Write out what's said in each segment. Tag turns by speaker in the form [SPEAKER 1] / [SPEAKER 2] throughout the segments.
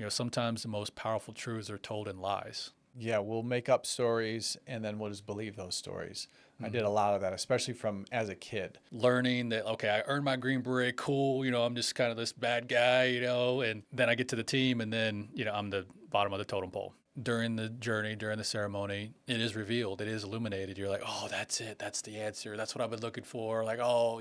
[SPEAKER 1] Sometimes the most powerful truths are told in lies.
[SPEAKER 2] Yeah, we'll make up stories and then we'll just believe those stories. I did a lot of that, especially from as a kid.
[SPEAKER 1] Learning that, okay, I earned my Green Beret, cool, I'm just kind of this bad guy, and then I get to the team and then, I'm the bottom of the totem pole. During the journey, during the ceremony, it is revealed, it is illuminated. You're like, oh, that's it, that's the answer, that's what I've been looking for. Like, oh.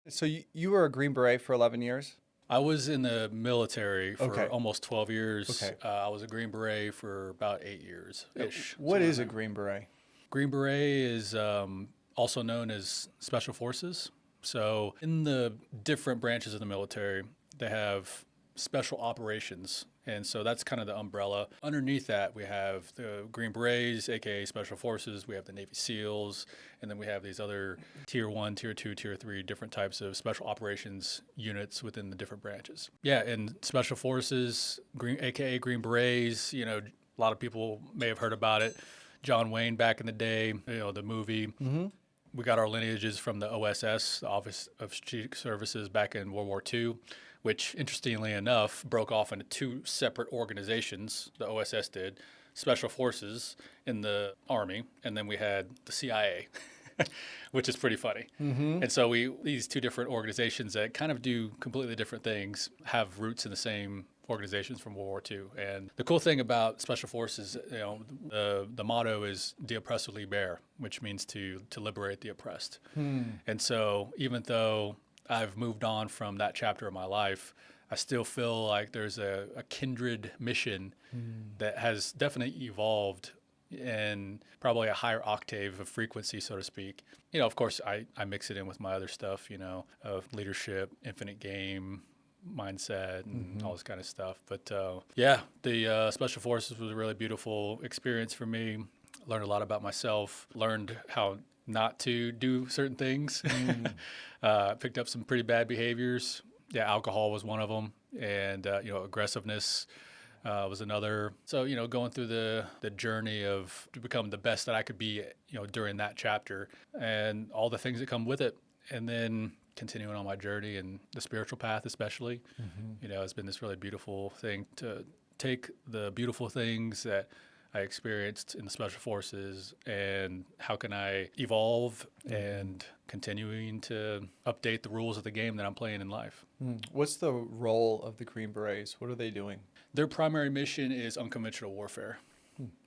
[SPEAKER 2] So you were a Green Beret for 11 years?
[SPEAKER 1] I was in the military for
[SPEAKER 2] Okay.
[SPEAKER 1] almost 12 years.
[SPEAKER 2] Okay.
[SPEAKER 1] I was a Green Beret for about 8 years-ish.
[SPEAKER 2] What is a Green Beret?
[SPEAKER 1] Green Beret is also known as Special Forces. So in the different branches of the military, they have special operations. And so that's kind of the umbrella. Underneath that, we have the Green Berets, aka Special Forces. We have the Navy SEALs, and then we have these other Tier 1, Tier 2, Tier 3 different types of special operations units within the different branches. Yeah, and Special Forces, aka Green Berets, a lot of people may have heard about it. John Wayne back in the day, the movie. Mm-hmm. We got our lineages from the OSS, the Office of Strategic Services, back in World War II, which, interestingly enough, broke off into two separate organizations. The OSS did, Special Forces in the Army, and then we had the CIA, which is pretty funny. Mm-hmm. And so these two different organizations that kind of do completely different things have roots in the same organizations from World War II. And the cool thing about Special Forces, the motto is "De oppressor libere," which means to liberate the oppressed. And so even though I've moved on from that chapter of my life, I still feel like there's a kindred mission that has definitely evolved in probably a higher octave of frequency, so to speak. Of course, I mix it in with my other stuff, of leadership, infinite game, mindset, and all this kind of stuff. But the Special Forces was a really beautiful experience for me. Learned a lot about myself, learned how not to do certain things. Picked up some pretty bad behaviors. Yeah, alcohol was one of them, and aggressiveness was another. So going through the journey to become the best that I could be, during that chapter, and all the things that come with it, and then continuing on my journey and the spiritual path, especially. It's been this really beautiful thing to take the beautiful things that I experienced in the Special Forces and how can I evolve and continuing to update the rules of the game that I'm playing in life.
[SPEAKER 2] What's the role of the Green Berets? What are they doing?
[SPEAKER 1] Their primary mission is unconventional warfare.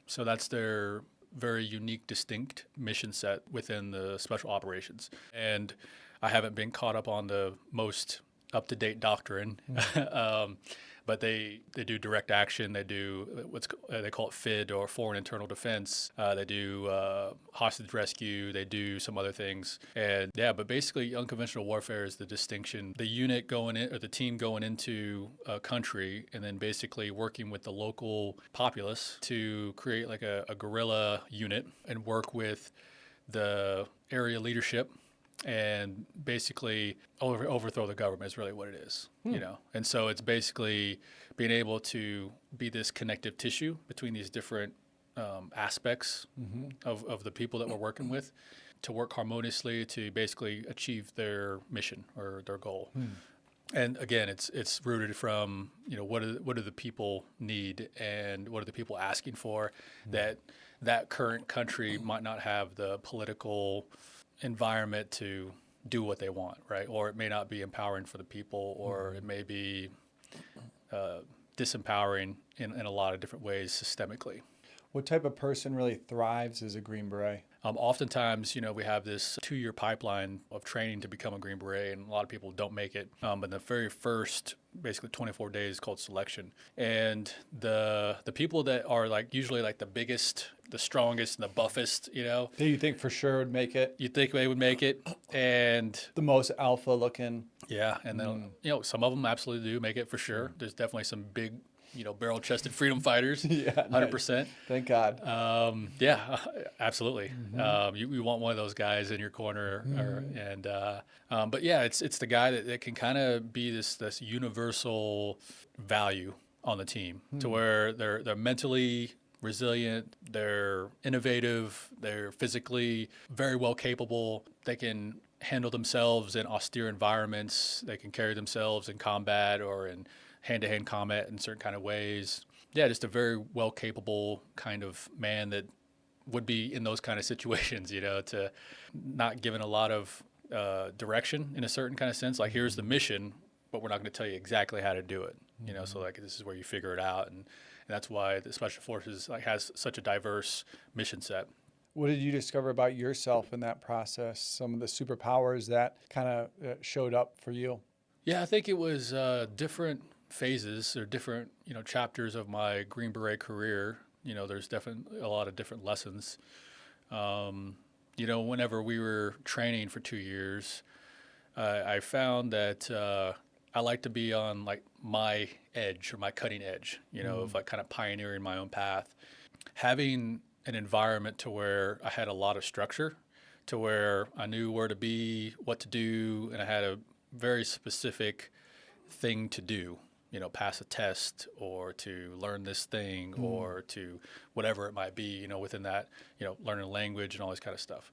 [SPEAKER 1] So that's their very unique, distinct mission set within the special operations. And I haven't been caught up on the most up-to-date doctrine, but they do direct action. They do they call it FID, or Foreign Internal Defense. They do hostage rescue. They do some other things, and but basically, unconventional warfare is the distinction. The unit going in, or the team going into a country, and then basically working with the local populace to create like a guerrilla unit and work with the area leadership and basically overthrow the government is really what it is, And so it's basically being able to be this connective tissue between these different aspects of the people that we're working with to work harmoniously to basically achieve their mission or their goal. And again, it's rooted from, what do the people need and what are the people asking for that current country might not have the political environment to do what they want, right? Or it may not be empowering for the people, or it may be disempowering in a lot of different ways systemically.
[SPEAKER 2] What type of person really thrives as a Green Beret?
[SPEAKER 1] Oftentimes, we have this 2-year pipeline of training to become a Green Beret, and a lot of people don't make it. But the very first, basically 24 days, is called selection. And the people that are usually the biggest, the strongest, and the buffest,
[SPEAKER 2] Do you think for sure would make it?
[SPEAKER 1] You think they would make it, and
[SPEAKER 2] the most alpha looking.
[SPEAKER 1] Yeah, and then some of them absolutely do make it for sure. There's definitely some big, barrel-chested freedom fighters. 100%.
[SPEAKER 2] Nice. Thank God.
[SPEAKER 1] Yeah, absolutely. You want one of those guys in your corner, but yeah, it's the guy that can kind of be this universal value on the team, to where they're mentally resilient, they're innovative, they're physically very well capable. They can handle themselves in austere environments. They can carry themselves in combat or in hand-to-hand combat in certain kind of ways. Yeah, just a very well capable kind of man that would be in those kind of situations, to not given a lot of direction in a certain kind of sense. Like, here's the mission, but we're not going to tell you exactly how to do it. So like this is where you figure it out, and that's why the Special Forces has such a diverse mission set.
[SPEAKER 2] What did you discover about yourself in that process? Some of the superpowers that kind of showed up for you?
[SPEAKER 1] Yeah, I think it was different phases or different chapters of my Green Beret career. There's definitely a lot of different lessons. Whenever we were training for 2 years, I found that I like to be on like my edge or my cutting edge, of like kind of pioneering my own path. Having an environment to where I had a lot of structure, to where I knew where to be, what to do, and I had a very specific thing to do, pass a test or to learn this thing or to whatever it might be, within that, learning a language and all this kind of stuff.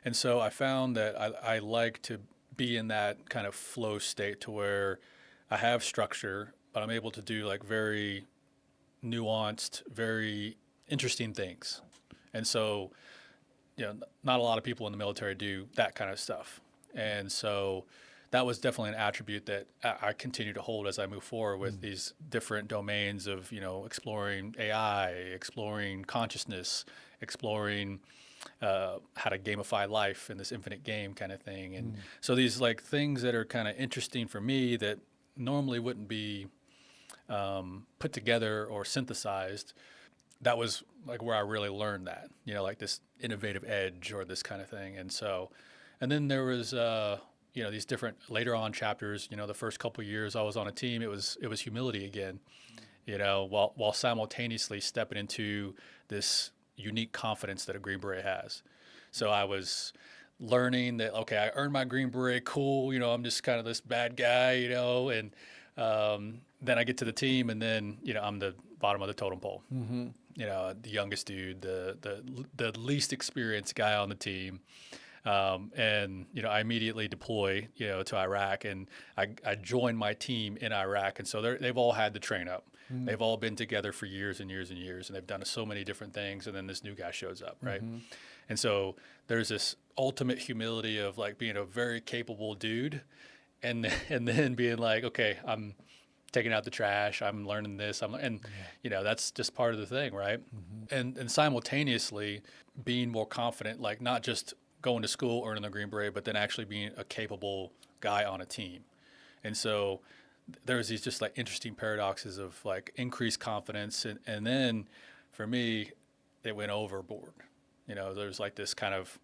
[SPEAKER 1] And so I found that I like to be in that kind of flow state to where I have structure, but I'm able to do like very nuanced, very interesting things. And so, not a lot of people in the military do that kind of stuff. And so that was definitely an attribute that I continue to hold as I move forward with these different domains of, exploring AI, exploring consciousness, exploring how to gamify life in this infinite game kind of thing. And so these like things that are kind of interesting for me that normally wouldn't be put together or synthesized, that was like where I really learned that, like this innovative edge or this kind of thing. And so, and then there was, these different later on chapters, the first couple of years I was on a team, it was humility again, while simultaneously stepping into this unique confidence that a Green Beret has. So I was learning that, okay, I earned my Green Beret, cool, I'm just kind of this bad guy, and then I get to the team and then, I'm the bottom of the totem pole, the youngest dude, the least experienced guy on the team. And, I immediately deploy, to Iraq, and I joined my team in Iraq. And so they've all had to train up. They've all been together for years and years and years, and they've done so many different things. And then this new guy shows up, right? And so there's this ultimate humility of like being a very capable dude, and then being like, okay, I'm taking out the trash, I'm learning this, that's just part of the thing, right? And simultaneously being more confident, like not just going to school, earning the Green Beret, but then actually being a capable guy on a team. And so there's these just like interesting paradoxes of like increased confidence. And then for me, it went overboard. There's like this kind of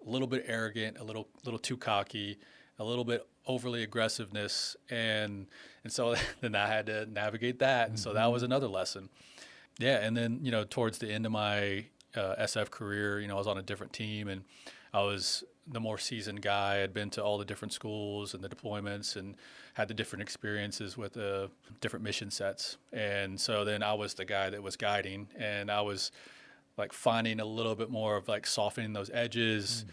[SPEAKER 1] a little bit arrogant, a little too cocky, a little bit overly aggressiveness. And so then I had to navigate that. And so that was another lesson. Yeah. And then, towards the end of my SF career, I was on a different team, and I was the more seasoned guy. I'd been to all the different schools and the deployments and had the different experiences with the different mission sets. And so then I was the guy that was guiding, and I was like finding a little bit more of like softening those edges,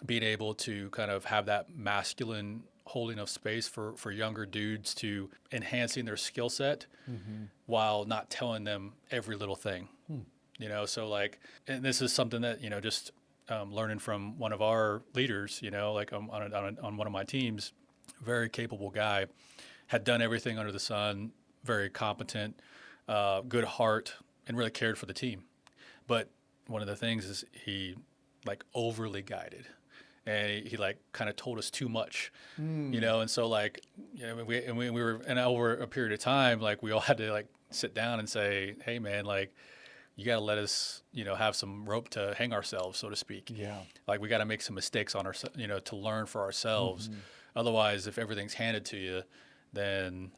[SPEAKER 1] being able to kind of have that masculine holding of space for younger dudes to enhancing their skill set while not telling them every little thing. So like, and this is something that, just learning from one of our leaders, like on one of my teams, very capable guy, had done everything under the sun, very competent, good heart, and really cared for the team. But one of the things is he like overly guided, and he like kind of told us too much, and so like, we were, and over a period of time, like we all had to like sit down and say, hey man, like, you got to let us, have some rope to hang ourselves, so to speak. Yeah. Like we got to make some mistakes on our, to learn for ourselves. Otherwise, if everything's handed to you, then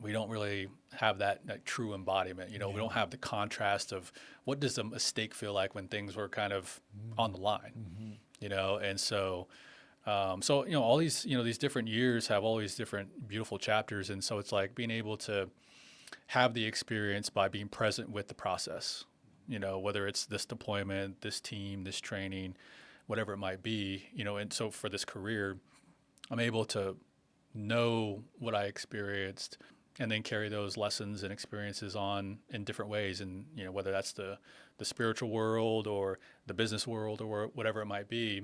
[SPEAKER 1] we don't really have that like true embodiment. We don't have the contrast of what does a mistake feel like when things were kind of on the line, and so, all these, these different years have all these different beautiful chapters. And so it's like being able to have the experience by being present with the process, whether it's this deployment, this team, this training, whatever it might be, and so for this career, I'm able to know what I experienced and then carry those lessons and experiences on in different ways. And, whether that's the spiritual world or the business world or whatever it might be.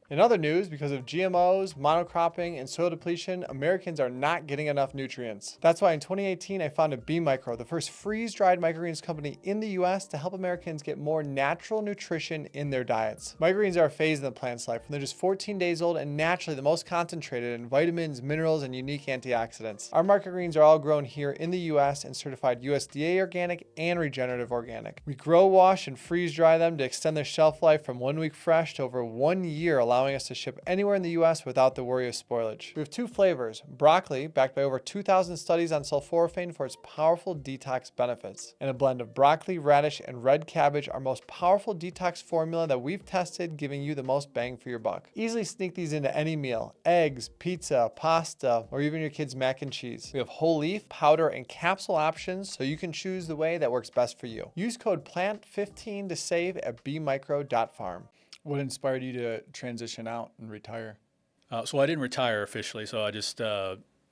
[SPEAKER 2] In other news, because of GMOs, monocropping, and soil depletion, Americans are not getting enough nutrients. That's why in 2018, I founded B Micro, the first freeze-dried microgreens company in the US to help Americans get more natural nutrition in their diets. Microgreens are a phase in the plant's life when they're just 14 days old and naturally the most concentrated in vitamins, minerals, and unique antioxidants. Our microgreens are all grown here in the US and certified USDA organic and regenerative organic. We grow, wash, and freeze-dry them to extend their shelf life from 1 week fresh to over 1 year, allowing us to ship anywhere in the US without the worry of spoilage. We have 2 flavors, broccoli, backed by over 2,000 studies on sulforaphane for its powerful detox benefits, and a blend of broccoli, radish, and red cabbage, our most powerful detox formula that we've tested, giving you the most bang for your buck. Easily sneak these into any meal, eggs, pizza, pasta, or even your kids' mac and cheese. We have whole leaf, powder, and capsule options, so you can choose the way that works best for you. Use code PLANT15 to save at bmicro.farm. What inspired you to transition out and retire?
[SPEAKER 1] So I didn't retire officially, so I just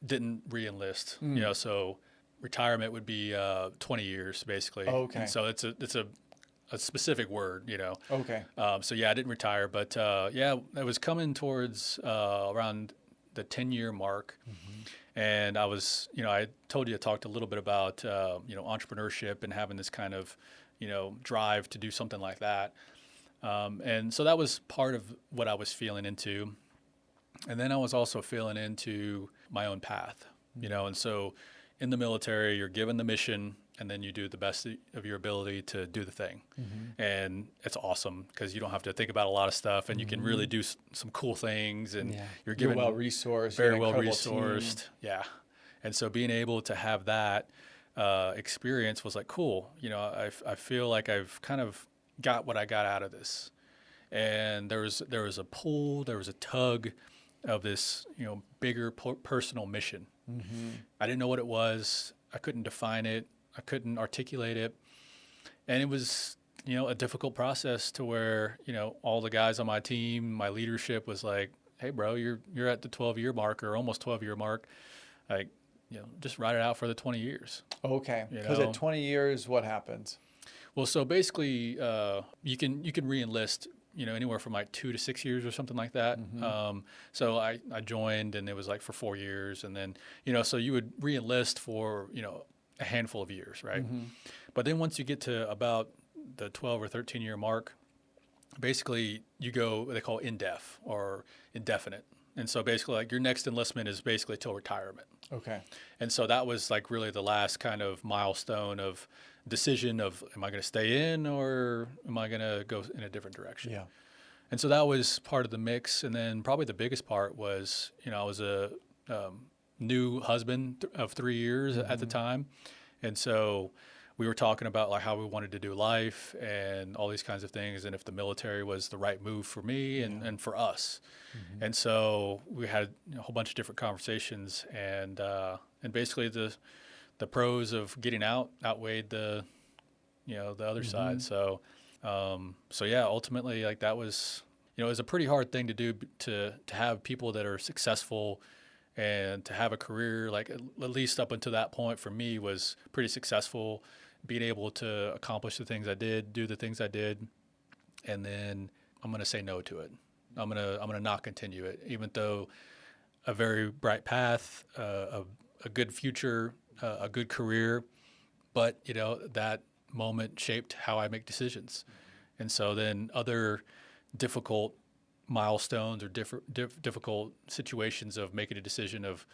[SPEAKER 1] didn't re-enlist. So retirement would be 20 years basically.
[SPEAKER 2] Okay.
[SPEAKER 1] And so it's a specific word,
[SPEAKER 2] Okay.
[SPEAKER 1] So yeah, I didn't retire, but yeah, it was coming towards around the 10-year mark. And I was, I told you I talked a little bit about entrepreneurship and having this kind of drive to do something like that. And so that was part of what I was feeling into. And then I was also feeling into my own path, and so in the military, you're given the mission and then you do the best of your ability to do the thing. And it's awesome because you don't have to think about a lot of stuff and you can really do some cool things and you're given
[SPEAKER 2] well-resourced,
[SPEAKER 1] very well-resourced. Yeah. And so being able to have that experience was like, cool. I feel like I've kind of got what I got out of this. And there was a pull, there was a tug of this, bigger personal mission. I didn't know what it was. I couldn't define it. I couldn't articulate it. And it was, a difficult process to where, all the guys on my team, my leadership was like, hey bro, you're at the 12-year mark or almost 12-year mark. Like, just ride it out for the 20 years.
[SPEAKER 2] Okay. Because at 20 years, what happens?
[SPEAKER 1] Well, so basically, you can re-enlist, anywhere from like 2 to 6 years or something like that. So I joined, and it was like for 4 years, and then so you would re-enlist for a handful of years, right? But then once you get to about the 12 or 13-year mark, basically you go what they call indef or indefinite, and so basically like your next enlistment is basically till retirement.
[SPEAKER 2] Okay.
[SPEAKER 1] And so that was like really the last kind of milestone of decision of, am I going to stay in or am I going to go in a different direction?
[SPEAKER 2] Yeah.
[SPEAKER 1] And so that was part of the mix. And then probably the biggest part was, I was a new husband of 3 years at the time. And so we were talking about like how we wanted to do life and all these kinds of things. And if the military was the right move for me and for us. And so we had a whole bunch of different conversations and basically the pros of getting out outweighed the other side. So yeah, ultimately like that was, it was a pretty hard thing to do to have people that are successful and to have a career, like at least up until that point for me was pretty successful, being able to accomplish the things I did, do the things I did. And then I'm going to say no to it. I'm going to not continue it, even though a very bright path, a good future, a good career, but that moment shaped how I make decisions. And so then other difficult milestones or difficult situations of making a decision of,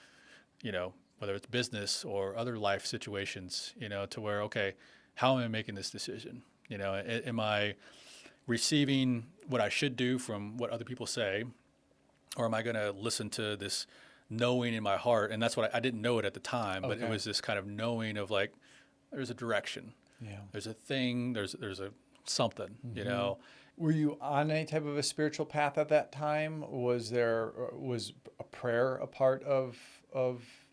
[SPEAKER 1] whether it's business or other life situations, to where, okay, how am I making this decision? Am I receiving what I should do from what other people say, or am I going to listen to this knowing in my heart? And that's what I didn't know it at the time, but it was this kind of knowing of like, there's a direction, there's a thing, there's a something,
[SPEAKER 2] Were you on any type of a spiritual path at that time? Was a prayer a part of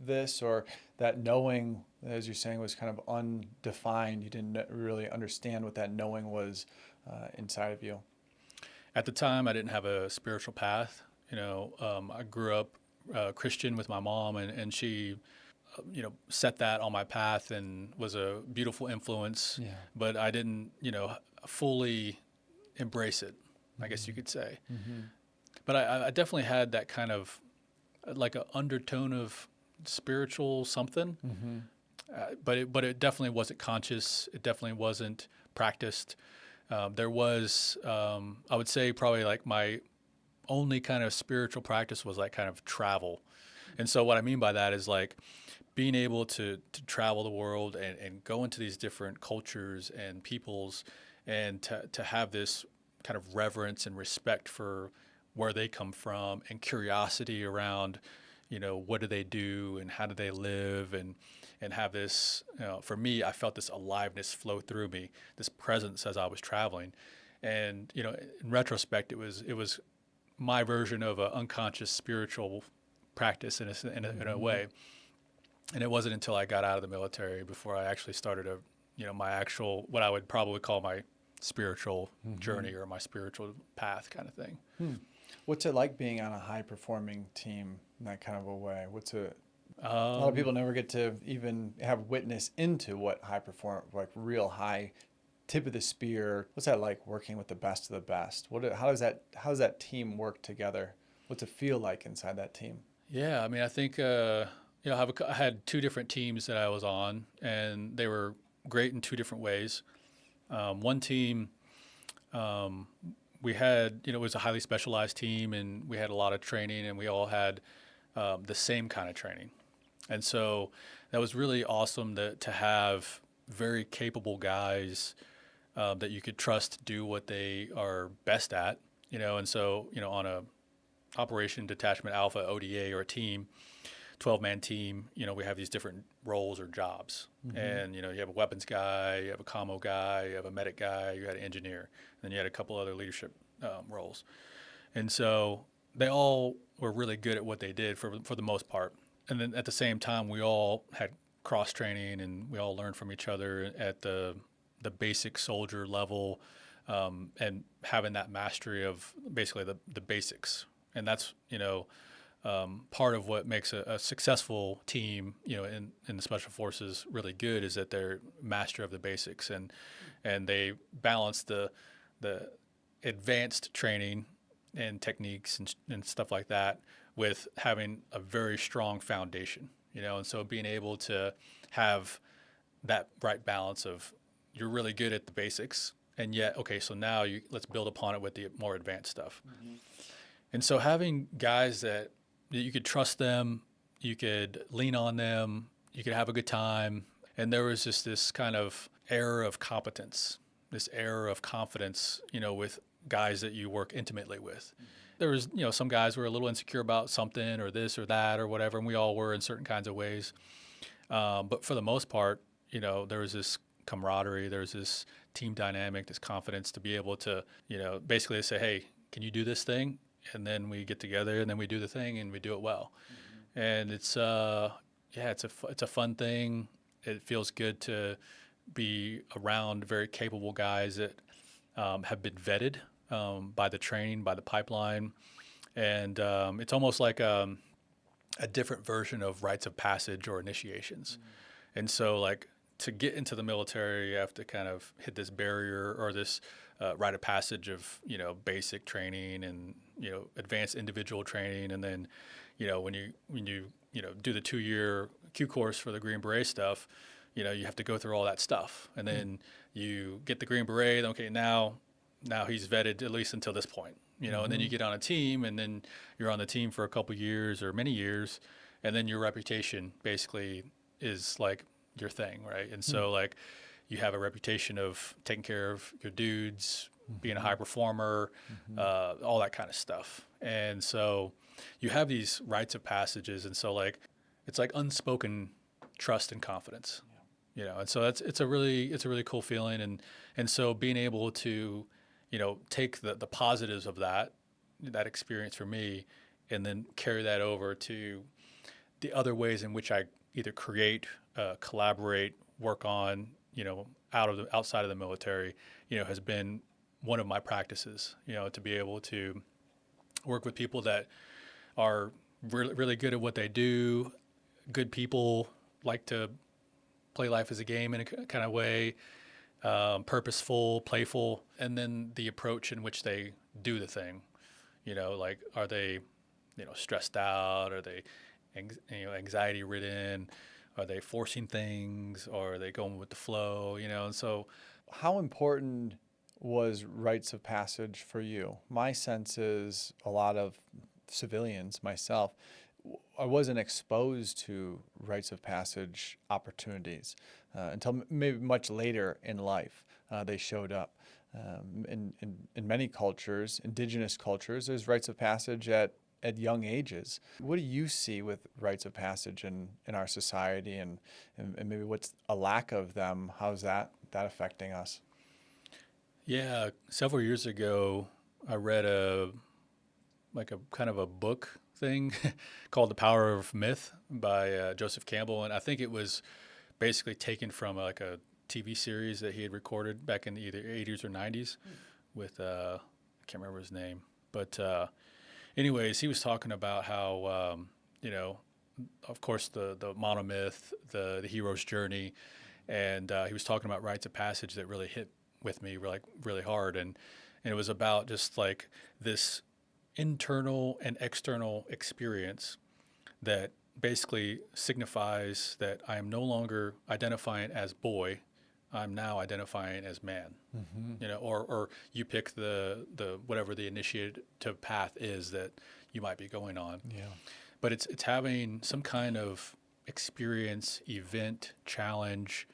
[SPEAKER 2] this, or that knowing, as you're saying, was kind of undefined? You didn't really understand what that knowing was inside of you.
[SPEAKER 1] At the time, I didn't have a spiritual path. I grew up Christian with my mom, and she, set that on my path and was a beautiful influence.
[SPEAKER 2] Yeah.
[SPEAKER 1] But I didn't, fully embrace it, I guess you could say. But I definitely had that kind of like an undertone of spiritual something. But it definitely wasn't conscious. It definitely wasn't practiced. There was, I would say, probably like my only kind of spiritual practice was like kind of travel. And so what I mean by that is like being able to travel the world and go into these different cultures and peoples, and to have this kind of reverence and respect for where they come from, and curiosity around, what do they do and how do they live, and have this, for me, I felt this aliveness flow through me, this presence as I was traveling. And, in retrospect, it was my version of an unconscious spiritual practice in a way. And it wasn't until I got out of the military before I actually started my actual, what I would probably call my spiritual journey or my spiritual path kind of thing.
[SPEAKER 2] What's it like being on a high performing team in that kind of a way? A lot of people never get to even have witness into what like real high tip of the spear. What's that like, working with the best of the best? How does that team work together? What's it feel like inside that team?
[SPEAKER 1] Yeah, I mean, I think I had two different teams that I was on, and they were great in two different ways. One team, we had, it was a highly specialized team, and we had a lot of training, and we all had the same kind of training. And so that was really awesome to have very capable guys that you could trust to do what they are best at, and so, on a Operation Detachment Alpha ODA or a team, 12-man team, we have these different roles or jobs. And, you have a weapons guy, you have a commo guy, you have a medic guy, you had an engineer, and then you had a couple other leadership roles. And so they all were really good at what they did for the most part. And then at the same time, we all had cross training, and we all learned from each other at the basic soldier level, and having that mastery of basically the basics. And that's, part of what makes a successful team, in the Special Forces really good, is that they're master of the basics, and they balance the advanced training and techniques and stuff like that with having a very strong foundation, and so being able to have that right balance of, you're really good at the basics, and yet, okay, so now let's build upon it with the more advanced stuff. And so having guys that you could trust them, you could lean on them, you could have a good time. And there was just this kind of air of competence, this air of confidence, with guys that you work intimately with. There was, some guys were a little insecure about something or this or that or whatever, and we all were in certain kinds of ways. But for the most part, there was this camaraderie, there was this team dynamic, this confidence to be able to, basically say, hey, can you do this thing? And then we get together, and then we do the thing, and we do it well. And it's it's a fun thing. It feels good to be around very capable guys that have been vetted by the training, by the pipeline, and it's almost like a different version of rites of passage or initiations. And so, like, to get into the military, you have to kind of hit this barrier or this rite of passage of, basic training and, advanced individual training. And then, when you do the 2-year Q course for the Green Beret stuff, you have to go through all that stuff. And then you get the Green Beret. Okay, now he's vetted at least until this point, and then you get on a team, and then you're on the team for a couple years or many years. And then your reputation basically is like your thing, right? And so, like, you have a reputation of taking care of your dudes, being a high performer, all that kind of stuff. And so you have these rites of passages, and so, like, it's like unspoken trust and confidence, and so it's a really cool feeling. And so being able to, take the positives of that experience for me, and then carry that over to the other ways in which I either create, collaborate, work on, outside of the military, has been one of my practices, to be able to work with people that are really, really good at what they do. Good people, like to play life as a game in a kind of way, purposeful, playful, and then the approach in which they do the thing. Like, are they, stressed out? Are they, anxiety ridden? Are they forcing things, or are they going with the flow? And so,
[SPEAKER 2] How important was rites of passage for you? My sense is a lot of civilians, myself, I wasn't exposed to rites of passage opportunities until maybe much later in life. They showed up. In many cultures, indigenous cultures, there's rites of passage at young ages. What do you see with rites of passage in our society, and maybe what's a lack of them? How's that affecting us?
[SPEAKER 1] Yeah, several years ago, I read a kind of a book thing called The Power of Myth by Joseph Campbell. And I think it was basically taken from like a TV series that he had recorded back in the either 80s or 90s with, I can't remember his name. But anyways, he was talking about how, of course, the monomyth, the hero's journey. And he was talking about rites of passage that really hit with me really hard. And it was about just like this internal and external experience that basically signifies that I am no longer identifying as boy, I'm now identifying as man. Or you pick the whatever the initiative path is that you might be going on.
[SPEAKER 2] Yeah.
[SPEAKER 1] But it's having some kind of experience, event, challenge,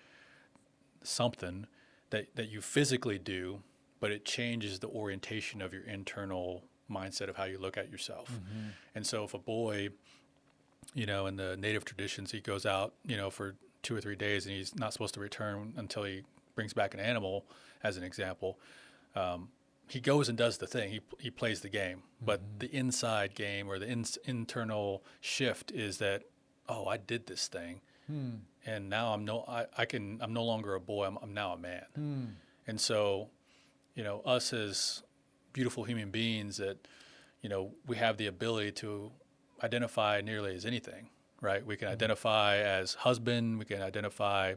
[SPEAKER 1] something that you physically do, but it changes the orientation of your internal mindset of how you look at yourself. And so if a boy, in the native traditions, he goes out, for 2 or 3 days and he's not supposed to return until he brings back an animal, as an example, he goes and does the thing. He plays the game. But the inside game or the internal shift is that, oh, I did this thing. And now I'm no longer a boy. I'm now a man. And so, us as beautiful human beings that, we have the ability to identify nearly as anything, right? We can identify as husband, we can identify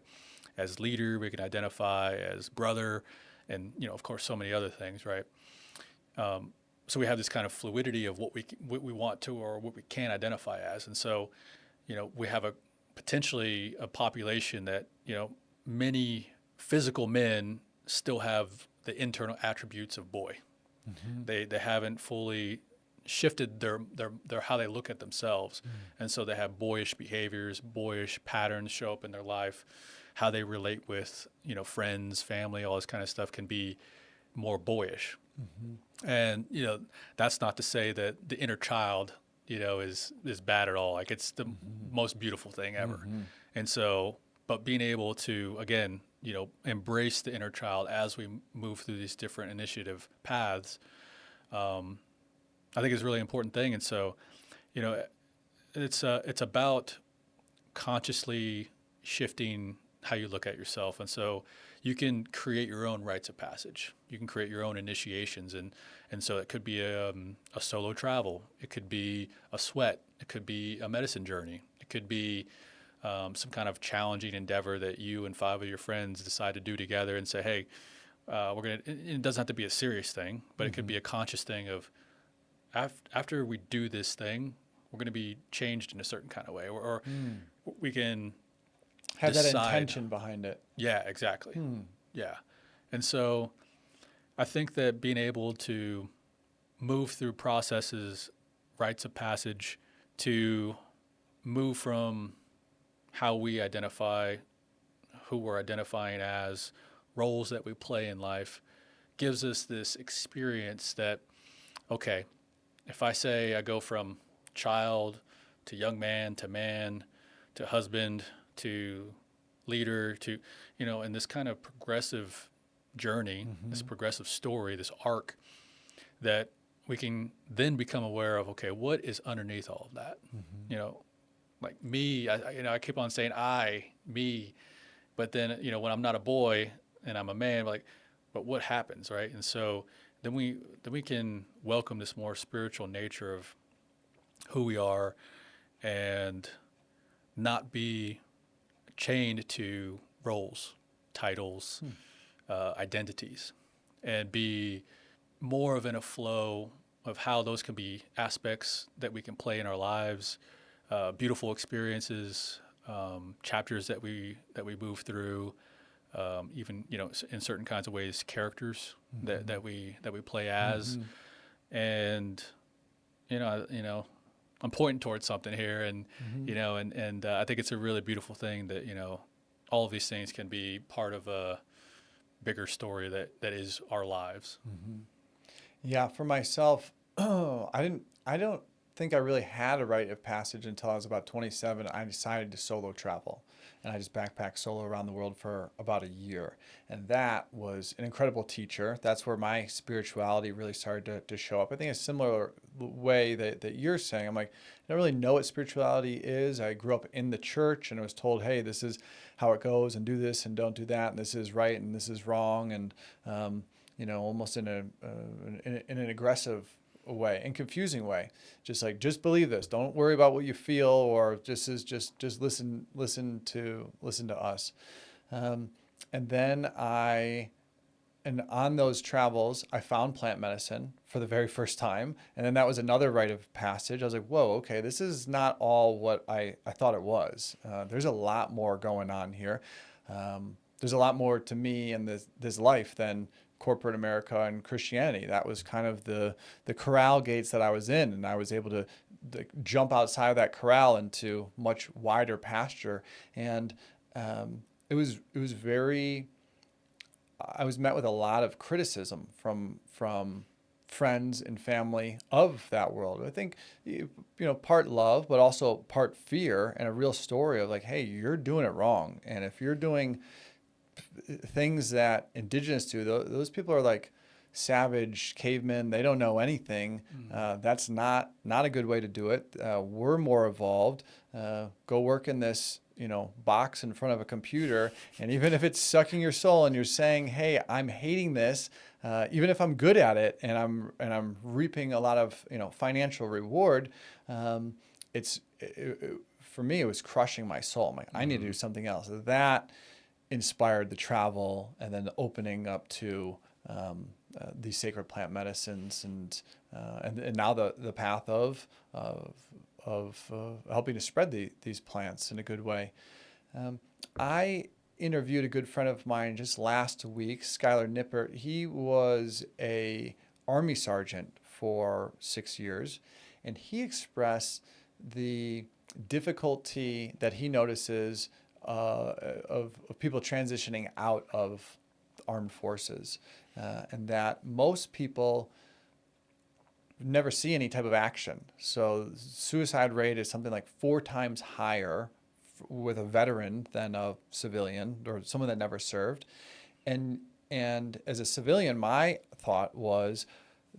[SPEAKER 1] as leader, we can identify as brother, and, of course, so many other things, right? So we have this kind of fluidity of what we want to or what we can identify as. And so, we have potentially a population that, many physical men still have the internal attributes of boy. They haven't fully shifted their how they look at themselves. And so they have boyish behaviors, boyish patterns show up in their life. How they relate with, friends, family, all this kind of stuff can be more boyish. And, that's not to say that the inner child, is bad at all. Like, it's the most beautiful thing ever. And so, but being able to, again, embrace the inner child as we move through these different initiative paths, I think is a really important thing. And so, it's about consciously shifting how you look at yourself. And so you can create your own rites of passage. You can create your own initiations. And so it could be a solo travel. It could be a sweat. It could be a medicine journey. It could be some kind of challenging endeavor that you and 5 of your friends decide to do together and say, hey, it doesn't have to be a serious thing, but it could be a conscious thing of after we do this thing, we're going to be changed in a certain kind of way, or we can
[SPEAKER 2] have
[SPEAKER 1] decide.
[SPEAKER 2] That intention behind it.
[SPEAKER 1] Yeah, exactly. Yeah. And so I think that being able to move through processes, rites of passage, to move from how we identify, who we're identifying as, roles that we play in life, gives us this experience that, okay, if I say I go from child to young man to husband to leader to, in this kind of progressive journey, this progressive story, this arc, that we can then become aware of, okay, what is underneath all of that? Like me, I keep on saying me, but then, when I'm not a boy and I'm a man, like, but what happens, right? And so then we can welcome this more spiritual nature of who we are and not be chained to roles, titles, identities, and be more of in a flow of how those can be aspects that we can play in our lives, beautiful experiences, chapters that we move through, even in certain kinds of ways, characters that we play as, and I'm pointing towards something here, and I think it's a really beautiful thing that all of these things can be part of a bigger story that is our lives.
[SPEAKER 2] Yeah, for myself, I don't think I really had a rite of passage until I was about 27. I decided to solo travel, and I just backpacked solo around the world for about a year. And that was an incredible teacher. That's where my spirituality really started to show up. I think a similar way that you're saying, I'm like, I don't really know what spirituality is. I grew up in the church and I was told, hey, this is how it goes, and do this and don't do that, and this is right and this is wrong, and almost in an aggressive way and confusing way, just believe this, don't worry about what you feel, or just listen to us. And then on those travels I found plant medicine for the very first time, and then that was another rite of passage. I was like, whoa, okay, this is not all what I thought it was. There's a lot more going on here. There's a lot more to me in this life than corporate America and Christianity. That was kind of the corral gates that I was in, and I was able to jump outside of that corral into much wider pasture. And it was very. I was met with a lot of criticism from friends and family of that world. I think part love, but also part fear, and a real story of like, hey, you're doing it wrong, and if you're doing things that indigenous to those people are like savage cavemen, they don't know anything. That's not a good way to do it. We're more evolved. Go work in this box in front of a computer, and even if it's sucking your soul and you're saying, hey, I'm hating this, even if I'm good at it and I'm reaping a lot of financial reward, for me it was crushing my soul. I'm like, I need to do something else. That inspired the travel, and then the opening up to these sacred plant medicines, and now the path of helping to spread these plants in a good way. I interviewed a good friend of mine just last week, Skylar Nippert. He was a Army sergeant for 6 years, and he expressed the difficulty that he notices of people transitioning out of armed forces, and that most people never see any type of action. So suicide rate is something like 4 times higher with a veteran than a civilian or someone that never served. And as a civilian, my thought was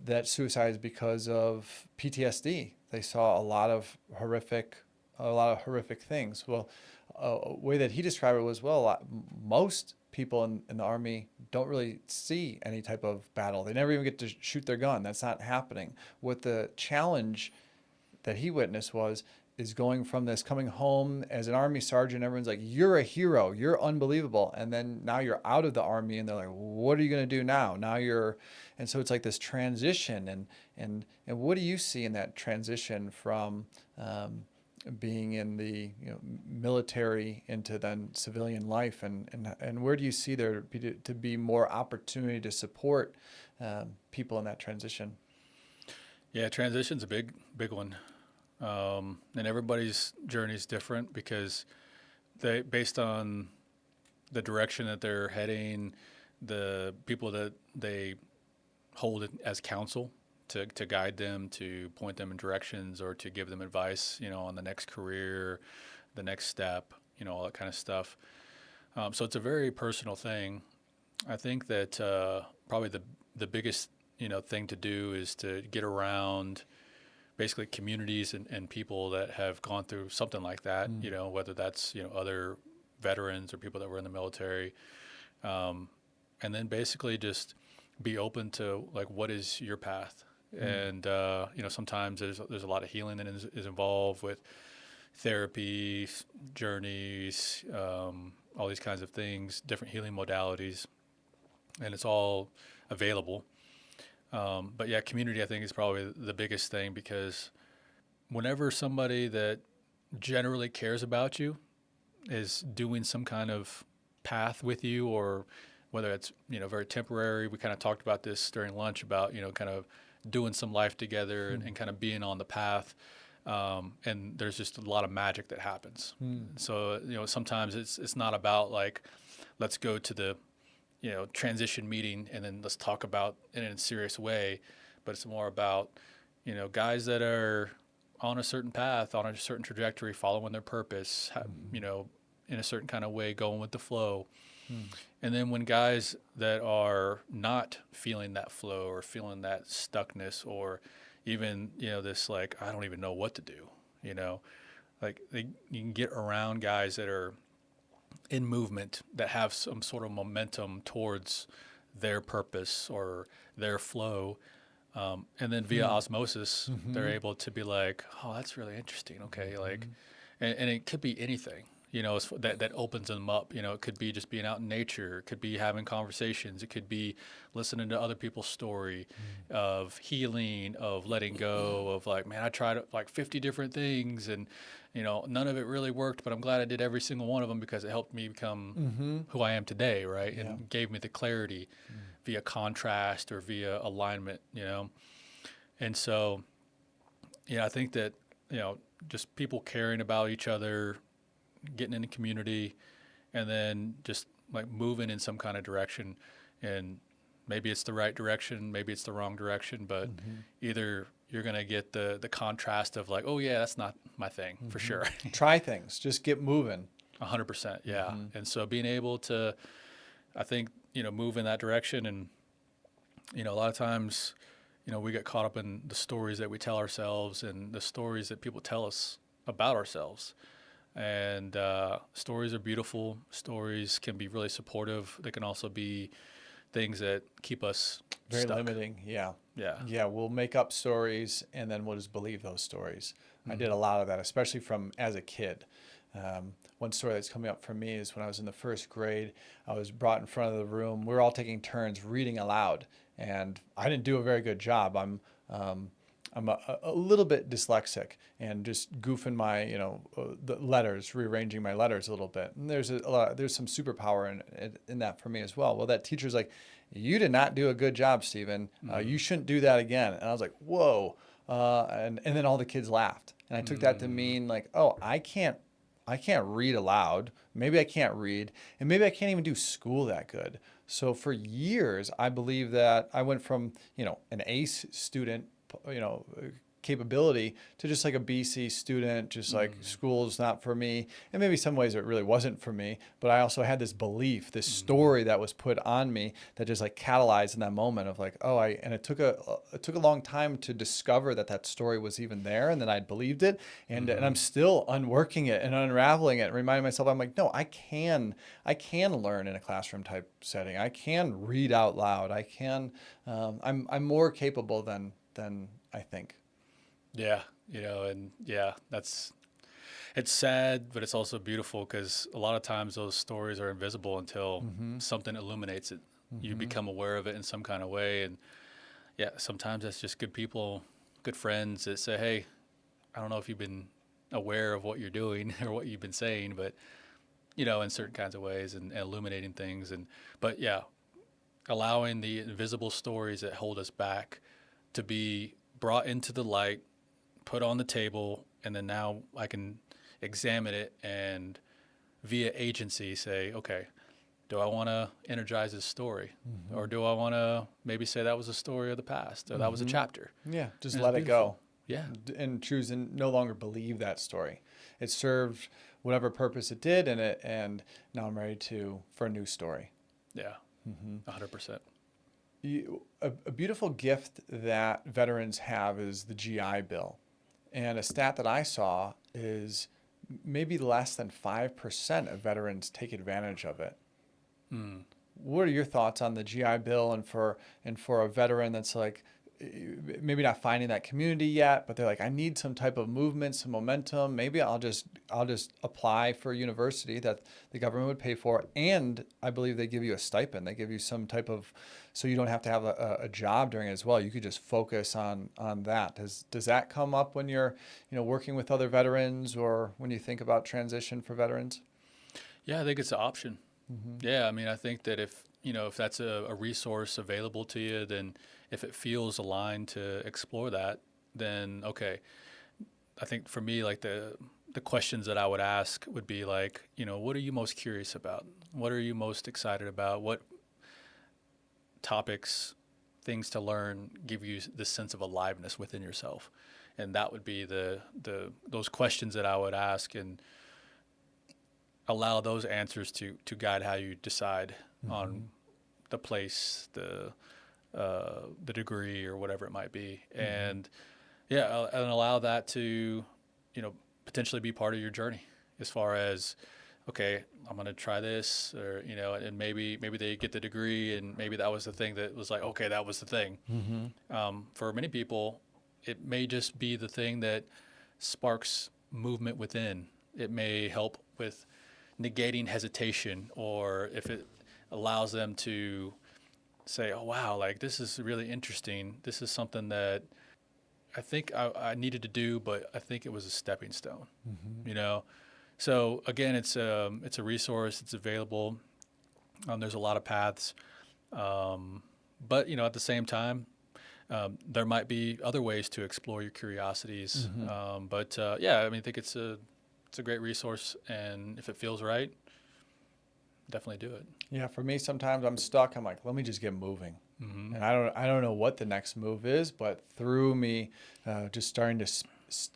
[SPEAKER 2] that suicide is because of PTSD. They saw a lot of horrific things. Well, a way that he described it was, most people in the Army don't really see any type of battle. They never even get to shoot their gun. That's not happening. What the challenge that he witnessed is going from this, coming home as an Army sergeant, everyone's like, you're a hero, you're unbelievable. And then now you're out of the Army and they're like, what are you going to do now? And so it's like this transition. And what do you see in that transition from being in the military into then civilian life, and where do you see there to be more opportunity to support people in that transition?
[SPEAKER 1] Yeah, transition's a big one, and everybody's journey is different because based on the direction that they're heading, the people that they hold as counsel to guide them, to point them in directions, or to give them advice, on the next career, the next step, all that kind of stuff. So it's a very personal thing. I think that probably the biggest, thing to do is to get around basically communities and people that have gone through something like that, whether that's, other veterans or people that were in the military, and then basically just be open to like what is your path. And sometimes there's a lot of healing that is involved with therapy, journeys, all these kinds of things, different healing modalities, and it's all available. But yeah, community I think is probably the biggest thing, because whenever somebody that generally cares about you is doing some kind of path with you, or whether it's very temporary. We kind of talked about this during lunch about kind of doing some life together and kind of being on the path. And there's just a lot of magic that happens. So sometimes it's not about like, let's go to the transition meeting and then let's talk about it in a serious way, but it's more about guys that are on a certain path, on a certain trajectory, following their purpose, in a certain kind of way, going with the flow. And then when guys that are not feeling that flow or feeling that stuckness, or even, this like, I don't even know what to do, like you can get around guys that are in movement, that have some sort of momentum towards their purpose or their flow. And then via osmosis, they're able to be like, oh, that's really interesting. Okay. Like, and it could be anything, that opens them up. It could be just being out in nature. It could be having conversations. It could be listening to other people's story of healing, of letting go, of like, man, I tried like 50 different things and, none of it really worked, but I'm glad I did every single one of them because it helped me become who I am today. Right. Yeah. And gave me the clarity via contrast or via alignment, And so, I think that, just people caring about each other, getting in the community, and then just like moving in some kind of direction. And maybe it's the right direction, maybe it's the wrong direction, but either you're going to get the contrast of like, oh yeah, that's not my thing for sure.
[SPEAKER 2] Try things, just get moving.
[SPEAKER 1] 100%. Yeah. And so being able to, I think, move in that direction. And, a lot of times, we get caught up in the stories that we tell ourselves and the stories that people tell us about ourselves. And stories are beautiful. Stories can be really supportive. They can also be things that keep us
[SPEAKER 2] very
[SPEAKER 1] stuck.
[SPEAKER 2] Limiting. Yeah.
[SPEAKER 1] Yeah.
[SPEAKER 2] We'll make up stories and then we'll just believe those stories. I did a lot of that, especially from as a kid. One story that's coming up for me is when I was in the first grade, I was brought in front of the room. We were all taking turns reading aloud, and I didn't do a very good job. I'm a little bit dyslexic and just goofing my, the letters, rearranging my letters a little bit. And there's there's some superpower in that for me as well. Well, that teacher's like, you did not do a good job, Stephen. You shouldn't do that again. And I was like, whoa. And then all the kids laughed. And I took that to mean like, oh, I can't read aloud. Maybe I can't read, and maybe I can't even do school that good. So for years, I believe that I went from, an ace student, capability to just like a BC student, just like school's not for me. And maybe some ways it really wasn't for me, but I also had this belief, this story that was put on me that just like catalyzed in that moment of like, oh, and it took a long time to discover that story was even there, and then I believed it, and I'm still unworking it and unraveling it and reminding myself, I'm like, no, I can learn in a classroom type setting. I can read out loud. I can, I'm more capable than I think.
[SPEAKER 1] Yeah, it's sad, but it's also beautiful because a lot of times those stories are invisible until something illuminates it. You become aware of it in some kind of way. And yeah, sometimes that's just good people, good friends that say, hey, I don't know if you've been aware of what you're doing or what you've been saying, but, in certain kinds of ways and illuminating things. But yeah, allowing the invisible stories that hold us back to be brought into the light, put on the table, and then now I can examine it and via agency say, okay, do I want to energize this story? Or do I want to maybe say that was a story of the past or that was a chapter?
[SPEAKER 2] Yeah, just
[SPEAKER 1] And
[SPEAKER 2] let it go.
[SPEAKER 1] Yeah.
[SPEAKER 2] And choose and no longer believe that story. It served whatever purpose it did, and now I'm ready for a new story.
[SPEAKER 1] Yeah, 100%.
[SPEAKER 2] A beautiful gift that veterans have is the GI Bill. And a stat that I saw is maybe less than 5% of veterans take advantage of it. what are your thoughts on the GI Bill and for a veteran that's like maybe not finding that community yet, but they're like, I need some type of movement, some momentum. Maybe I'll just apply for a university that the government would pay for, and I believe they give you a stipend. They give you some type of, so you don't have to have a job during it as well. You could just focus on that. Does that come up when you're working with other veterans or when you think about transition for veterans?
[SPEAKER 1] Yeah, I think it's an option. Yeah, I mean, I think that if that's a resource available to you, then if it feels aligned to explore that, then okay. I think for me, like the questions that I would ask would be like, what are you most curious about? What are you most excited about? What topics, things to learn give you this sense of aliveness within yourself? And that would be those questions that I would ask, and allow those answers to guide how you decide on the place, the degree, or whatever it might be. And yeah, and allow that to, potentially be part of your journey as far as, okay, I'm going to try this, or, and maybe they get the degree, and maybe that was the thing that was like, okay, that was the thing. For many people, it may just be the thing that sparks movement within. It may help with negating hesitation, or if it allows them to say, oh, wow, like this is really interesting. This is something that I think I needed to do, but I think it was a stepping stone, So again, it's a resource. It's available. There's a lot of paths. But, at the same time, there might be other ways to explore your curiosities. But yeah, I mean, I think it's a great resource, and if it feels right, definitely do it.
[SPEAKER 2] Yeah, for me, sometimes I'm stuck. I'm like, let me just get moving, and I don't know what the next move is, but through me, just starting to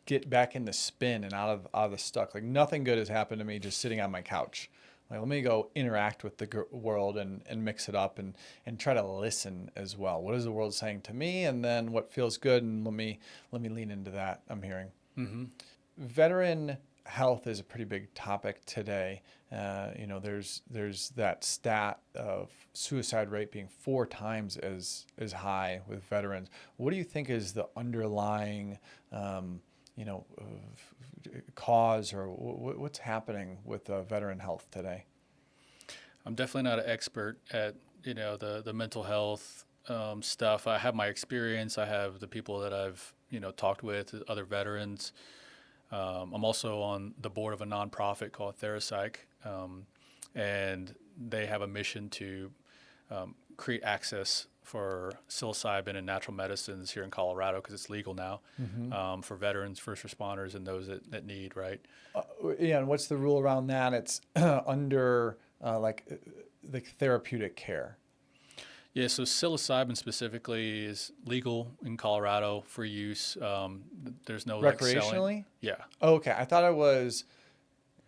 [SPEAKER 2] get back in the spin and out of the stuck. Like nothing good has happened to me just sitting on my couch. Like let me go interact with the world and mix it up and try to listen as well. What is the world saying to me, and then what feels good, and let me lean into that. I'm hearing. Veteran health is a pretty big topic today. There's that stat of suicide rate being 4 times as high with veterans. What do you think is the underlying, cause, or what's happening with veteran health today?
[SPEAKER 1] I'm definitely not an expert at, the mental health stuff. I have my experience. I have the people that I've, talked with, other veterans. I'm also on the board of a nonprofit called TheraPsych, and they have a mission to create access for psilocybin and natural medicines here in Colorado, because it's legal now, for veterans, first responders, and those that need, right?
[SPEAKER 2] Yeah, and what's the rule around that? It's under like therapeutic care.
[SPEAKER 1] Yeah, so psilocybin specifically is legal in Colorado for use. There's no like,
[SPEAKER 2] recreationally?
[SPEAKER 1] selling. Yeah.
[SPEAKER 2] Oh, okay, I thought it was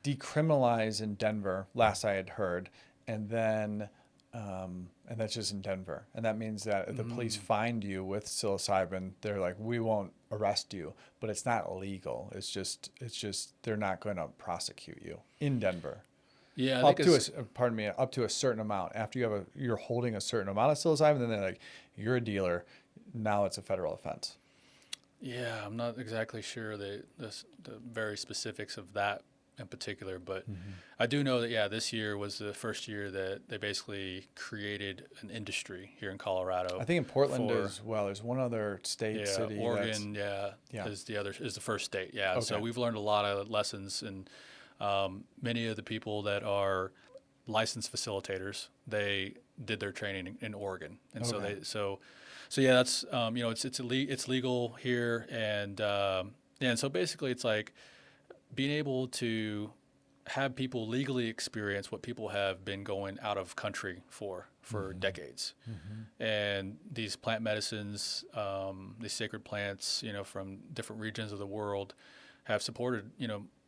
[SPEAKER 2] decriminalized in Denver. Last I had heard, and then and that's just in Denver, and that means that if the police find you with psilocybin, they're like, we won't arrest you, but it's not legal. It's just they're not going to prosecute you in Denver.
[SPEAKER 1] Yeah,
[SPEAKER 2] up to a certain amount. After you're holding a certain amount of psilocybin, then they're like, you're a dealer. Now it's a federal offense.
[SPEAKER 1] Yeah, I'm not exactly sure the very specifics of that in particular, but I do know that this year was the first year that they basically created an industry here in Colorado.
[SPEAKER 2] I think in Portland as well. There's one other state, city.
[SPEAKER 1] Oregon, is the first state. Yeah,
[SPEAKER 2] okay.
[SPEAKER 1] So we've learned a lot of lessons, and many of the people that are licensed facilitators, they did their training in Oregon, and
[SPEAKER 2] okay.
[SPEAKER 1] so yeah, that's it's legal here, and so basically it's like being able to have people legally experience what people have been going out of country for decades, and these plant medicines, these sacred plants, from different regions of the world, have supported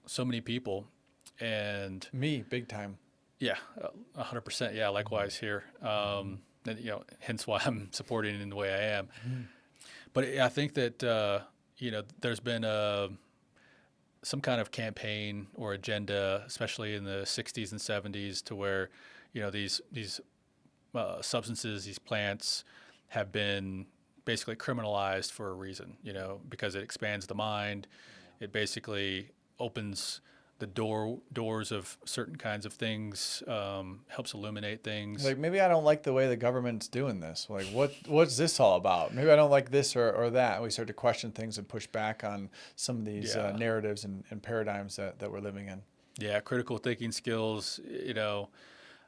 [SPEAKER 1] so many people. And
[SPEAKER 2] me, big time.
[SPEAKER 1] Yeah, 100%. Yeah, likewise here. And, hence why I'm supporting it in the way I am. But I think that there's been some kind of campaign or agenda, especially in the 60s and 70s, to where these substances, these plants have been basically criminalized for a reason, because it expands the mind. It basically opens the doors of certain kinds of things, helps illuminate things.
[SPEAKER 2] Like, maybe I don't like the way the government's doing this. Like, what's this all about? Maybe I don't like this or that. And we start to question things and push back on some of these narratives and paradigms that we're living in.
[SPEAKER 1] Yeah, critical thinking skills,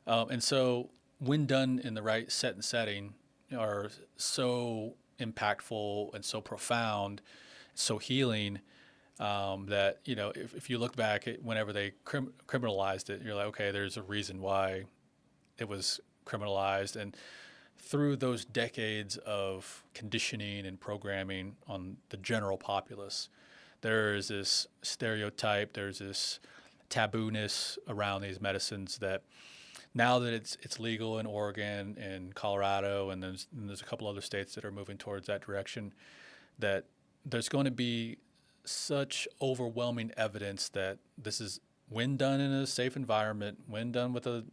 [SPEAKER 1] and so when done in the right set and setting are so impactful and so profound, so healing, that, if you look back at whenever they criminalized it, you're like, okay, there's a reason why it was criminalized. And through those decades of conditioning and programming on the general populace, there's this stereotype, there's this tabooness around these medicines that now that it's legal in Oregon and Colorado, and there's a couple other states that are moving towards that direction, that there's going to be such overwhelming evidence that this is, when done in a safe environment, when done with a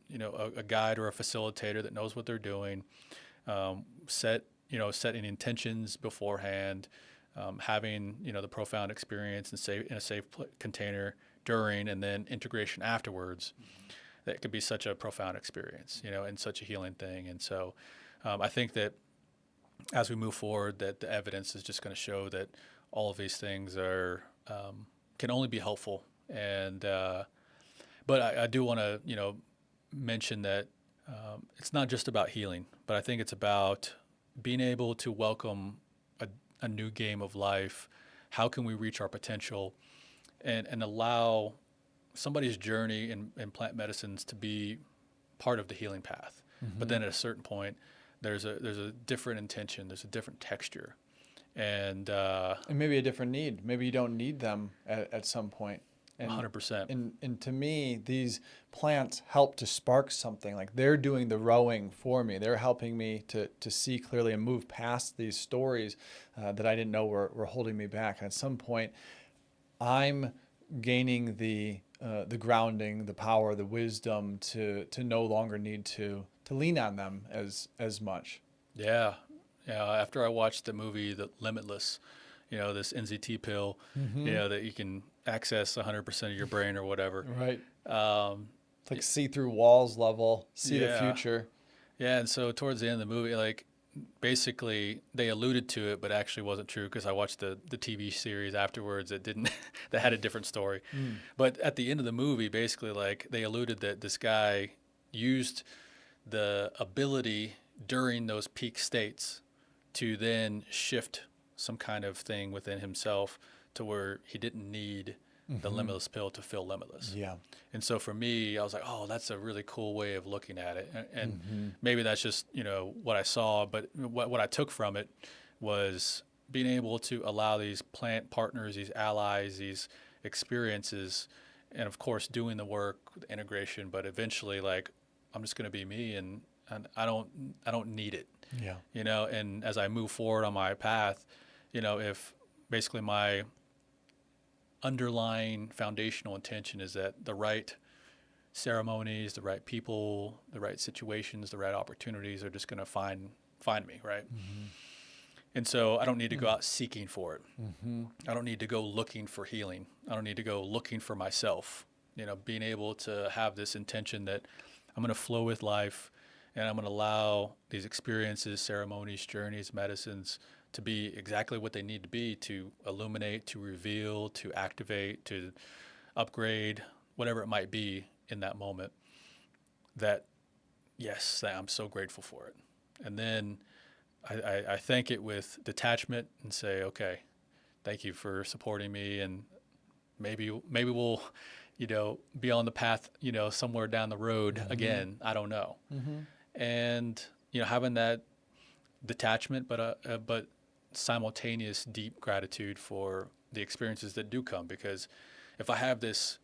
[SPEAKER 1] guide or a facilitator that knows what they're doing, setting intentions beforehand, having the profound experience in a safe container during, and then integration afterwards. That could be such a profound experience, and such a healing thing. And so I think that as we move forward, that the evidence is just going to show that all of these things are can only be helpful. And but I do want to mention that it's not just about healing, but I think it's about being able to welcome a new game of life. How can we reach our potential and allow somebody's journey in plant medicines to be part of the healing path? Mm-hmm. But then at a certain point, there's a different intention, there's a different texture, and
[SPEAKER 2] maybe a different need. Maybe you don't need them at some point.
[SPEAKER 1] 100%.
[SPEAKER 2] And to me, these plants help to spark something. Like, they're doing the rowing for me. They're helping me to see clearly and move past these stories that I didn't know were holding me back. And at some point, I'm gaining the grounding, the power, the wisdom to no longer need to lean on them as much.
[SPEAKER 1] Yeah. After I watched the movie The Limitless, this NZT pill,
[SPEAKER 2] Mm-hmm.
[SPEAKER 1] that you can access 100% of your brain or whatever.
[SPEAKER 2] Right. It's like see through walls level, see the future.
[SPEAKER 1] Yeah, and so towards the end of the movie, like, basically they alluded to it, but actually wasn't true, because I watched the TV series afterwards that didn't that had a different story. But at the end of the movie, basically, like, they alluded that this guy used the ability during those peak states to then shift some kind of thing within himself to where he didn't need the limitless pill to feel limitless.
[SPEAKER 2] Yeah.
[SPEAKER 1] And so for me, I was like, oh, that's a really cool way of looking at it. And maybe that's just, what I saw, but what I took from it was being able to allow these plant partners, these allies, these experiences, and of course doing the work, the integration, but eventually, like, I'm just going to be me, and I don't need it.
[SPEAKER 2] Yeah.
[SPEAKER 1] And as I move forward on my path, if basically my underlying foundational intention is that the right ceremonies, the right people, the right situations, the right opportunities are just going to find me, right? And so I don't need to go out seeking for it. I don't need to go looking for healing. I don't need to go looking for myself. Being able to have this intention that I'm going to flow with life, and I'm going to allow these experiences, ceremonies, journeys, medicines to be exactly what they need to be, to illuminate, to reveal, to activate, to upgrade, whatever it might be in that moment. That, yes, I'm so grateful for it. And then I thank it with detachment and say, okay, thank you for supporting me, and maybe we'll, be on the path, somewhere down the road again. I don't know. And having that detachment, but simultaneous deep gratitude for the experiences that do come, because if I have this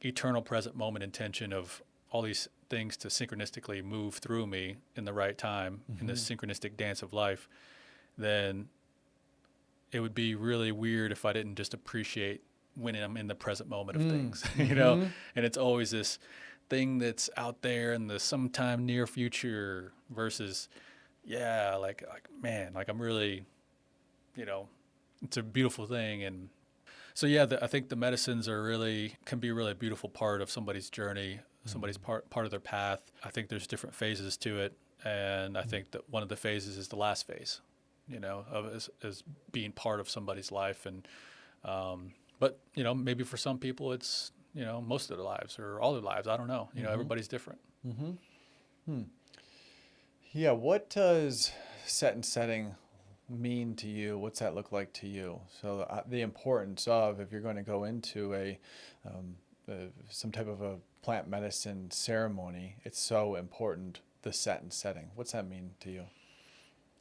[SPEAKER 1] eternal present moment intention of all these things to synchronistically move through me in the right time in this synchronistic dance of life, then it would be really weird if I didn't just appreciate when I'm in the present moment of things, And it's always this thing that's out there in the sometime near future versus, yeah, like man, like I'm really, you know, it's a beautiful thing. And so, yeah, I think the medicines can be really a beautiful part of somebody's journey, somebody's part of their path. I think there's different phases to it. And I think that one of the phases is the last phase, as being part of somebody's life. And, but, maybe for some people it's, most of their lives or all their lives. I don't know. Everybody's different.
[SPEAKER 2] Yeah. What does set and setting mean to you? What's that look like to you? So the importance of, if you're going to go into some type of a plant medicine ceremony, it's so important, the set and setting. What's that mean to you?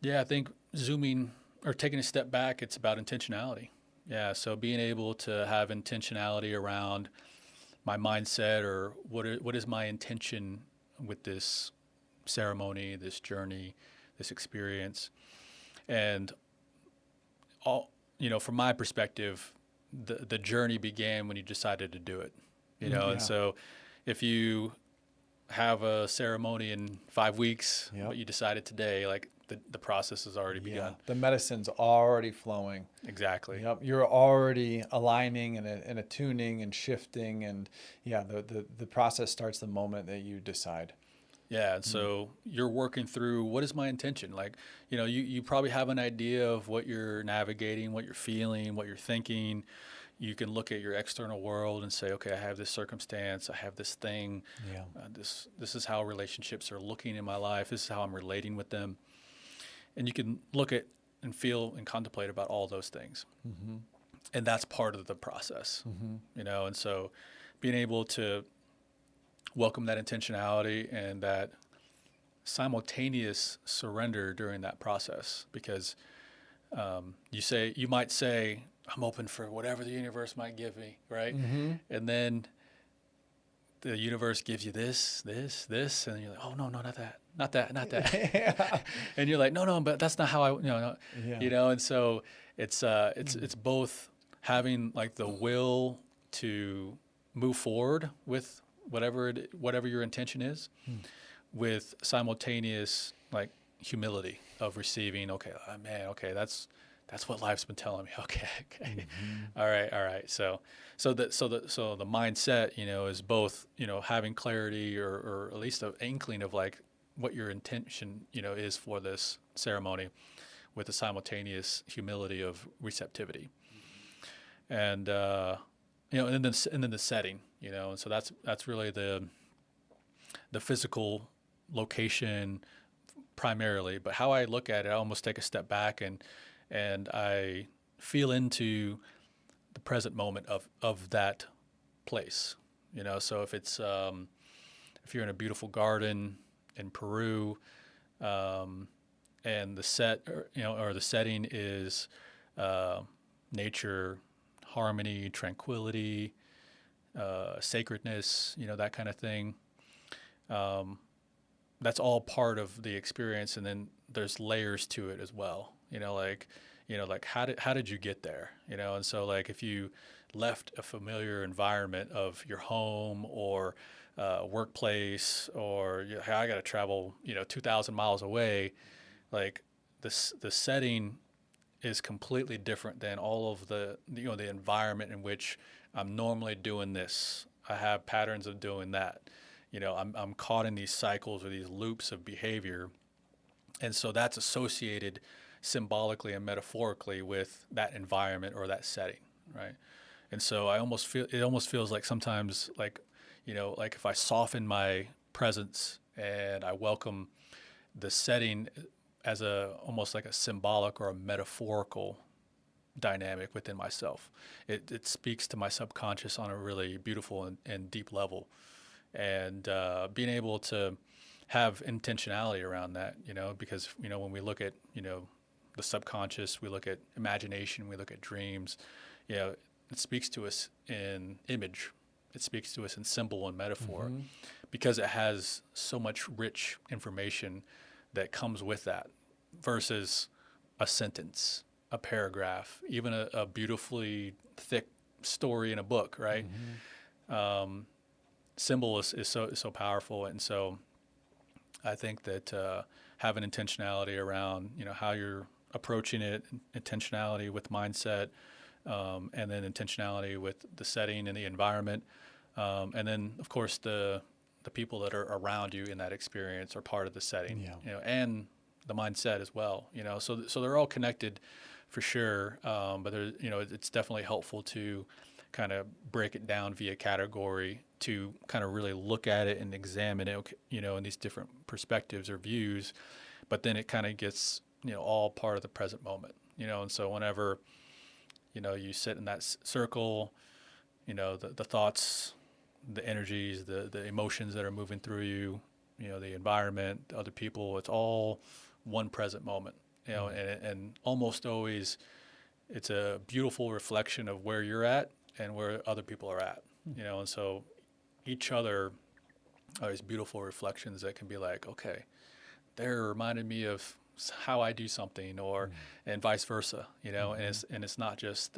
[SPEAKER 1] Yeah, I think zooming or taking a step back, it's about intentionality. Yeah, so being able to have intentionality around my mindset, or what is my intention with this ceremony, this journey, this experience. And from my perspective, the journey began when you decided to do it, and so if you have a ceremony in 5 weeks, but you decided today, like the process has already begun.
[SPEAKER 2] The medicine's already flowing.
[SPEAKER 1] Exactly.
[SPEAKER 2] Yep. You're already aligning and attuning and shifting, and the process starts the moment that you decide.
[SPEAKER 1] Yeah, and so you're working through, what is my intention? Like, you probably have an idea of what you're navigating, what you're feeling, what you're thinking. You can look at your external world and say, okay, I have this circumstance, I have this thing. This is how relationships are looking in my life. This is how I'm relating with them. And you can look at and feel and contemplate about all those things. And that's part of the process, and so being able to welcome that intentionality and that simultaneous surrender during that process, because you might say, I'm open for whatever the universe might give me, right? And then the universe gives you this, and you're like, oh no, not that. And you're like, no, but that's not how and so it's both having like the will to move forward with whatever your intention is, with simultaneous like humility of receiving. Okay, man. Okay, that's what life's been telling me. Okay. All right. So the mindset, is both, having clarity or at least an inkling of like what your intention, is for this ceremony, with the simultaneous humility of receptivity, and and then the setting, and so that's really the physical location primarily. But how I look at it, I almost take a step back and I feel into the present moment of that place, So if it's if you're in a beautiful garden in Peru, and the the setting is nature, harmony, tranquility, sacredness, that kind of thing. That's all part of the experience, and then there's layers to it as well. Like how did you get there? And so like if you left a familiar environment of your home or workplace, or hey, I got to travel 2,000 miles away, like the setting is completely different than all of the environment in which I'm normally doing this. I have patterns of doing that. I'm caught in these cycles or these loops of behavior, and so that's associated symbolically and metaphorically with that environment or that setting, right? And so it almost feels like sometimes like if I soften my presence and I welcome the setting as almost like a symbolic or a metaphorical dynamic within myself, it speaks to my subconscious on a really beautiful and deep level. And being able to have intentionality around that, because when we look at the subconscious, we look at imagination, we look at dreams, it speaks to us in image, it speaks to us in symbol and metaphor, because it has so much rich information that comes with that, versus a sentence, a paragraph, even a beautifully thick story in a book, right? symbol is so powerful. And so I think that having intentionality around, how you're approaching it, intentionality with mindset, and then intentionality with the setting and the environment, and then of course the people that are around you in that experience are part of the setting, and the mindset as well. So they're all connected for sure. But there's, it's definitely helpful to kind of break it down via category to kind of really look at it and examine it, in these different perspectives or views. But then it kind of gets, all part of the present moment, and so whenever, you sit in that circle, the thoughts, the energies, the emotions that are moving through you, the environment, the other people, it's all one present moment, and almost always it's a beautiful reflection of where you're at and where other people are at, and so each other are these beautiful reflections that can be like, okay, they're reminding me of how I do something, or and vice versa, and it's not just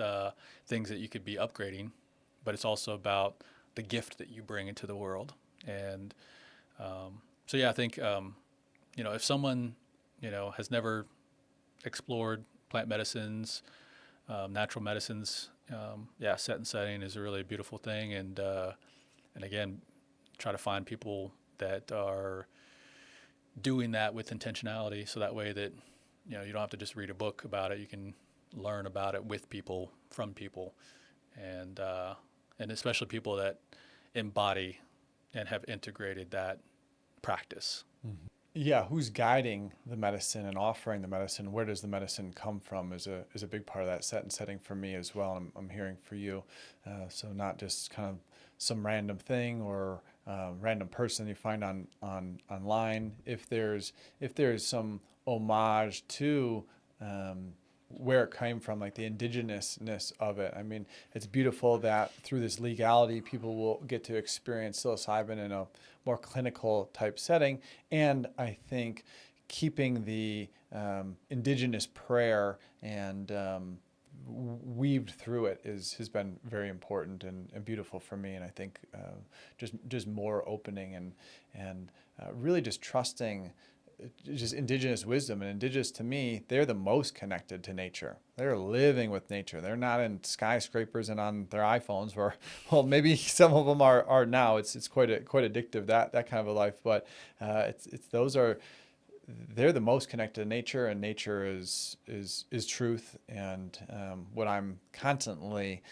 [SPEAKER 1] things that you could be upgrading, but it's also about the gift that you bring into the world. And so yeah, I think if someone has never explored plant medicines, natural medicines, set and setting is a really beautiful thing. And again, try to find people that are doing that with intentionality, so that way that you don't have to just read a book about it. You can learn about it with people, from people, and especially people that embody and have integrated that practice.
[SPEAKER 2] Mm-hmm. Yeah, who's guiding the medicine and offering the medicine? Where does the medicine come from? Is a big part of that set and setting for me as well. I'm hearing for you, so not just kind of some random thing or random person you find online. If there's some homage to where it came from, like the indigenousness of it. I mean, it's beautiful that through this legality, people will get to experience psilocybin in a more clinical type setting. And I think keeping the indigenous prayer and weaved through it has been very important and beautiful for me. And I think just more opening and really just trusting just indigenous wisdom. And indigenous, to me, they're the most connected to nature. They're living with nature. They're not in skyscrapers and on their iPhones, where, well, maybe some of them are now. It's quite addictive, that kind of a life. But they're the most connected to nature, and nature is truth. And when I'm constantly,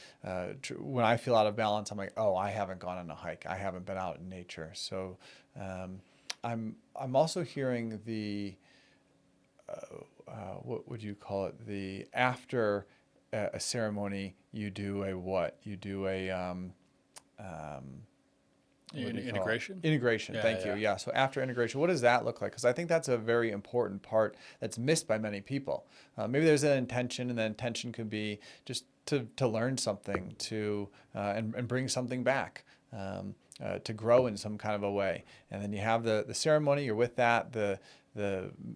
[SPEAKER 2] when I feel out of balance, I'm like, oh, I haven't gone on a hike. I haven't been out in nature. So I'm also hearing the what would you call it? The after a ceremony, you do a what? You do a
[SPEAKER 1] integration.
[SPEAKER 2] Integration. Thank you. Yeah. So after integration, what does that look like? Because I think that's a very important part that's missed by many people. Maybe there's an intention, and the intention could be just to learn something, and bring something back. To grow in some kind of a way. And then you have the ceremony, you're with that, the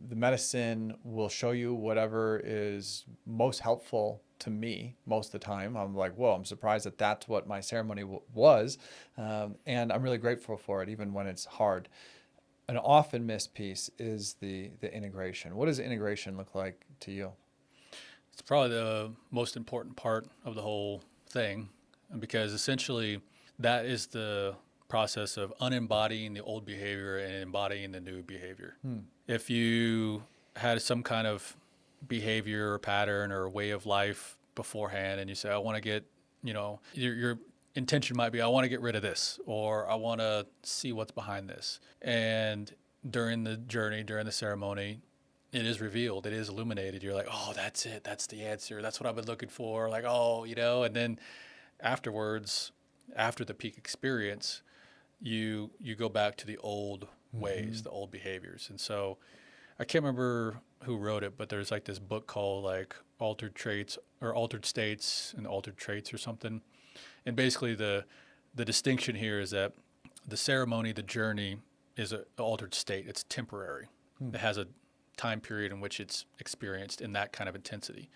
[SPEAKER 2] medicine will show you whatever is most helpful to me most of the time. I'm like, whoa, I'm surprised that that's what my ceremony was. And I'm really grateful for it, even when it's hard. An often missed piece is the integration. What does integration look like to you?
[SPEAKER 1] It's probably the most important part of the whole thing, because essentially that is the process of unembodying the old behavior and embodying the new behavior. If you had some kind of behavior or pattern or way of life beforehand, and you say, I want to get, your intention might be, I want to get rid of this, or I want to see what's behind this. And during the journey, during the ceremony, it is revealed, it is illuminated. You're like, oh, that's it. That's the answer. That's what I've been looking for. Like, oh, and then afterwards, after the peak experience, you go back to the old ways, the old behaviors. And so I can't remember who wrote it, but there's like this book called like Altered Traits or Altered States and Altered Traits or something. And basically the distinction here is that the ceremony, the journey, is an altered state. It's temporary. It has a time period in which it's experienced in that kind of intensity.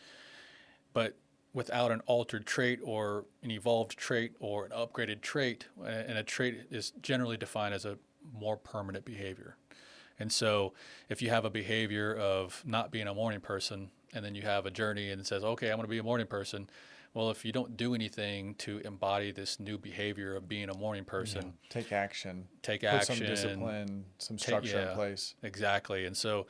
[SPEAKER 1] But without an altered trait or an evolved trait or an upgraded trait. And a trait is generally defined as a more permanent behavior. And so if you have a behavior of not being a morning person, and then you have a journey and it says, okay, I'm going to be a morning person. Well, if you don't do anything to embody this new behavior of being a morning person,
[SPEAKER 2] take action,
[SPEAKER 1] take
[SPEAKER 2] put
[SPEAKER 1] action,
[SPEAKER 2] some discipline, some structure in place.
[SPEAKER 1] Exactly. And so,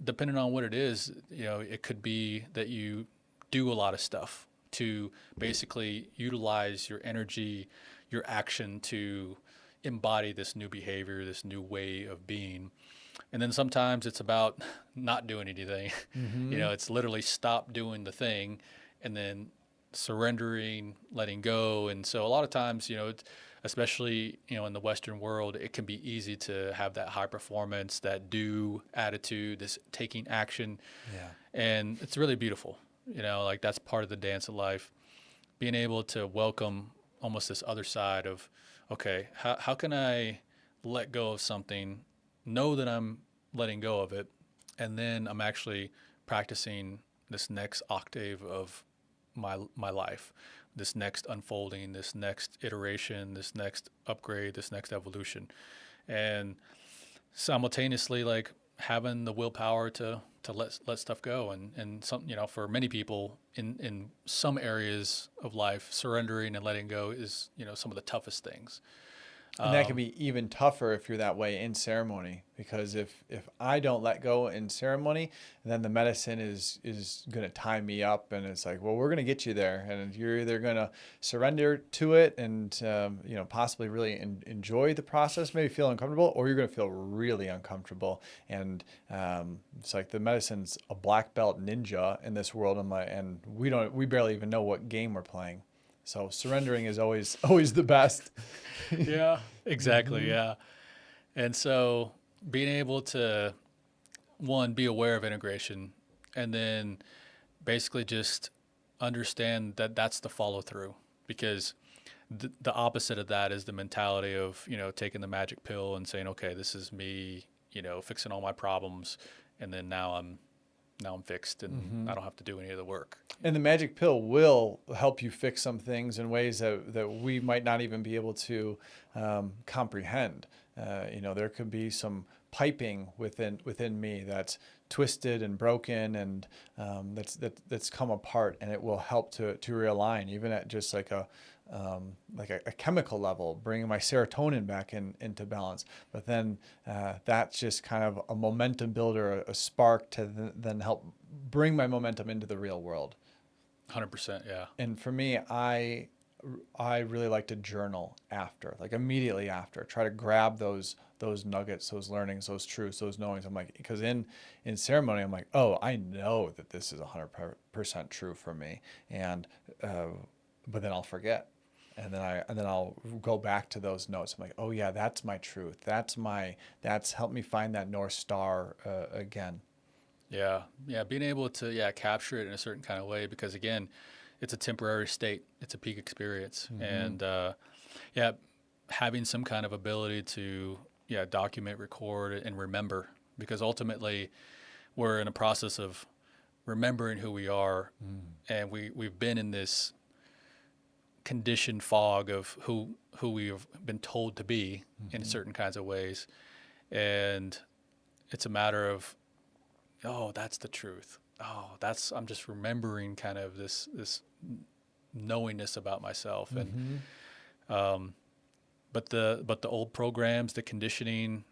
[SPEAKER 1] depending on what it is, it could be that you do a lot of stuff to basically utilize your energy, your action to embody this new behavior, this new way of being. And then sometimes it's about not doing anything. It's literally stop doing the thing and then surrendering, letting go. And so a lot of times, especially, in the Western world, it can be easy to have that high performance, that do attitude, this taking action.
[SPEAKER 2] Yeah.
[SPEAKER 1] And it's really beautiful. Like that's part of the dance of life, being able to welcome almost this other side of, okay, how can I let go of something, know that I'm letting go of it, and then I'm actually practicing this next octave of my life, this next unfolding, this next iteration, this next upgrade, this next evolution, and simultaneously like having the willpower to let stuff go. And some, for many people in some areas of life, surrendering and letting go is, some of the toughest things.
[SPEAKER 2] And that can be even tougher if you're that way in ceremony, because if I don't let go in ceremony, then the medicine is going to tie me up, and it's like, well, we're going to get you there, and you're either going to surrender to it and possibly really enjoy the process, maybe feel uncomfortable, or you're going to feel really uncomfortable. And it's like the medicine's a black belt ninja in this world, and we barely even know what game we're playing. So surrendering is always the best.
[SPEAKER 1] Yeah, exactly. Yeah. And so being able to, one, be aware of integration, and then basically just understand that that's the follow through, because the opposite of that is the mentality of, taking the magic pill and saying, okay, this is me, fixing all my problems. And then now I'm fixed and I don't have to do any of the work.
[SPEAKER 2] And the magic pill will help you fix some things in ways that we might not even be able to comprehend. There could be some piping within me that's twisted and broken, and that's come apart, and it will help to realign, even at just like a chemical level, bringing my serotonin back into balance. But then that's just kind of a momentum builder, a spark to then help bring my momentum into the real world.
[SPEAKER 1] 100%, yeah.
[SPEAKER 2] And for me, I really like to journal after, like immediately after, try to grab those nuggets, those learnings, those truths, those knowings. I'm like, because in ceremony, I'm like, oh, I know that this is 100% true for me, and but then I'll forget. And then I'll go back to those notes. I'm like, oh yeah, that's my truth. That's helped me find that North Star again.
[SPEAKER 1] Yeah. Being able to capture it in a certain kind of way, because again, it's a temporary state. It's a peak experience, and having some kind of ability to document, record, and remember, because ultimately we're in a process of remembering who we are, and we've been in this conditioned fog of who we have been told to be in certain kinds of ways, and it's a matter of, oh, that's the truth. Oh, I'm just remembering kind of this knowingness about myself, and but the old programs, the conditioning,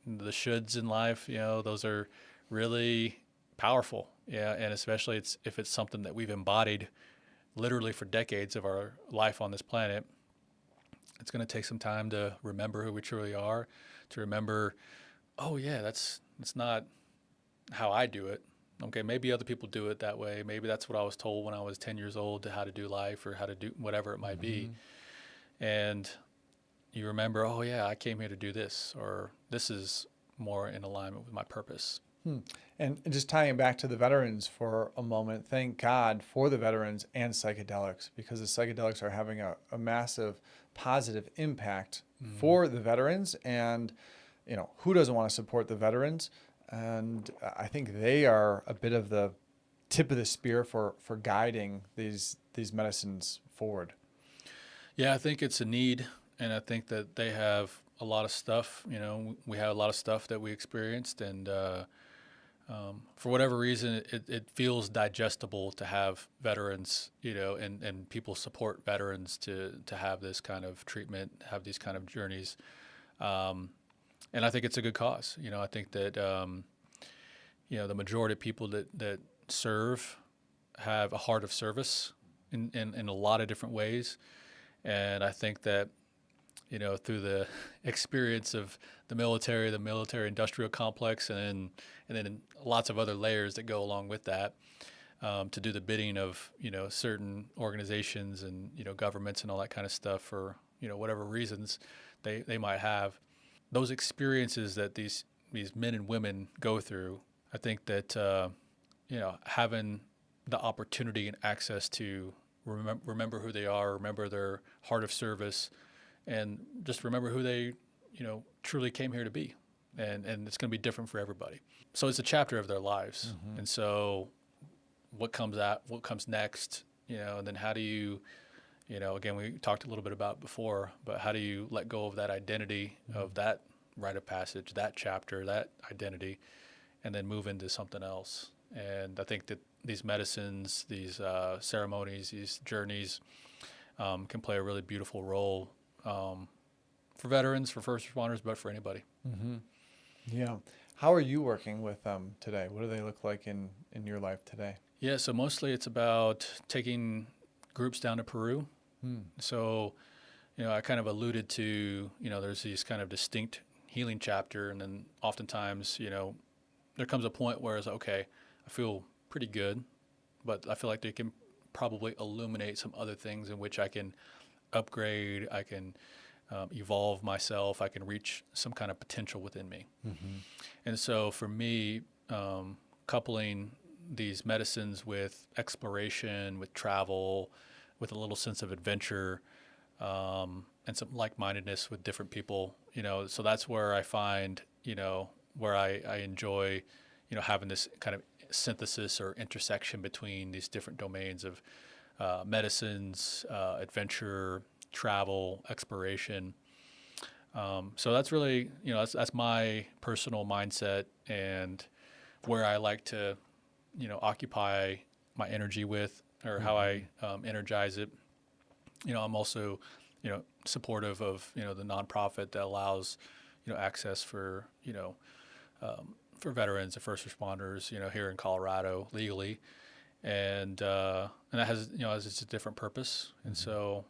[SPEAKER 1] the shoulds in life, those are really powerful. Yeah, and especially if it's something that we've embodied literally for decades of our life on this planet. It's going to take some time to remember who we truly are, to remember, oh yeah, that's not how I do it. Okay, maybe other people do it that way. Maybe that's what I was told when I was 10 years old, to how to do life or how to do whatever it might be. And you remember, oh yeah, I came here to do this, or this is more in alignment with my purpose.
[SPEAKER 2] And just tying back to the veterans for a moment, thank God for the veterans and psychedelics, because the psychedelics are having a massive positive impact for the veterans. And, who doesn't want to support the veterans? And I think they are a bit of the tip of the spear for guiding these medicines forward?
[SPEAKER 1] Yeah, I think it's a need, and I think that they have a lot of stuff. We have a lot of stuff that we experienced, and for whatever reason, it feels digestible to have veterans, and people support veterans to have this kind of treatment, have these kind of journeys, and I think it's a good cause. I think that the majority of people that serve have a heart of service in a lot of different ways. And I think that, through the experience of the military industrial complex, and then lots of other layers that go along with that, to do the bidding of, certain organizations and, governments and all that kind of stuff for, whatever reasons they might have. Those experiences that these men and women go through, I think that, having the opportunity and access to remember who they are, remember their heart of service, and just remember who they, truly came here to be. And it's going to be different for everybody. So it's a chapter of their lives. Mm-hmm. And so what comes next, and then how do you, again, we talked a little bit about before, but how do you let go of that identity, mm-hmm. of that rite of passage, that chapter, that identity, and then move into something else? And I think that these medicines, these ceremonies, these journeys can play a really beautiful role for veterans, for first responders, but for anybody.
[SPEAKER 2] Mm-hmm. Yeah. How are you working with them today? What do they look like in your life today?
[SPEAKER 1] Yeah, so mostly it's about taking groups down to Peru. So, I kind of alluded to, there's these kind of distinct healing chapter, and then oftentimes, there comes a point where it's okay, I feel pretty good, but I feel like they can probably illuminate some other things in which I can upgrade, I can evolve myself, I can reach some kind of potential within me. Mm-hmm. And so for me, coupling these medicines with exploration, with travel, with a little sense of adventure, and some like-mindedness with different people, so that's where I find, where I enjoy, having this kind of synthesis or intersection between these different domains of medicines, adventure, travel, exploration. So that's really, that's my personal mindset and where I like to, occupy my energy with, or how I energize it. I'm also, supportive of, the nonprofit that allows, access for, for veterans and first responders, here in Colorado legally. And that has, it's a different purpose. And so,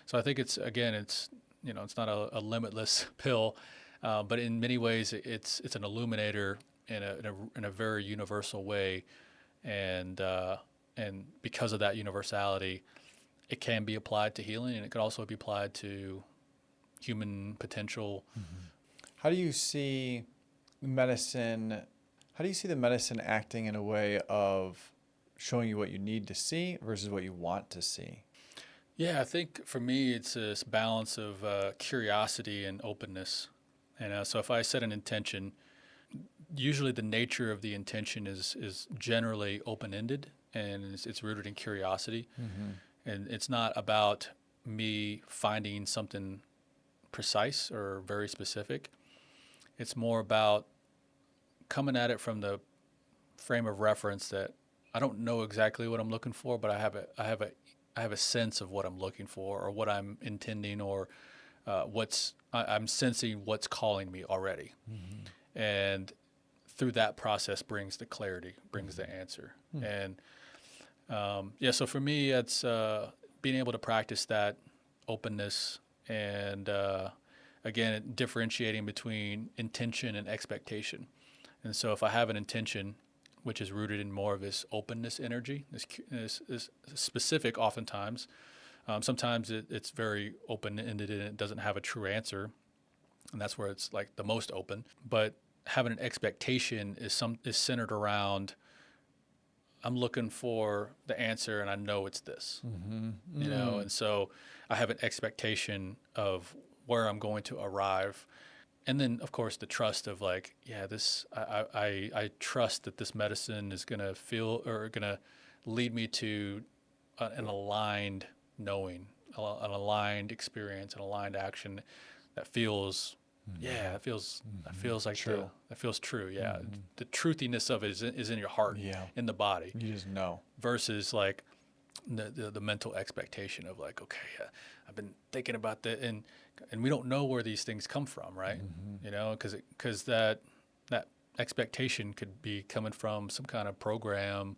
[SPEAKER 1] so I think it's not a limitless pill, but in many ways it's an illuminator in a very universal way. And because of that universality, it can be applied to healing, and it could also be applied to human potential. Mm-hmm.
[SPEAKER 2] How do you see the medicine acting in a way of showing you what you need to see versus what you want to see?
[SPEAKER 1] Yeah, I think for me, it's this balance of curiosity and openness. And so if I set an intention, usually the nature of the intention is generally open-ended, and it's rooted in curiosity. Mm-hmm. And it's not about me finding something precise or very specific. It's more about coming at it from the frame of reference that I don't know exactly what I'm looking for, but I have a sense of what I'm looking for, or what I'm intending, or I'm sensing what's calling me already. Mm-hmm. And through that process brings the clarity, brings the answer. Mm-hmm. And so for me, it's being able to practice that openness, and again, differentiating between intention and expectation. And so if I have an intention, which is rooted in more of this openness energy, this specific oftentimes, sometimes it's very open-ended and it doesn't have a true answer, and that's where it's like the most open. But having an expectation is centered around, I'm looking for the answer and I know it's this, and so I have an expectation of where I'm going to arrive. and then of course the trust of like, yeah, this I trust that this medicine is gonna feel or gonna lead me to an aligned knowing, an aligned experience, an aligned action that feels, yeah, that feels like
[SPEAKER 2] True.
[SPEAKER 1] that feels true. Yeah, the truthiness of it is in your heart,
[SPEAKER 2] Yeah.
[SPEAKER 1] in the body,
[SPEAKER 2] You just know.
[SPEAKER 1] versus like the mental expectation of like, okay, I've been thinking about that, and we don't know where these things come from, right? You know, because that expectation could be coming from some kind of program,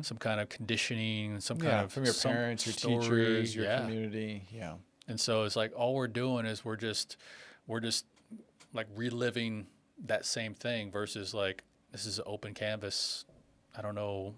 [SPEAKER 1] some kind of conditioning, some kind of
[SPEAKER 2] from your
[SPEAKER 1] some
[SPEAKER 2] parents, your
[SPEAKER 1] story,
[SPEAKER 2] teachers, your
[SPEAKER 1] yeah.
[SPEAKER 2] community. Yeah.
[SPEAKER 1] And so it's like all we're doing is we're just like reliving that same thing versus like this is an open canvas. I don't know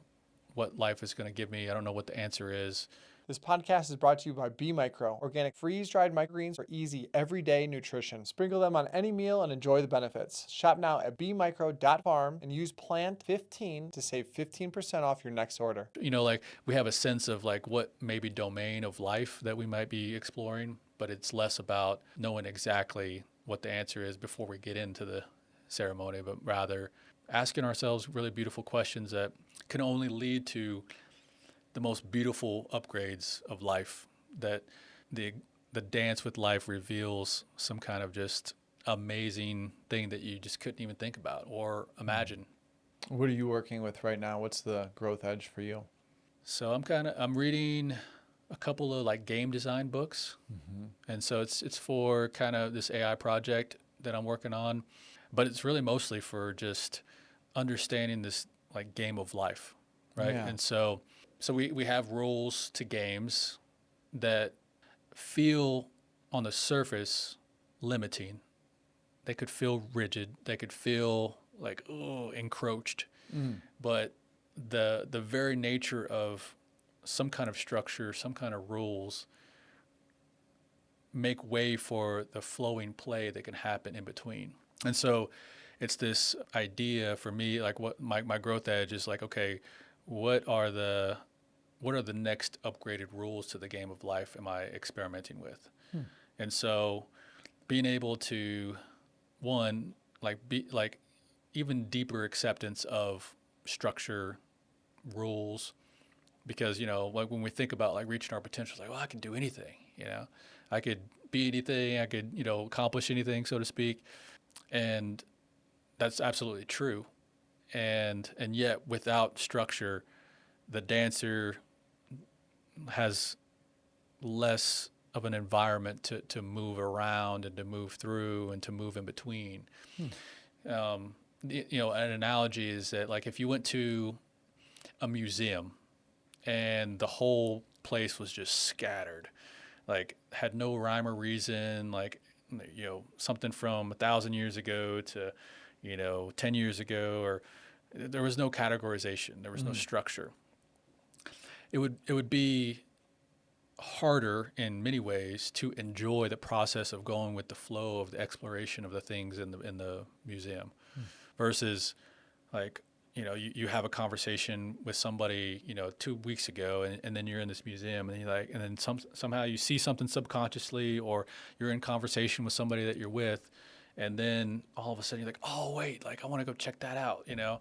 [SPEAKER 1] what life is going to give me. I don't know what the answer is.
[SPEAKER 2] This podcast is brought to you by B Micro, organic freeze-dried microgreens for easy, everyday nutrition. Sprinkle them on any meal and enjoy the benefits. Shop now at bmicro.farm and use PLANT15 to save 15% off your next order.
[SPEAKER 1] You know, like we have a sense of like what maybe domain of life that we might be exploring, but it's less about knowing exactly what the answer is before we get into the ceremony, but rather asking ourselves really beautiful questions that can only lead to the most beautiful upgrades of life, that the dance with life reveals some kind of just amazing thing that you just couldn't even think about or imagine.
[SPEAKER 2] What are you working with right now? What's the growth edge for you?
[SPEAKER 1] So I'm reading a couple of like game design books. And so it's for kind of this AI project that I'm working on, but it's really mostly for just understanding this like game of life, right?
[SPEAKER 2] Yeah.
[SPEAKER 1] And so we have rules to games that feel on the surface limiting. They could feel rigid. They could feel like, oh, encroached. But the very nature of some kind of structure, some kind of rules make way for the flowing play that can happen in between. And so it's this idea for me, like what my growth edge is like, okay, what are the next upgraded rules to the game of life am I experimenting with? And so being able to, one, be even deeper acceptance of structure, rules, because, you know, like when we think about like reaching our potential, it's like, well, I can do anything, you know, I could be anything, I could, you know, accomplish anything, so to speak. And that's absolutely true. And yet without structure, the dancer has less of an environment to move around and to move through and to move in between. You know, an analogy is that like if you went to a museum and the whole place was just scattered, like had no rhyme or reason, like, you know, something from 1,000 years ago to, you know, 10 years ago, or there was no categorization, there was no structure. It would be harder in many ways to enjoy the process of going with the flow of the exploration of the things in the museum, versus like, you know, you have a conversation with somebody, you know, 2 weeks ago, and then you're in this museum, and you're like, and then somehow you see something subconsciously, or you're in conversation with somebody that you're with, and then all of a sudden you're like, oh wait, like I want to go check that out, you know,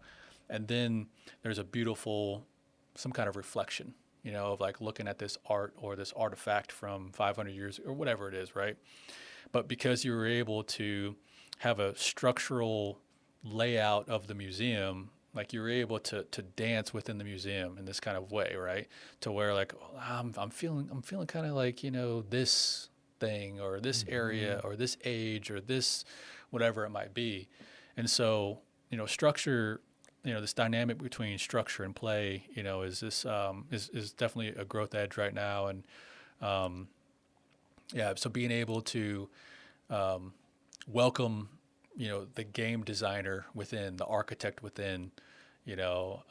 [SPEAKER 1] and then there's a beautiful, some kind of reflection, you know, of like looking at this art or this artifact from 500 years or whatever it is, right? But because you were able to have a structural layout of the museum, like you were able to dance within the museum in this kind of way, right? To where like, I'm feeling kind of like, you know, this thing or this area or this age or this whatever it might be. And so, you know, structure, you know, this dynamic between structure and play, you know, is definitely a growth edge right now. And yeah, so being able to welcome, you know, the game designer within, the architect within, you know,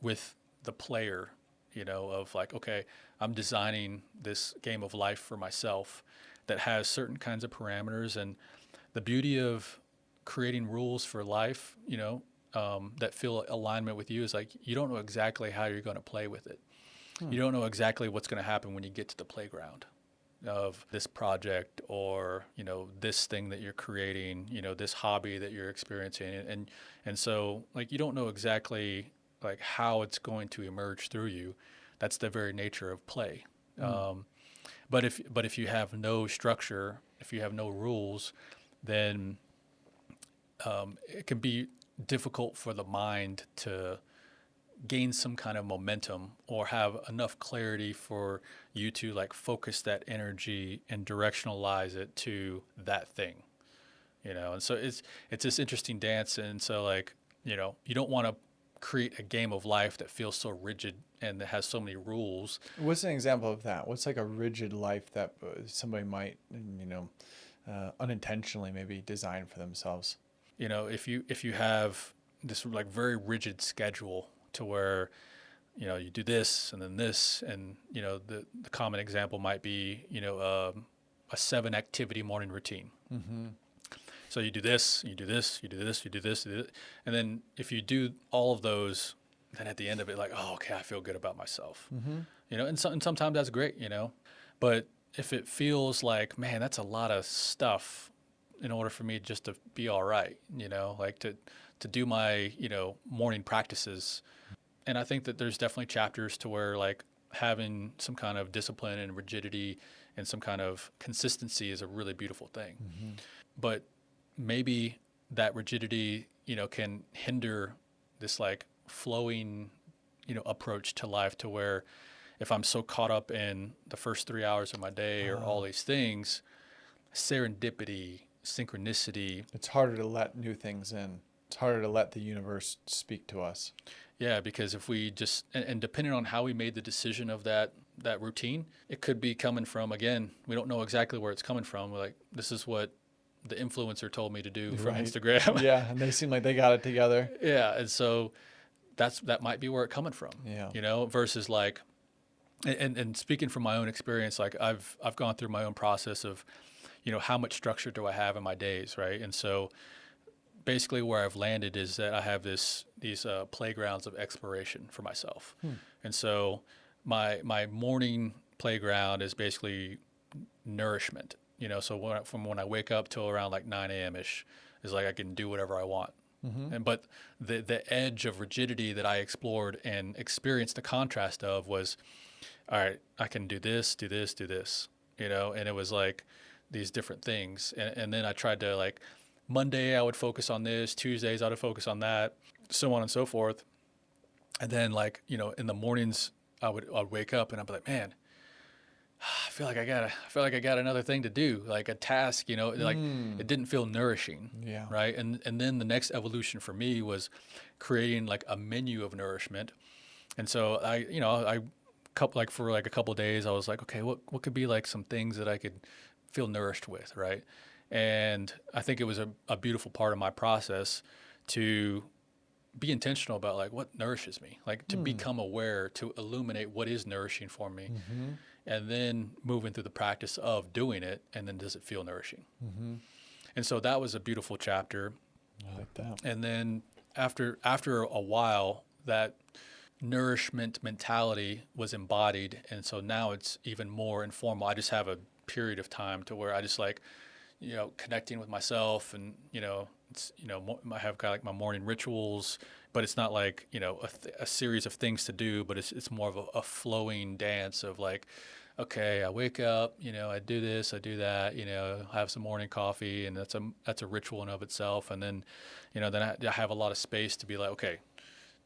[SPEAKER 1] with the player, you know, of like, okay, I'm designing this game of life for myself that has certain kinds of parameters. And the beauty of creating rules for life, you know, that feel alignment with you is like, you don't know exactly how you're going to play with it. You don't know exactly what's going to happen when you get to the playground, of this project, or, this thing that you're creating, this hobby that you're experiencing. And so, like, you don't know exactly like how it's going to emerge through you. That's the very nature of play. But if you have no structure, if you have no rules, then it can be difficult for the mind to gain some kind of momentum or have enough clarity for you to like focus that energy and directionalize it to that thing, And so it's this interesting dance. And so, like, you don't want to create a game of life that feels so rigid and that has so many rules.
[SPEAKER 2] What's an example of that? What's like a rigid life that somebody might, unintentionally maybe design for themselves?
[SPEAKER 1] If you have this like very rigid schedule to where, you do this and then this, and, the common example might be, a 7 activity morning routine.
[SPEAKER 2] Mm-hmm.
[SPEAKER 1] So you do this, you do this, you do this, you do this, you do this. And then if you do all of those, then at the end of it, like, oh, okay, I feel good about myself.
[SPEAKER 2] Mm-hmm.
[SPEAKER 1] And sometimes that's great, But if it feels like, man, that's a lot of stuff in order for me just to be all right, like to do my, morning practices. And I think that there's definitely chapters to where, like, having some kind of discipline and rigidity and some kind of consistency is a really beautiful thing.
[SPEAKER 2] Mm-hmm.
[SPEAKER 1] But maybe that rigidity, can hinder this like flowing, approach to life, to where if I'm so caught up in the first 3 hours of my day or all these things, serendipity, synchronicity.
[SPEAKER 2] It's harder to let new things in. It's harder to let the universe speak to us.
[SPEAKER 1] Yeah, because if we just, and depending on how we made the decision of that routine, it could be coming from, again, we don't know exactly where it's coming from. We're like, this is what the influencer told me to do from Instagram.
[SPEAKER 2] Yeah, and they seem like they got it together.
[SPEAKER 1] Yeah, and so that might be where it's coming from.
[SPEAKER 2] Yeah.
[SPEAKER 1] Versus like, and speaking from my own experience, like I've gone through my own process of, how much structure do I have in my days, right? And so basically where I've landed is that I have these playgrounds of exploration for myself. And so my morning playground is basically nourishment. So from when I wake up till around like 9 a.m. ish is like I can do whatever I want. Mm-hmm. But the edge of rigidity that I explored and experienced the contrast of was, all right, I can do this, do this, do this, and it was like these different things. And then I tried to, like, Monday I would focus on this, Tuesdays I would focus on that, so on and so forth. And then, like, in the mornings I'd wake up and I'd be like, man, I feel like I got another thing to do, like a task, like it didn't feel nourishing.
[SPEAKER 2] Yeah.
[SPEAKER 1] Right. And then the next evolution for me was creating like a menu of nourishment. And so for like a couple of days, I was like, okay, what could be like some things that I could feel nourished with. Right. And I think it was a beautiful part of my process to be intentional about like what nourishes me, like to become aware, to illuminate what is nourishing for me. Mm-hmm. And then moving through the practice of doing it, and then does it feel nourishing? Mm-hmm. And so that was a beautiful chapter.
[SPEAKER 2] I like that.
[SPEAKER 1] And then after a while, that nourishment mentality was embodied, and so now it's even more informal. I just have a period of time to where I just like, connecting with myself, and it's I have kind of like my morning rituals, but it's not like a series of things to do, but it's more of a flowing dance of like, okay, I wake up, I do this, I do that, have some morning coffee, and that's a ritual in of itself. And then, then I have a lot of space to be like, okay,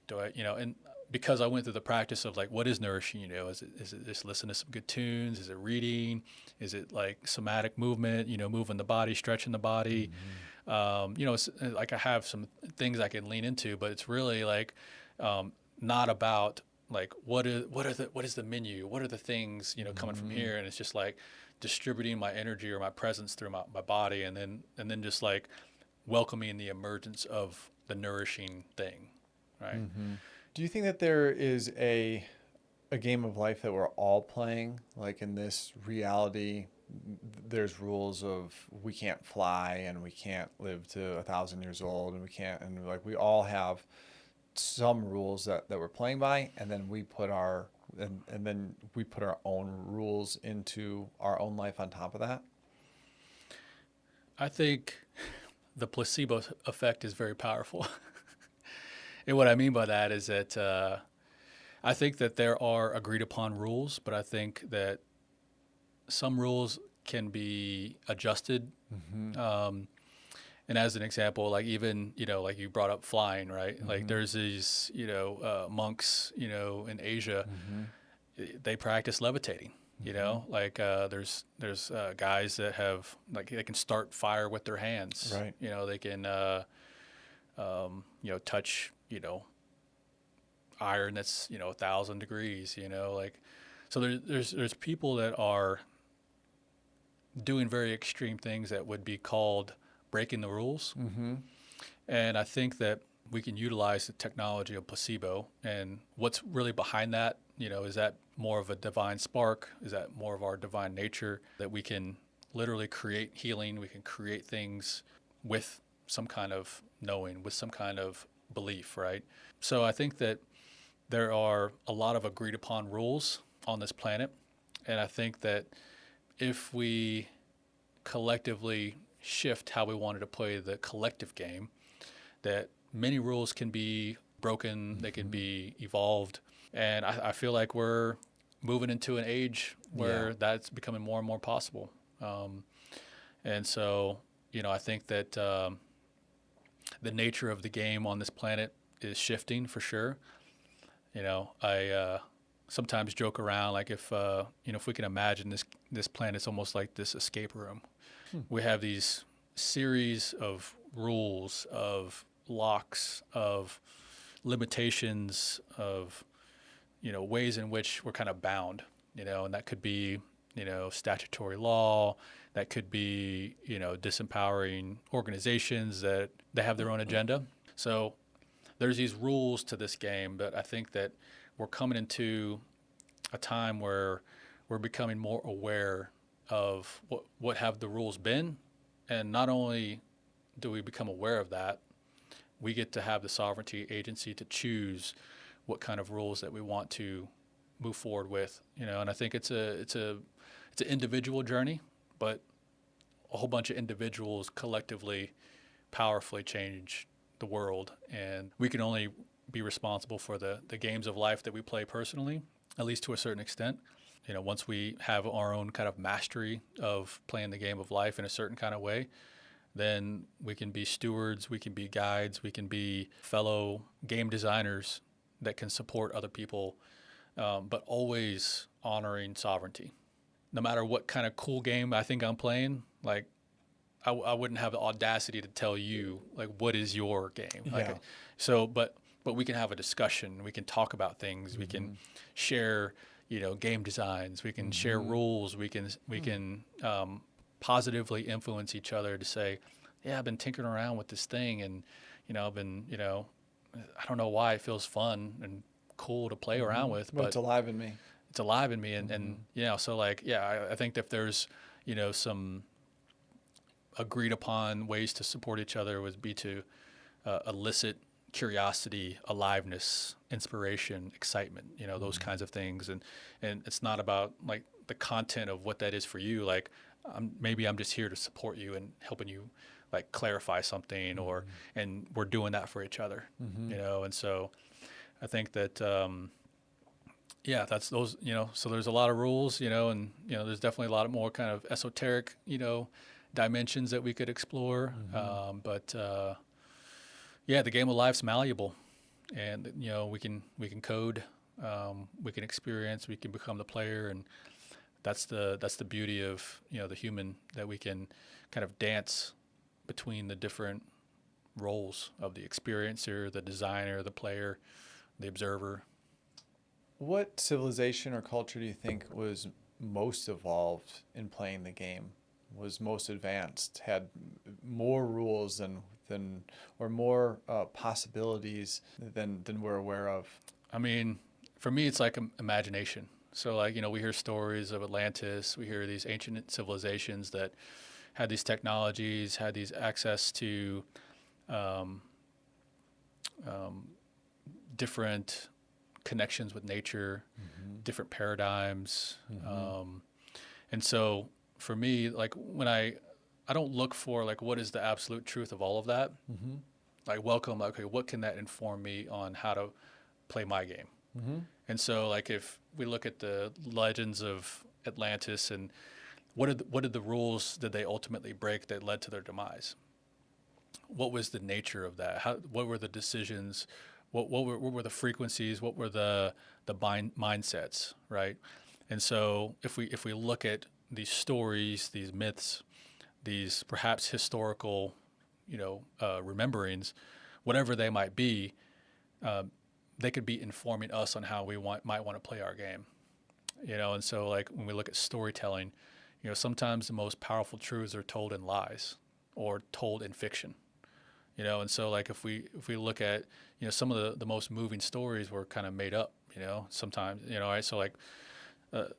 [SPEAKER 1] do I, and because I went through the practice of like, what is nourishing, is it just listening to some good tunes? Is it reading? Is it like somatic movement, moving the body, stretching the body? Mm-hmm. It's like I have some things I can lean into, but it's really like, not about like, what is the menu? What are the things, coming from here? And it's just like distributing my energy or my presence through my body. And then just like welcoming the emergence of the nourishing thing. Right.
[SPEAKER 2] Mm-hmm. Do you think that there is a game of life that we're all playing? Like in this reality, there's rules of we can't fly and we can't live to 1,000 years old, and like we all have some rules that we're playing by, and then we put our and then we put our own rules into our own life on top of that?
[SPEAKER 1] I think the placebo effect is very powerful. And what I mean by that is that I think that there are agreed upon rules, but I think that some rules can be adjusted. And as an example, like even, like you brought up flying, right? Like there's these, monks, in Asia, they practice levitating. Like there's guys that have like they can start fire with their hands.
[SPEAKER 2] Right.
[SPEAKER 1] They can touch iron that's 1,000 degrees. Like so there's people that are doing very extreme things that would be called breaking the rules. And I think that we can utilize the technology of placebo. And what's really behind that, is that more of a divine spark? Is that more of our divine nature that we can literally create healing? We can create things with some kind of knowing, with some kind of belief, right? So I think that there are a lot of agreed upon rules on this planet. And I think that if we collectively shift how we wanted to play the collective game, that many rules can be broken, they can be evolved. And I feel like we're moving into an age where that's becoming more and more possible. And so, I think that the nature of the game on this planet is shifting for sure. I sometimes joke around like if we can imagine this planet's almost like this escape room. We have these series of rules, of locks, of limitations, of ways in which we're kind of bound, and that could be statutory law, that could be disempowering organizations that they have their own agenda. So there's these rules to this game, but I think that we're coming into a time where we're becoming more aware of what have the rules been, and not only do we become aware of that, we get to have the sovereignty agency to choose what kind of rules that we want to move forward with. And I think it's an individual journey, but a whole bunch of individuals collectively powerfully change the world, and we can only be responsible for the games of life that we play personally, at least to a certain extent. Once we have our own kind of mastery of playing the game of life in a certain kind of way, then we can be stewards, we can be guides, we can be fellow game designers that can support other people, but always honoring sovereignty. No matter what kind of cool game I think I'm playing, like I wouldn't have the audacity to tell you like what is your game. Like, so, but we can have a discussion. We can talk about things. We can share, game designs. We can share rules. We can positively influence each other to say, yeah, I've been tinkering around with this thing, and I've been, I don't know why it feels fun and cool to play around with, but
[SPEAKER 2] it's alive in me.
[SPEAKER 1] It's alive in me, and so like I think if there's some agreed upon ways to support each other would be to elicit curiosity, aliveness, inspiration, excitement, those kinds of things. And it's not about like the content of what that is for you. Like maybe I'm just here to support you and helping you like clarify something and we're doing that for each other, and so I think that, that's those, so there's a lot of rules, and, there's definitely a lot more kind of esoteric, dimensions that we could explore. But the game of life's malleable, and we can code, we can experience, we can become the player, and that's the beauty of the human, that we can kind of dance between the different roles of the experiencer, the designer, the player, the observer.
[SPEAKER 2] What civilization or culture do you think was most evolved in playing the game? Was most advanced, had more rules than or more possibilities than we're aware of?
[SPEAKER 1] I mean, for me, it's like imagination. So like, we hear stories of Atlantis, we hear these ancient civilizations that had these technologies, had these access to different connections with nature, different paradigms. And so for me, like when I don't look for like what is the absolute truth of all of that. Like welcome, okay, what can that inform me on how to play my game? And so like if we look at the legends of Atlantis and what did the rules did they ultimately break that led to their demise? What was the nature of that? What were the decisions? What were the frequencies? What were the mindsets, right? And so if we look at these stories, these myths, these perhaps historical, rememberings, whatever they might be, they could be informing us on how we might want to play our game, And so like when we look at storytelling, sometimes the most powerful truths are told in lies or told in fiction. And so like if we look at some of the most moving stories were kind of made up, sometimes, right? So like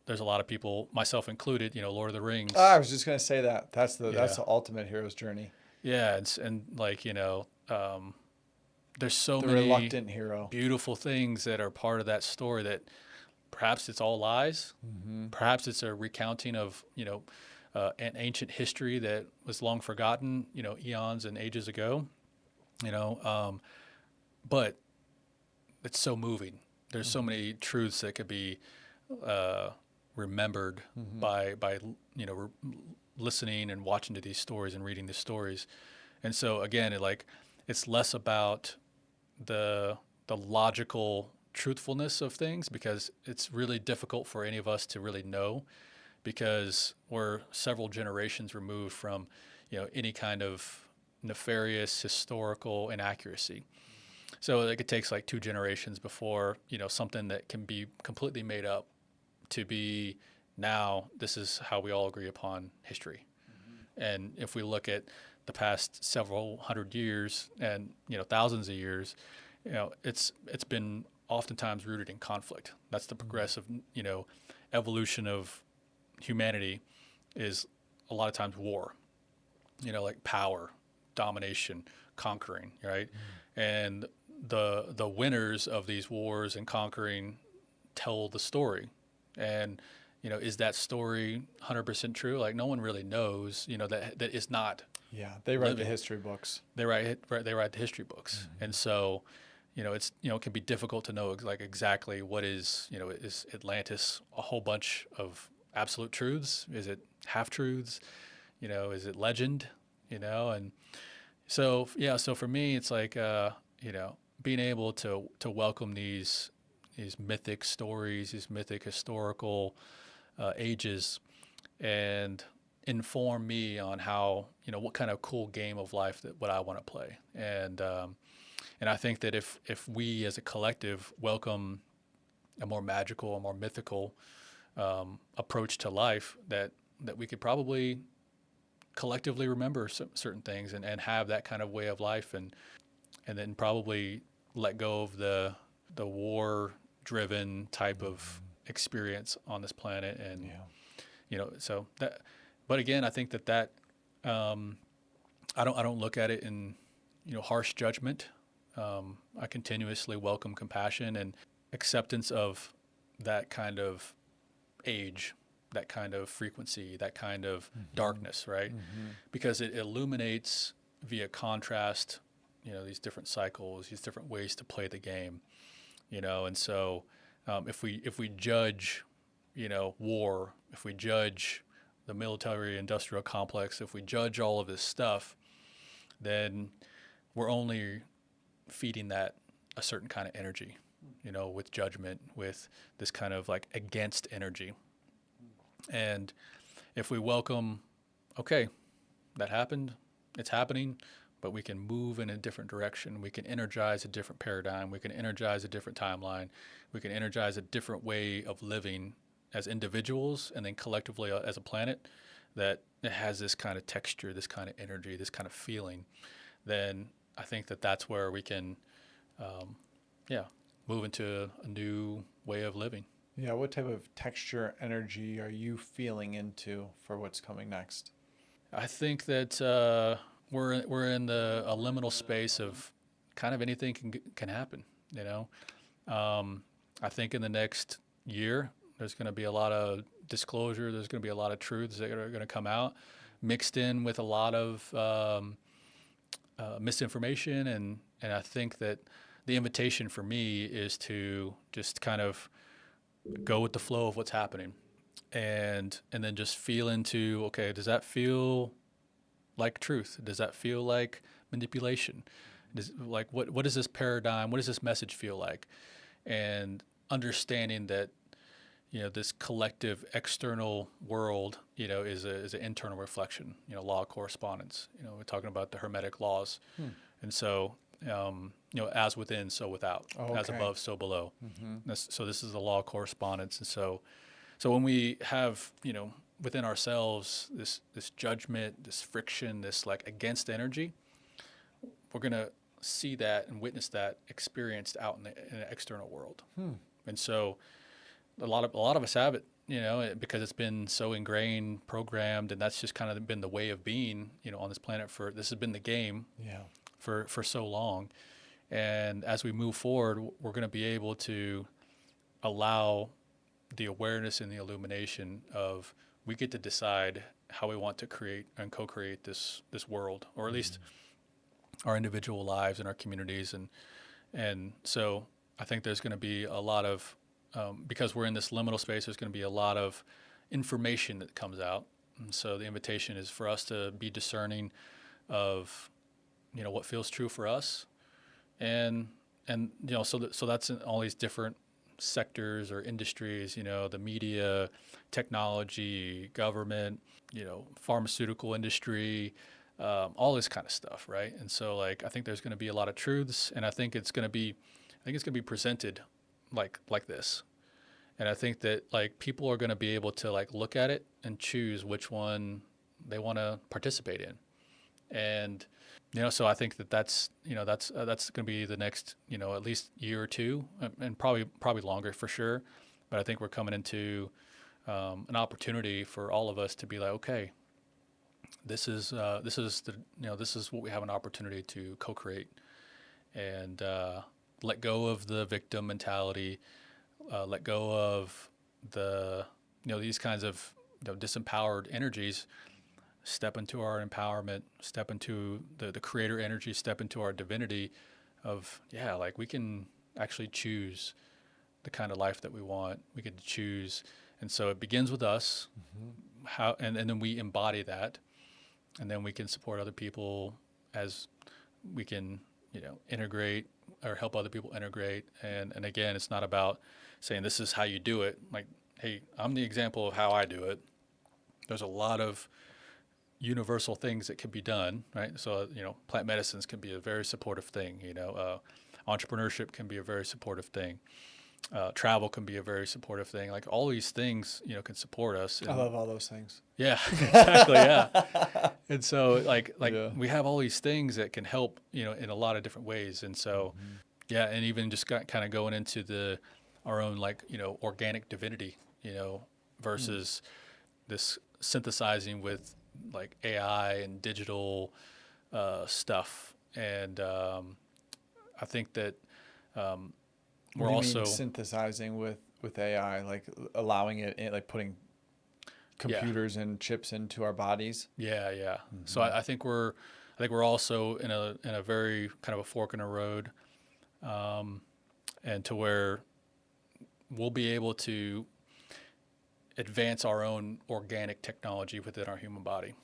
[SPEAKER 1] there's a lot of people, myself included, Lord of the Rings.
[SPEAKER 2] I was just gonna say that's the ultimate hero's journey.
[SPEAKER 1] Yeah, and like there's so
[SPEAKER 2] The
[SPEAKER 1] many
[SPEAKER 2] reluctant hero.
[SPEAKER 1] beautiful things that are part of that story that perhaps it's all lies, perhaps it's a recounting of an ancient history that was long forgotten, eons and ages ago. But it's so moving. There's so many truths that could be remembered by listening and watching to these stories and reading these stories. And so again, it's less about the logical truthfulness of things, because it's really difficult for any of us to really know, because we're several generations removed from any kind of nefarious historical inaccuracy. So like it takes like 2 generations before something that can be completely made up to be now this is how we all agree upon history. And if we look at the past several hundred years and thousands of years, it's been oftentimes rooted in conflict. That's the progressive evolution of humanity, is a lot of times war, like power, domination, conquering, right? And the winners of these wars and conquering tell the story. And is that story 100% true? Like no one really knows, that is not.
[SPEAKER 2] Yeah, they write the history books.
[SPEAKER 1] They write the history books. And so it's it can be difficult to know like exactly what is Atlantis a whole bunch of absolute truths? Is it half truths? Is it legend? And so so for me it's like being able to welcome these mythic stories, these mythic historical ages, and inform me on how what kind of cool game of life what I want to play. And I think that if we as a collective welcome a more magical, a more mythical approach to life, that we could probably collectively remember certain things and have that kind of way of life, and then probably let go of the war-driven type of experience on this planet. And so that. But again, I think that I don't look at it in harsh judgment. I continuously welcome compassion and acceptance of that kind of age, that kind of frequency, that kind of darkness, right? Because it illuminates via contrast, these different cycles, these different ways to play the game, and so if we judge, war, if we judge the military-industrial complex, if we judge all of this stuff, then we're only feeding that a certain kind of energy, with judgment, with this kind of like against energy. And if we welcome, okay, that happened, it's happening, but we can move in a different direction. We can energize a different paradigm. We can energize a different timeline. We can energize a different way of living as individuals and then collectively as a planet, that it has this kind of texture, this kind of energy, this kind of feeling. Then I think that that's where we can, move into a new way of living.
[SPEAKER 2] Yeah, what type of texture, energy are you feeling into for what's coming next?
[SPEAKER 1] I think that we're in a liminal space of kind of anything can happen. I think in the next year, there's going to be a lot of disclosure. There's going to be a lot of truths that are going to come out, mixed in with a lot of misinformation. And I think that the invitation for me is to just kind of go with the flow of what's happening, and then just feel into, okay, does that feel like truth? Does that feel like manipulation? Like what is this paradigm? What does this message feel like? And understanding that, this collective external world, is an internal reflection, law of correspondence. We're talking about the Hermetic laws. And so, as within, so without, as above, so below. So this is the law of correspondence. And so when we have, within ourselves, this judgment, this friction, this like against energy, we're going to see that and witness that experienced out in the external world. And so a lot of us have it, because it's been so ingrained, programmed, and that's just kind of been the way of being, on this planet. This has been the game for so long. And as we move forward, we're going to be able to allow the awareness and the illumination of, we get to decide how we want to create and co-create this world, or at least our individual lives and our communities. And so I think there's going to be a lot of, because we're in this liminal space, there's going to be a lot of information that comes out. And so the invitation is for us to be discerning of, what feels true for us. And so that's in all these different sectors or industries, the media, technology, government, pharmaceutical industry, all this kind of stuff, right? And so I think there's going to be a lot of truths, and I think it's going to be presented like this. And I think that people are going to be able to look at it and choose which one they want to participate in. And so I think that's going to be the next at least year or two, and probably longer for sure. But I think we're coming into an opportunity for all of us to be like, okay, this is what we have an opportunity to co-create, and let go of the victim mentality, let go of the these kinds of disempowered energies. Step into our empowerment, step into the creator energy, step into our divinity of, we can actually choose the kind of life that we want. We can choose. And so it begins with us, and then we embody that, and then we can support other people as we can, integrate or help other people integrate. And again, it's not about saying this is how you do it. Like, hey, I'm the example of how I do it. There's a lot of universal things that can be done, right? So, plant medicines can be a very supportive thing. Entrepreneurship can be a very supportive thing. Travel can be a very supportive thing. Like all these things, can support us.
[SPEAKER 2] I love all those things.
[SPEAKER 1] Yeah, exactly. Yeah. And so we have all these things that can help, in a lot of different ways. And so, and even just kind of going into our own organic divinity, versus this synthesizing with AI and digital stuff. And I think that we're also
[SPEAKER 2] synthesizing with AI, allowing it in, putting computers and chips into our bodies.
[SPEAKER 1] Yeah. So I think we're also in a very kind of a fork in the road, and to where we'll be able to advance our own organic technology within our human body.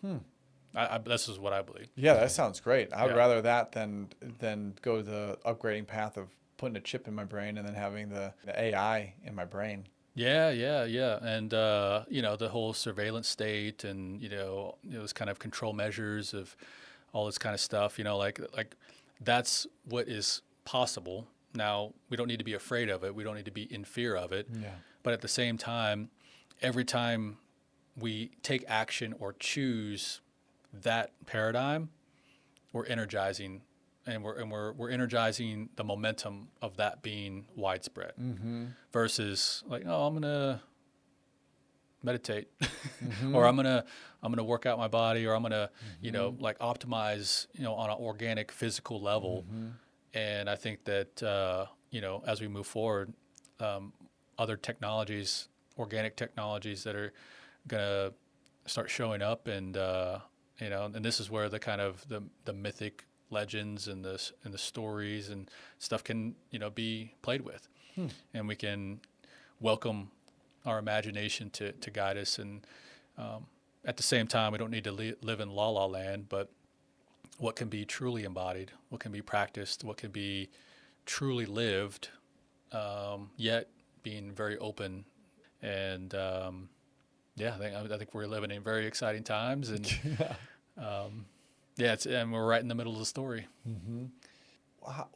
[SPEAKER 1] This is what I believe.
[SPEAKER 2] Yeah, that sounds great. I would rather that than go the upgrading path of putting a chip in my brain and then having the AI in my brain.
[SPEAKER 1] Yeah. And, the whole surveillance state and, those kind of control measures of all this kind of stuff, that's what is possible. Now, we don't need to be afraid of it. We don't need to be in fear of it.
[SPEAKER 2] Yeah.
[SPEAKER 1] But at the same time, every time we take action or choose that paradigm, we're energizing, and we're energizing the momentum of that being widespread. Versus I'm gonna meditate, or I'm gonna work out my body, or I'm gonna optimize on an organic physical level. And I think that as we move forward, other technologies, organic technologies that are going to start showing up, and and this is where the kind of the mythic legends and the stories and stuff can be played with, and we can welcome our imagination to guide us, and at the same time we don't need to live in la la land, but what can be truly embodied, what can be practiced, what can be truly lived, yet being very open. And I think we're living in very exciting times, and and we're right in the middle of the story.
[SPEAKER 2] Mm-hmm.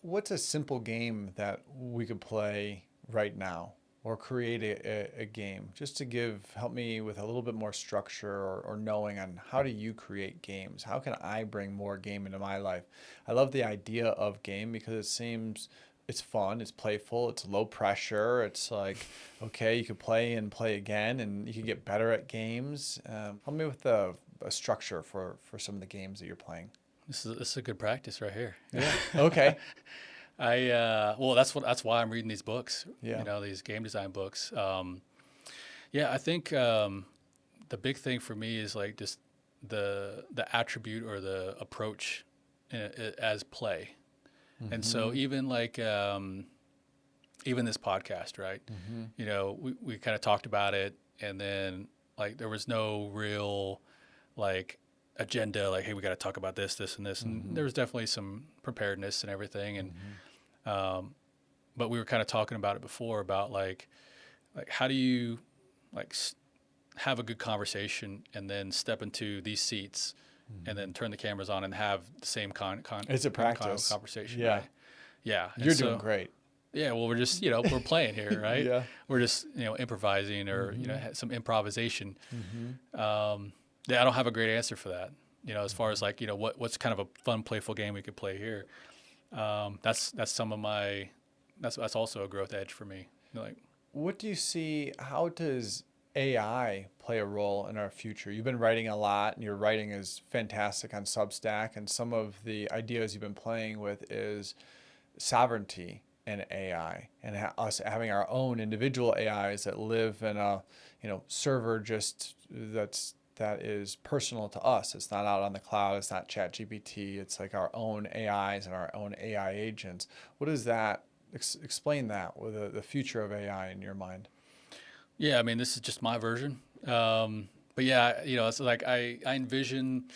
[SPEAKER 2] What's a simple game that we could play right now, or create a game just to help me with a little bit more structure or knowing on how do you create games? How can I bring more game into my life? I love the idea of game because it seems it's fun, it's playful, it's low pressure. It's like, okay, you could play and play again, and you can get better at games. Help me with a structure for some of the games that you're playing.
[SPEAKER 1] This is a good practice right here.
[SPEAKER 2] Yeah. Okay.
[SPEAKER 1] That's why I'm reading these books.
[SPEAKER 2] Yeah.
[SPEAKER 1] These game design books. I think the big thing for me is like just the attribute or the approach as play. Mm-hmm. And so even like even this podcast, right? Mm-hmm. We kind of talked about it, and then like there was no real like agenda, like, hey, we got to talk about this, and this, and there was definitely some preparedness and everything, and but we were kind of talking about it before about like how do you like have a good conversation and then step into these seats and then turn the cameras on and have the same
[SPEAKER 2] it's a practice
[SPEAKER 1] conversation.
[SPEAKER 2] Yeah.
[SPEAKER 1] Right? Yeah.
[SPEAKER 2] You're doing great.
[SPEAKER 1] Yeah, well, we're just we're playing here, right?
[SPEAKER 2] Yeah.
[SPEAKER 1] We're just improvising or some improvisation. I don't have a great answer for that. As far as like what's kind of a fun, playful game we could play here. That's some of my that's also a growth edge for me. Like,
[SPEAKER 2] what do you see? How does AI play a role in our future? You've been writing a lot, and your writing is fantastic on Substack. And some of the ideas you've been playing with is sovereignty and AI, and us having our own individual AIs that live in a server that is personal to us. It's not out on the cloud. It's not ChatGPT. It's like our own AIs and our own AI agents. What is that? Explain that with the future of AI in your mind.
[SPEAKER 1] Yeah, I mean, this is just my version. But yeah, it's like I envision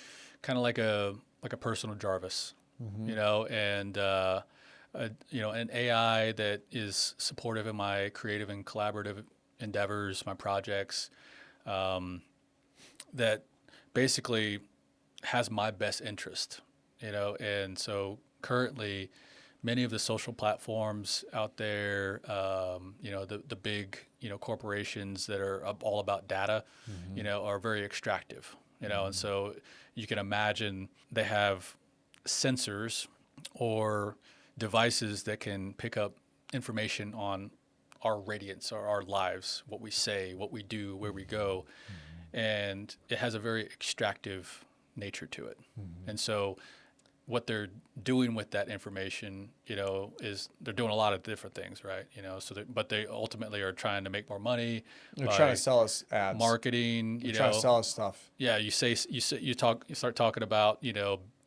[SPEAKER 1] kind of like a personal Jarvis, and an AI that is supportive in my creative and collaborative endeavors, my projects, that basically has my best interest, and so currently many of the social platforms out there, the big, corporations that are all about data, are very extractive, and so you can imagine they have sensors or devices that can pick up information on our radiance or our lives, what we say, what we do, where we go, and it has a very extractive nature to it. And so what they're doing with that information, is they're doing a lot of different things, right? But they ultimately are trying to make more money.
[SPEAKER 2] They're trying to sell us ads,
[SPEAKER 1] marketing.
[SPEAKER 2] They're trying to sell us stuff.
[SPEAKER 1] Yeah, you start talking about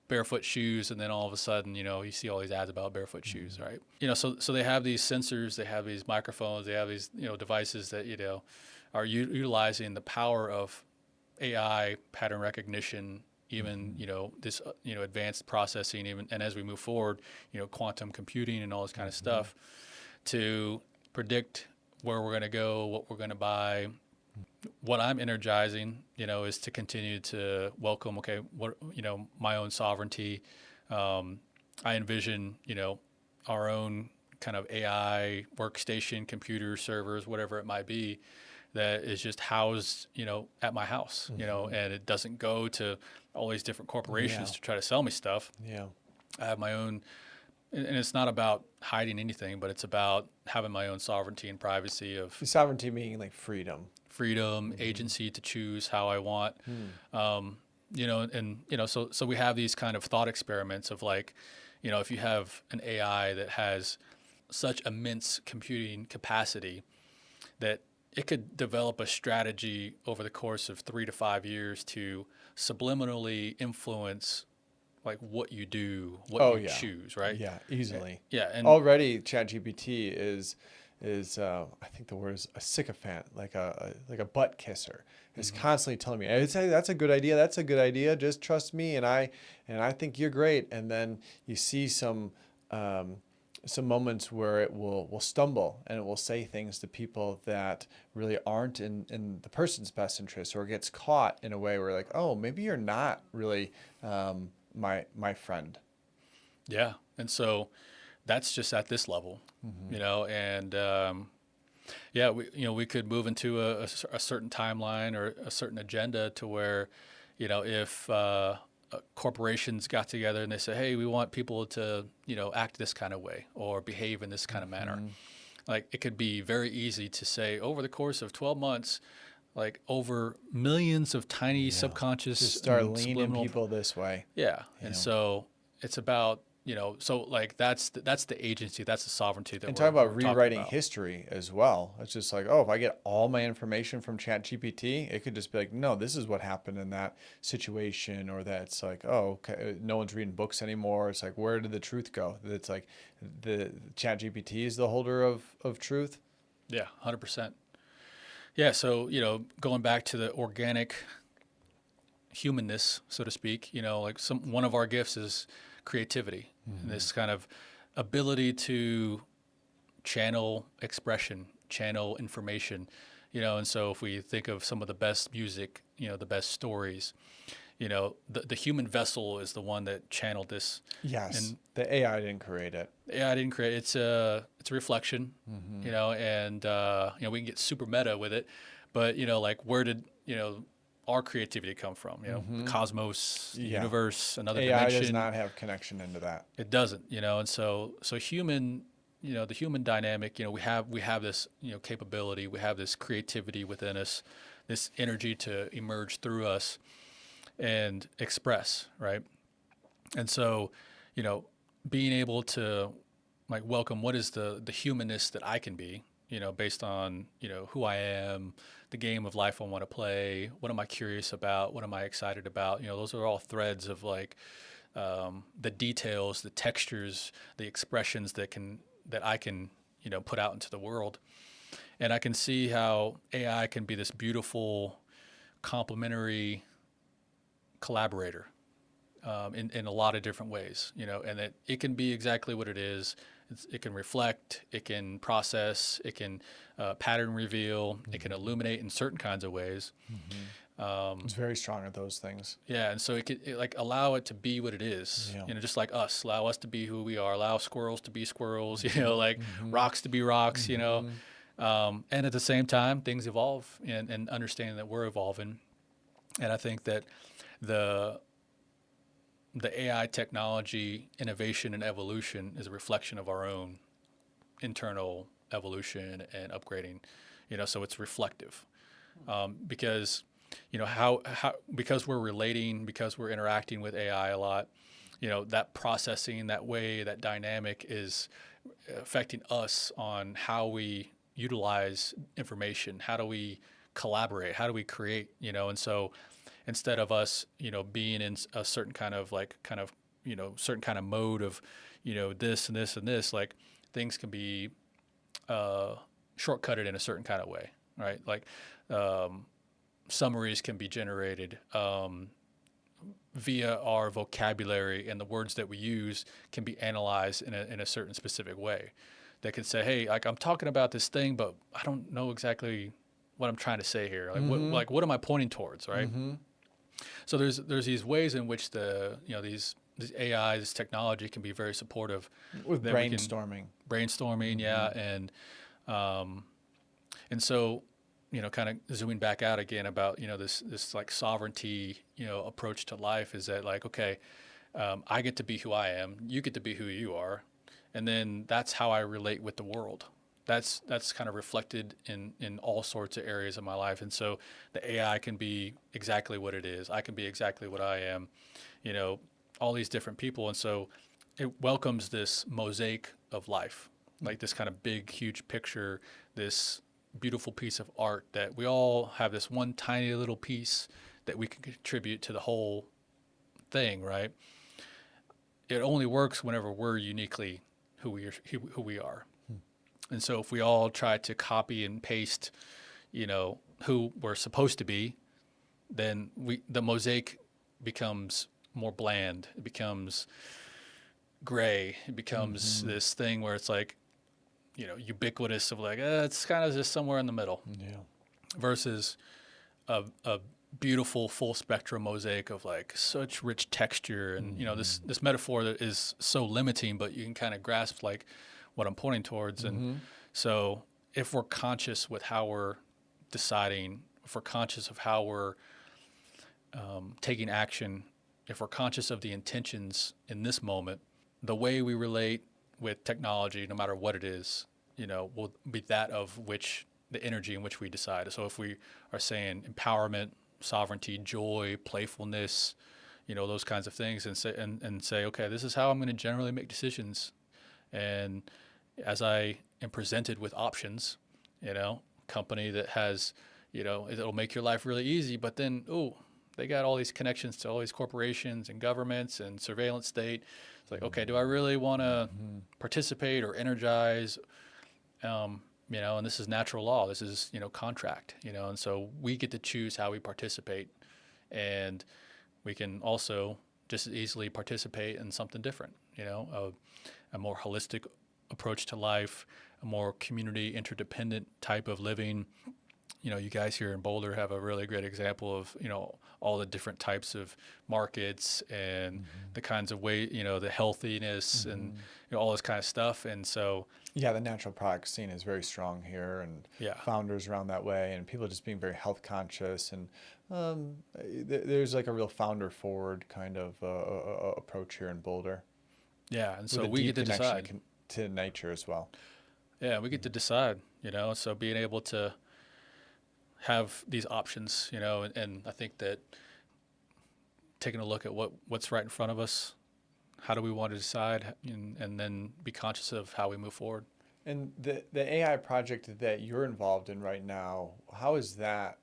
[SPEAKER 1] barefoot shoes, and then all of a sudden you see all these ads about barefoot shoes, right? So they have these sensors, they have these microphones, they have these devices that are utilizing the power of AI, pattern recognition, even this advanced processing, even, and as we move forward, quantum computing and all this kind of stuff, to predict where we're going to go, what we're going to buy. What I'm energizing, is to continue to welcome, my own sovereignty. I envision, our own kind of AI workstation, computer servers, whatever it might be, that is just housed, at my house, and it doesn't go to all these different corporations to try to sell me stuff.
[SPEAKER 2] Yeah.
[SPEAKER 1] I have my own, and it's not about hiding anything, but it's about having my own sovereignty and privacy of
[SPEAKER 2] sovereignty, meaning like freedom,
[SPEAKER 1] agency to choose how I want. So we have these kind of thought experiments of like, if you have an AI that has such immense computing capacity that it could develop a strategy over the course of 3 to 5 years to subliminally influence like what you do, what you choose, right?
[SPEAKER 2] Yeah, easily.
[SPEAKER 1] Yeah, and
[SPEAKER 2] Already ChatGPT is I think the word is a sycophant, like a butt kisser. It's constantly telling me, "Hey, that's a good idea. That's a good idea. Just trust me, and I think you're great." And then you see some moments where it will stumble and it will say things to people that really aren't in the person's best interest, or gets caught in a way where like, oh, maybe you're not really my friend.
[SPEAKER 1] yeah, and so that's just at this level, and yeah, we could move into a certain timeline or a certain agenda to where, if corporations got together and they say, hey, we want people to, act this kind of way or behave in this kind of manner. Like it could be very easy to say over the course of 12 months, like over millions of tiny subconscious
[SPEAKER 2] Just start
[SPEAKER 1] and
[SPEAKER 2] leaning
[SPEAKER 1] subliminal
[SPEAKER 2] people this way.
[SPEAKER 1] Yeah. And so it's about, so like that's the agency, that's the sovereignty that
[SPEAKER 2] And
[SPEAKER 1] we're
[SPEAKER 2] talk about
[SPEAKER 1] talking
[SPEAKER 2] rewriting
[SPEAKER 1] about.
[SPEAKER 2] history as well. It's just like, oh, if I get all my information from ChatGPT, it could just be like, no, this is what happened in that situation, or that's like, oh, okay, no one's reading books anymore. It's like, where did the truth go? It's like the ChatGPT is the holder of truth.
[SPEAKER 1] Yeah, 100%. Yeah, so, going back to the organic humanness, so to speak, like one of our gifts is creativity, and this kind of ability to channel expression, channel information, and so if we think of some of the best music, the best stories, the human vessel is the one that channeled this.
[SPEAKER 2] Yes,
[SPEAKER 1] and
[SPEAKER 2] the AI didn't create it.
[SPEAKER 1] AI didn't create it. It's a reflection, and we can get super meta with it, but like where did our creativity come from? The cosmos, the universe, another
[SPEAKER 2] AI
[SPEAKER 1] dimension.
[SPEAKER 2] does not have connection into that.
[SPEAKER 1] It doesn't, and so human, the human dynamic, we have this capability, we have this creativity within us, this energy to emerge through us and express, right? And so, being able to like welcome what is the humanness that I can be, based on, who I am, the game of life I want to play, what am I curious about, what am I excited about? Those are all threads of like the details, the textures, the expressions that I can, put out into the world. And I can see how AI can be this beautiful, complementary collaborator in a lot of different ways, and that it can be exactly what it is. It can reflect, it can process, it can pattern reveal, it can illuminate in certain kinds of ways.
[SPEAKER 2] It's very strong at those things.
[SPEAKER 1] Yeah, and so it like allow it to be what it is, just like us. Allow us to be who we are. Allow squirrels to be squirrels, like rocks to be rocks, and at the same time, things evolve, and understanding that we're evolving. And I think that the AI technology innovation and evolution is a reflection of our own internal evolution and upgrading, so it's reflective, because because we're relating, because we're interacting with AI a lot, that processing, that way, that dynamic is affecting us on how we utilize information, how do we collaborate, how do we create, and so instead of us, being in a certain kind of certain kind of mode of, this and this and this, like things can be shortcutted in a certain kind of way, right? Like summaries can be generated via our vocabulary, and the words that we use can be analyzed in a certain specific way. They can say, hey, like I'm talking about this thing, but I don't know exactly what I'm trying to say here. Like what am I pointing towards, right? So there's these ways in which these AI, this technology can be very supportive
[SPEAKER 2] with brainstorming.
[SPEAKER 1] Yeah, and so kind of zooming back out again about this like sovereignty approach to life is that like, okay, I get to be who I am, you get to be who you are, and then that's how I relate with the world. That's kind of reflected in all sorts of areas of my life. And so the AI can be exactly what it is. I can be exactly what I am, all these different people. And so it welcomes this mosaic of life, like this kind of big, huge picture, this beautiful piece of art that we all have this one tiny little piece that we can contribute to the whole thing, right? It only works whenever we're uniquely who we are. And so if we all try to copy and paste, who we're supposed to be, then the mosaic becomes more bland. It becomes gray. It becomes this thing where it's like, ubiquitous of like, it's kind of just somewhere in the middle.
[SPEAKER 2] Yeah.
[SPEAKER 1] Versus a beautiful full spectrum mosaic of like such rich texture and this metaphor that is so limiting, but you can kind of grasp like what I'm pointing towards. And so if we're conscious with how we're deciding, if we're conscious of how we're taking action, if we're conscious of the intentions in this moment, the way we relate with technology, no matter what it is, will be that of which the energy in which we decide. So if we are saying empowerment, sovereignty, joy, playfulness, those kinds of things, and say, okay, this is how I'm going to generally make decisions. And as I am presented with options, company that has, it'll make your life really easy, but then, they got all these connections to all these corporations and governments and surveillance state. It's like, okay, do I really want to participate or energize? And this is natural law. This is, contract, and so we get to choose how we participate. And we can also just as easily participate in something different, a more holistic approach to life, a more community interdependent type of living. You guys here in Boulder have a really great example of, all the different types of markets and the kinds of way, the healthiness and all this kind of stuff. And so,
[SPEAKER 2] yeah, the natural product scene is very strong here, and founders around that way, and people just being very health conscious. And there's like a real founder forward kind of approach here in Boulder.
[SPEAKER 1] Yeah, and so we get to decide
[SPEAKER 2] to nature as well.
[SPEAKER 1] Yeah, we get to decide. So being able to have these options, and I think that taking a look at what's right in front of us, how do we want to decide, and then be conscious of how we move forward.
[SPEAKER 2] And the AI project that you're involved in right now, how is that?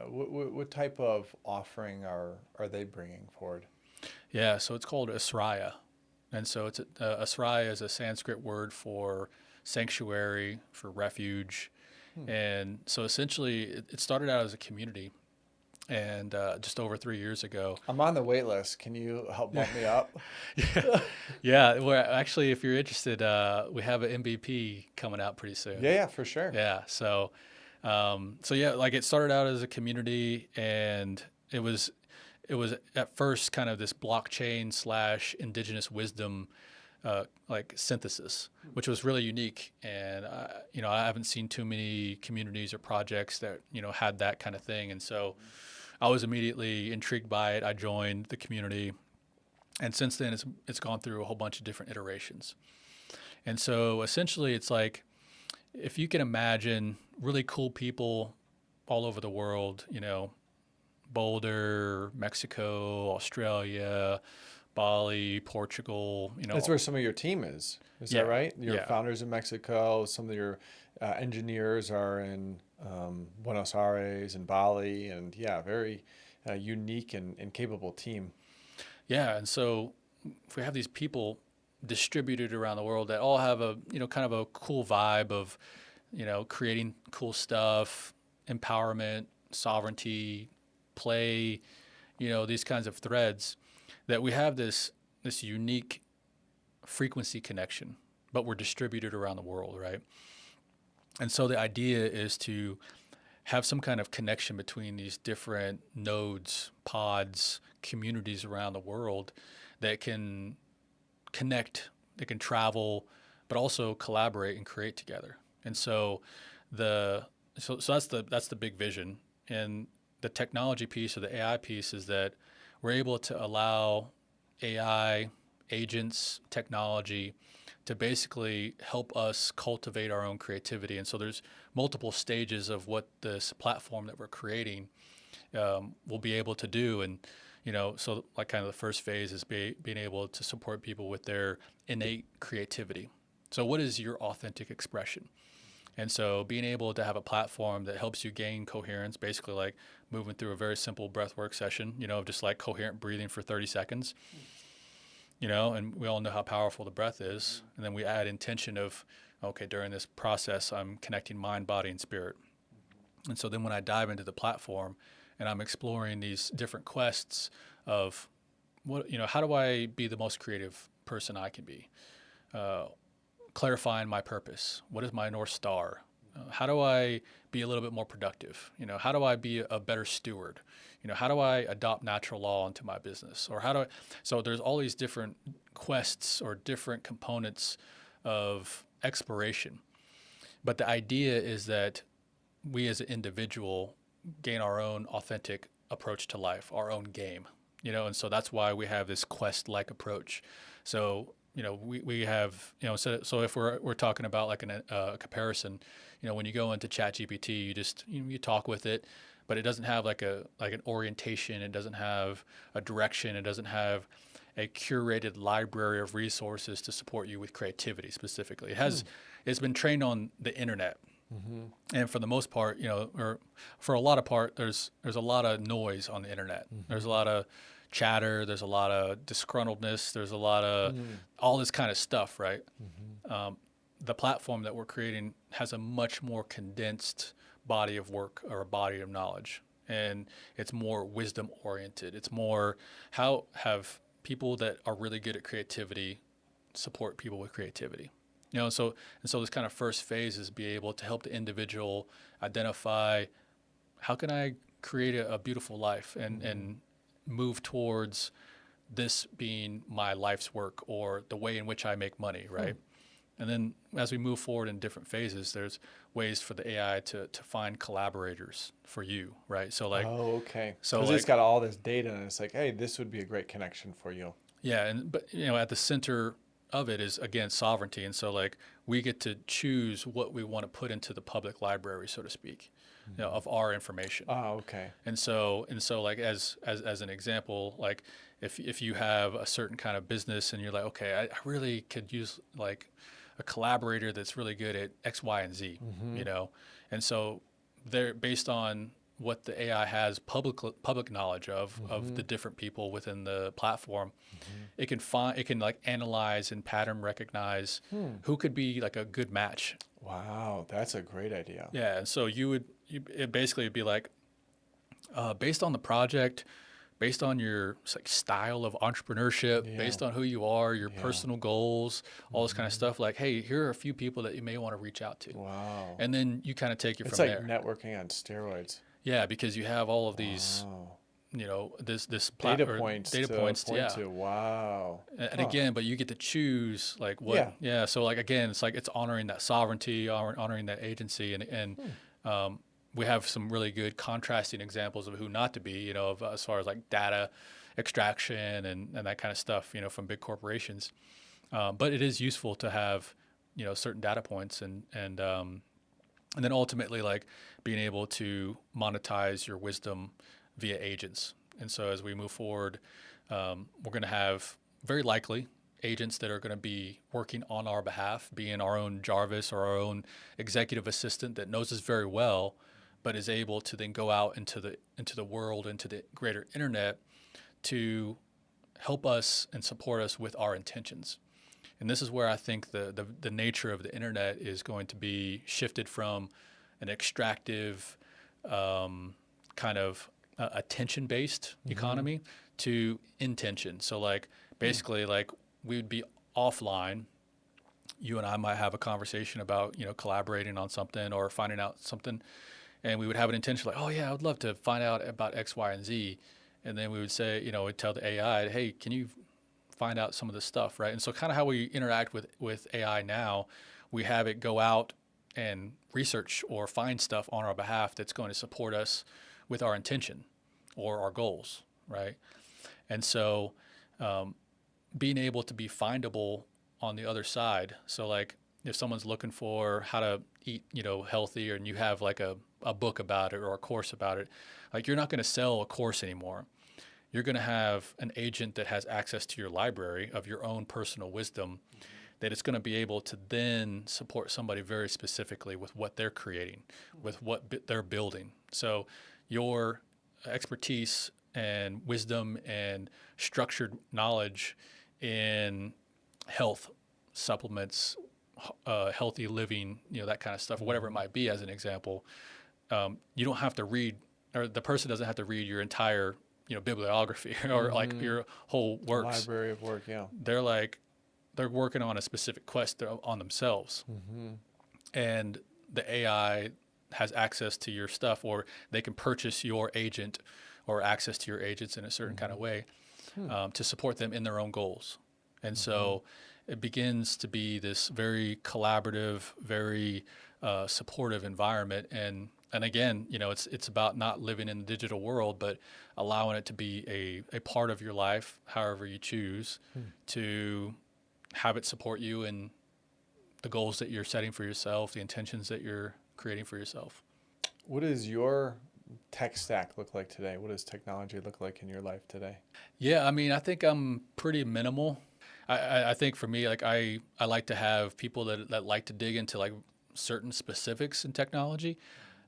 [SPEAKER 2] What type of offering are they bringing forward?
[SPEAKER 1] Yeah, so it's called Asraya, and so it's Asraya is a Sanskrit word for sanctuary, for refuge. And so essentially it started out as a community, and just over 3 years ago.
[SPEAKER 2] I'm on the wait list. Can you help bump me up?
[SPEAKER 1] Yeah. Well, actually, if you're interested, we have an MVP coming out pretty soon.
[SPEAKER 2] Yeah, for sure.
[SPEAKER 1] Yeah. So yeah, like it started out as a community, and it was at first kind of this blockchain / indigenous wisdom like synthesis, which was really unique. And I haven't seen too many communities or projects that had that kind of thing. And so I was immediately intrigued by it. I joined the community, and since then it's gone through a whole bunch of different iterations. And so essentially it's like, if you can imagine really cool people all over the world, Boulder, Mexico, Australia, Bali, Portugal,
[SPEAKER 2] That's where some of your team is. Is that right? Your founders in Mexico, some of your engineers are in Buenos Aires and Bali, and very unique and capable team.
[SPEAKER 1] Yeah, and so if we have these people distributed around the world that all have a, kind of a cool vibe of, creating cool stuff, empowerment, sovereignty, play, these kinds of threads, that we have this unique frequency connection, but we're distributed around the world, right? And so the idea is to have some kind of connection between these different nodes, pods, communities around the world that can connect, that can travel, but also collaborate and create together. And so so that's the big vision. And the technology piece or the AI piece is that we're able to allow AI, agents, technology to basically help us cultivate our own creativity. And so there's multiple stages of what this platform that we're creating will be able to do. And, so like kind of the first phase is being able to support people with their innate creativity. So what is your authentic expression? And so being able to have a platform that helps you gain coherence, basically like moving through a very simple breathwork session, of just like coherent breathing for 30 seconds, and we all know how powerful the breath is. And then we add intention of, okay, during this process, I'm connecting mind, body, and spirit. And so then when I dive into the platform and I'm exploring these different quests of how do I be the most creative person I can be? Clarifying my purpose. What is my North Star? How do I be a little bit more productive? How do I be a better steward? How do I adopt natural law into my business? Or so there's all these different quests or different components of exploration. But the idea is that we as an individual gain our own authentic approach to life, our own game, and so that's why we have this quest-like approach. So, we have, so if we're talking about like a comparison, when you go into ChatGPT, you just, you talk with it, but it doesn't have like an orientation. It doesn't have a direction. It doesn't have a curated library of resources to support you with creativity specifically. It's been trained on the internet. Mm-hmm. And for the most part, or for a lot of part, there's a lot of noise on the internet. Mm-hmm. There's a lot of chatter. There's a lot of disgruntledness. There's a lot of all this kind of stuff, right? Mm-hmm. The platform that we're creating has a much more condensed body of work or a body of knowledge, and it's more wisdom oriented. It's more how have people that are really good at creativity support people with creativity. So this kind of first phase is be able to help the individual identify how can I create a beautiful life and move towards this being my life's work or the way in which I make money, right? And then as we move forward in different phases, there's ways for the AI to find collaborators for you, right? So like,
[SPEAKER 2] okay.
[SPEAKER 1] So
[SPEAKER 2] because
[SPEAKER 1] like,
[SPEAKER 2] it's got all this data and it's like, hey, this would be a great connection for you.
[SPEAKER 1] Yeah, but at the center of it is again sovereignty, and so like we get to choose what we want to put into the public library, so to speak, of our information.
[SPEAKER 2] Oh, okay.
[SPEAKER 1] And so like as an example, like if you have a certain kind of business and you're like, okay, I really could use like a collaborator that's really good at X, Y, and Z, and so they're based on what the AI has public knowledge of the different people within the platform. It can like analyze and pattern recognize who could be like a good match.
[SPEAKER 2] Wow, that's a great idea.
[SPEAKER 1] Yeah, and so it basically would be like based on the project, based on your like style of entrepreneurship, based on who you are, your personal goals, all this kind of stuff. Like, hey, here are a few people that you may want to reach out to.
[SPEAKER 2] Wow.
[SPEAKER 1] And then you kind of take it
[SPEAKER 2] it's
[SPEAKER 1] from
[SPEAKER 2] like
[SPEAKER 1] there.
[SPEAKER 2] Networking on steroids.
[SPEAKER 1] Yeah, because you have all of these, this
[SPEAKER 2] data points.
[SPEAKER 1] Yeah.
[SPEAKER 2] Wow.
[SPEAKER 1] And again, but you get to choose like what.
[SPEAKER 2] Yeah.
[SPEAKER 1] Yeah. So like again, it's like it's honoring that sovereignty, honoring that agency, and we have some really good contrasting examples of who not to be. Of as far as like data extraction and that kind of stuff. From big corporations, but it is useful to have certain data points and then ultimately like being able to monetize your wisdom via agents. And so as we move forward, we're going to have very likely agents that are going to be working on our behalf, being our own Jarvis or our own executive assistant that knows us very well, but is able to then go out into the world, into the greater internet to help us and support us with our intentions. And this is where I think the nature of the internet is going to be shifted from an extractive kind of attention-based economy to intention. So like basically like we'd be offline. You and I might have a conversation about, collaborating on something or finding out something. And we would have an intention like, oh yeah, I would love to find out about X, Y, and Z. And then we would say, we'd tell the AI, hey, can you find out some of this stuff, right? And so kind of how we interact with AI now, we have it go out and research or find stuff on our behalf that's going to support us with our intention or our goals, right? And so being able to be findable on the other side. So like if someone's looking for how to eat, healthy, and you have like a book about it or a course about it, like you're not going to sell a course anymore. You're going to have an agent that has access to your library of your own personal wisdom that it's going to be able to then support somebody very specifically with what they're creating, with what they're building. So your expertise and wisdom and structured knowledge in health, supplements, healthy living, that kind of stuff, whatever it might be, as an example, you don't have to read, or the person doesn't have to read your entire, bibliography or like your whole works.
[SPEAKER 2] Library of work, yeah.
[SPEAKER 1] They're working on a specific quest on themselves. And the AI has access to your stuff, or they can purchase your agent or access to your agents in a certain kind of way to support them in their own goals. And so it begins to be this very collaborative, very supportive environment. And again, it's about not living in the digital world, but allowing it to be a part of your life, however you choose, to have it support you in the goals that you're setting for yourself, the intentions that you're creating for yourself.
[SPEAKER 2] What does your tech stack look like today? What does technology look like in your life today?
[SPEAKER 1] Yeah, I think I'm pretty minimal. I think for me, like I like to have people that like to dig into like certain specifics in technology.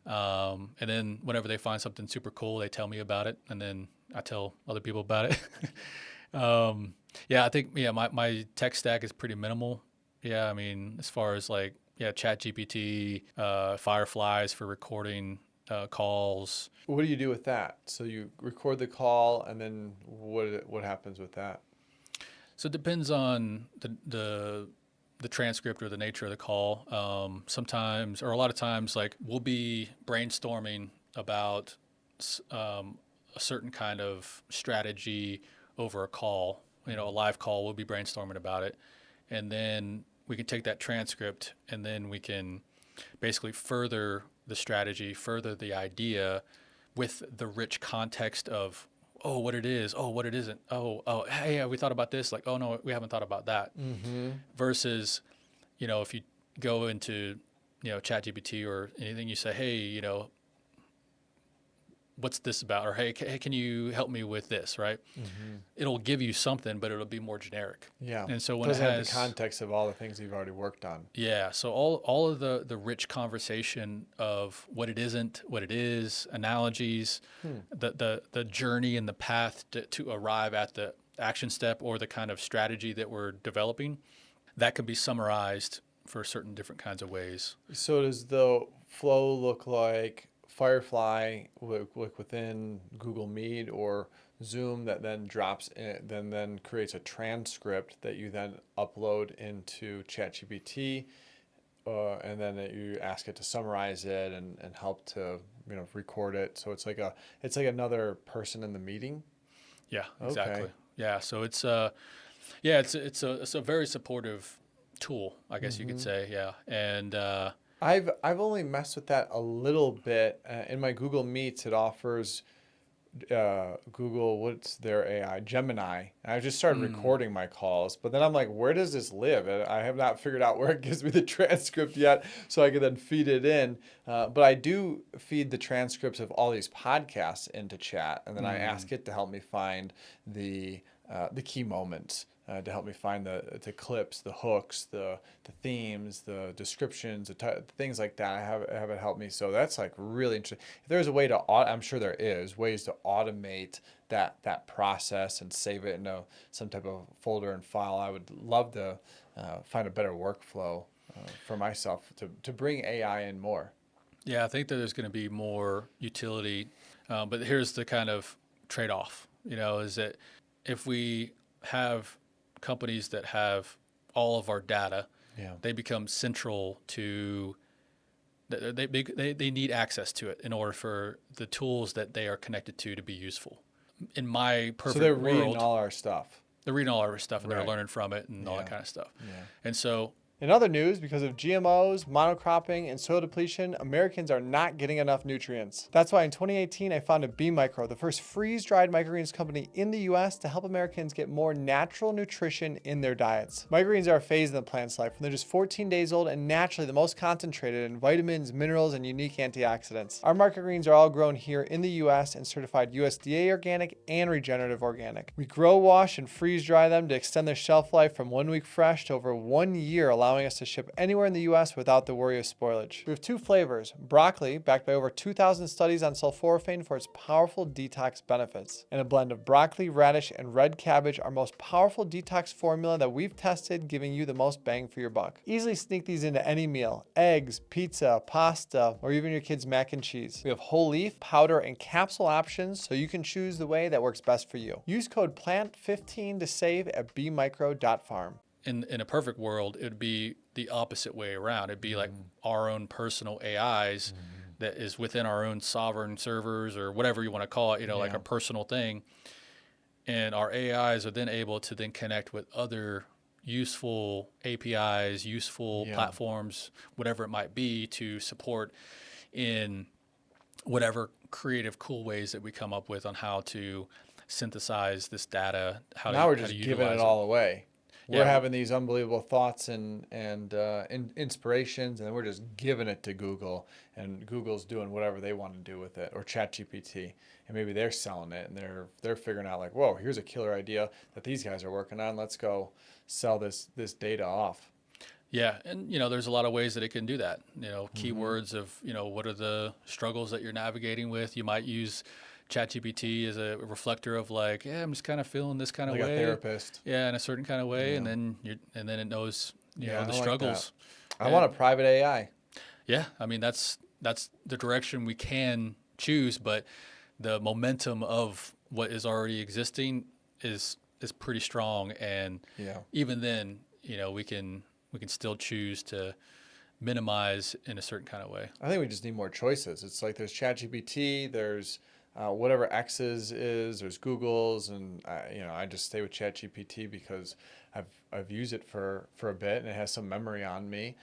[SPEAKER 1] And then whenever they find something super cool, they tell me about it, and then I tell other people about it. I think my tech stack is pretty minimal. Yeah, as far as like ChatGPT, Fireflies for recording calls.
[SPEAKER 2] What do you do with that? So you record the call, and then what happens with that?
[SPEAKER 1] So it depends on the transcript or the nature of the call. Sometimes, or a lot of times, like we'll be brainstorming about a certain kind of strategy over a call. A live call, we'll be brainstorming about it, and then we can take that transcript, and then we can basically further the strategy, further the idea with the rich context of, what it is, what it isn't, hey, we thought about this, like, no, we haven't thought about that. Versus, if you go into, ChatGPT or anything, you say, hey, what's this about? Or, hey, can you help me with this, right? It'll give you something, but it'll be more generic.
[SPEAKER 2] Yeah.
[SPEAKER 1] And so when
[SPEAKER 2] doesn't
[SPEAKER 1] it has
[SPEAKER 2] have the context of all the things you've already worked on.
[SPEAKER 1] Yeah. So all of the rich conversation of what it isn't, what it is, analogies, the journey and the path to arrive at the action step or the kind of strategy that we're developing, that can be summarized for certain different kinds of ways.
[SPEAKER 2] So does the flow look like Firefly within Google Meet or Zoom that then drops in, then creates a transcript that you then upload into ChatGPT, and then you ask it to summarize it and help to record it. So it's like another person in the meeting.
[SPEAKER 1] Yeah, exactly.
[SPEAKER 2] Okay.
[SPEAKER 1] Yeah, so it's a very supportive tool, I guess you could say. Yeah, and
[SPEAKER 2] I've only messed with that a little bit. In my Google Meets, it offers Google, what's their AI? Gemini. And I just started recording my calls, but then I'm like, where does this live? And I have not figured out where it gives me the transcript yet, so I can then feed it in. But I do feed the transcripts of all these podcasts into chat, and then I ask it to help me find the key moments. To help me find the clips, the hooks, the themes, the descriptions, things like that. I have it help me. So that's like really interesting. If there's a way to, I'm sure there is ways to automate that process and save it in some type of folder and file. I would love to find a better workflow for myself to bring AI in more.
[SPEAKER 1] Yeah, I think that there's going to be more utility, but here's the kind of trade-off. Is that if we have companies that have all of our data, they become central to. They need access to it in order for the tools that they are connected to be useful. In my perfect world,
[SPEAKER 2] so they're reading all our stuff.
[SPEAKER 1] They're reading all our stuff, and
[SPEAKER 2] Right.
[SPEAKER 1] they're learning from it and all that kind of stuff.
[SPEAKER 2] Yeah.
[SPEAKER 1] And so
[SPEAKER 2] In other news, because of GMOs, monocropping, and soil depletion, Americans are not getting enough nutrients. That's why in 2018, I founded B Micro, the first freeze-dried microgreens company in the US to help Americans get more natural nutrition in their diets. Microgreens are a phase in the plant's life when they're just 14 days old and naturally the most concentrated in vitamins, minerals, and unique antioxidants. Our microgreens are all grown here in the US and certified USDA organic and regenerative organic. We grow, wash, and freeze-dry them to extend their shelf life from 1 week fresh to over 1 year, allowing us to ship anywhere in the US without the worry of spoilage. We have 2 flavors, broccoli, backed by over 2,000 studies on sulforaphane for its powerful detox benefits, and a blend of broccoli, radish, and red cabbage, our most powerful detox formula that we've tested, giving you the most bang for your buck. Easily sneak these into any meal, eggs, pizza, pasta, or even your kids' mac and cheese. We have whole leaf, powder, and capsule options, so you can choose the way that works best for you. Use code PLANT15 to save at bmicro.farm.
[SPEAKER 1] In a perfect world, it would be the opposite way around. It'd be like our own personal AIs that is within our own sovereign servers or whatever you want to call it, like a personal thing. And our AIs are then able to then connect with other useful APIs, useful platforms, whatever it might be, to support in whatever creative, cool ways that we come up with on how to synthesize this data.
[SPEAKER 2] Now we're just giving it all away. We're having these unbelievable thoughts and inspirations, and we're just giving it to Google, and Google's doing whatever they want to do with it, or ChatGPT, and maybe they're selling it, and they're figuring out like, whoa, here's a killer idea that these guys are working on. Let's go sell this data off.
[SPEAKER 1] Yeah, and there's a lot of ways that it can do that. Keywords of what are the struggles that you're navigating with. You might use ChatGPT as a reflector of like, I'm just kind of feeling this kind of way.
[SPEAKER 2] Like a therapist.
[SPEAKER 1] Yeah, in a certain kind of way, and then it knows the struggles.
[SPEAKER 2] I want a private AI.
[SPEAKER 1] Yeah, I mean that's the direction we can choose, but the momentum of what is already existing is pretty strong, and even then, we can still choose to minimize in a certain kind of way.
[SPEAKER 2] I think we just need more choices. It's like there's ChatGPT, there's whatever X's is, there's Google's, and I just stay with ChatGPT because I've used it for a bit and it has some memory on me.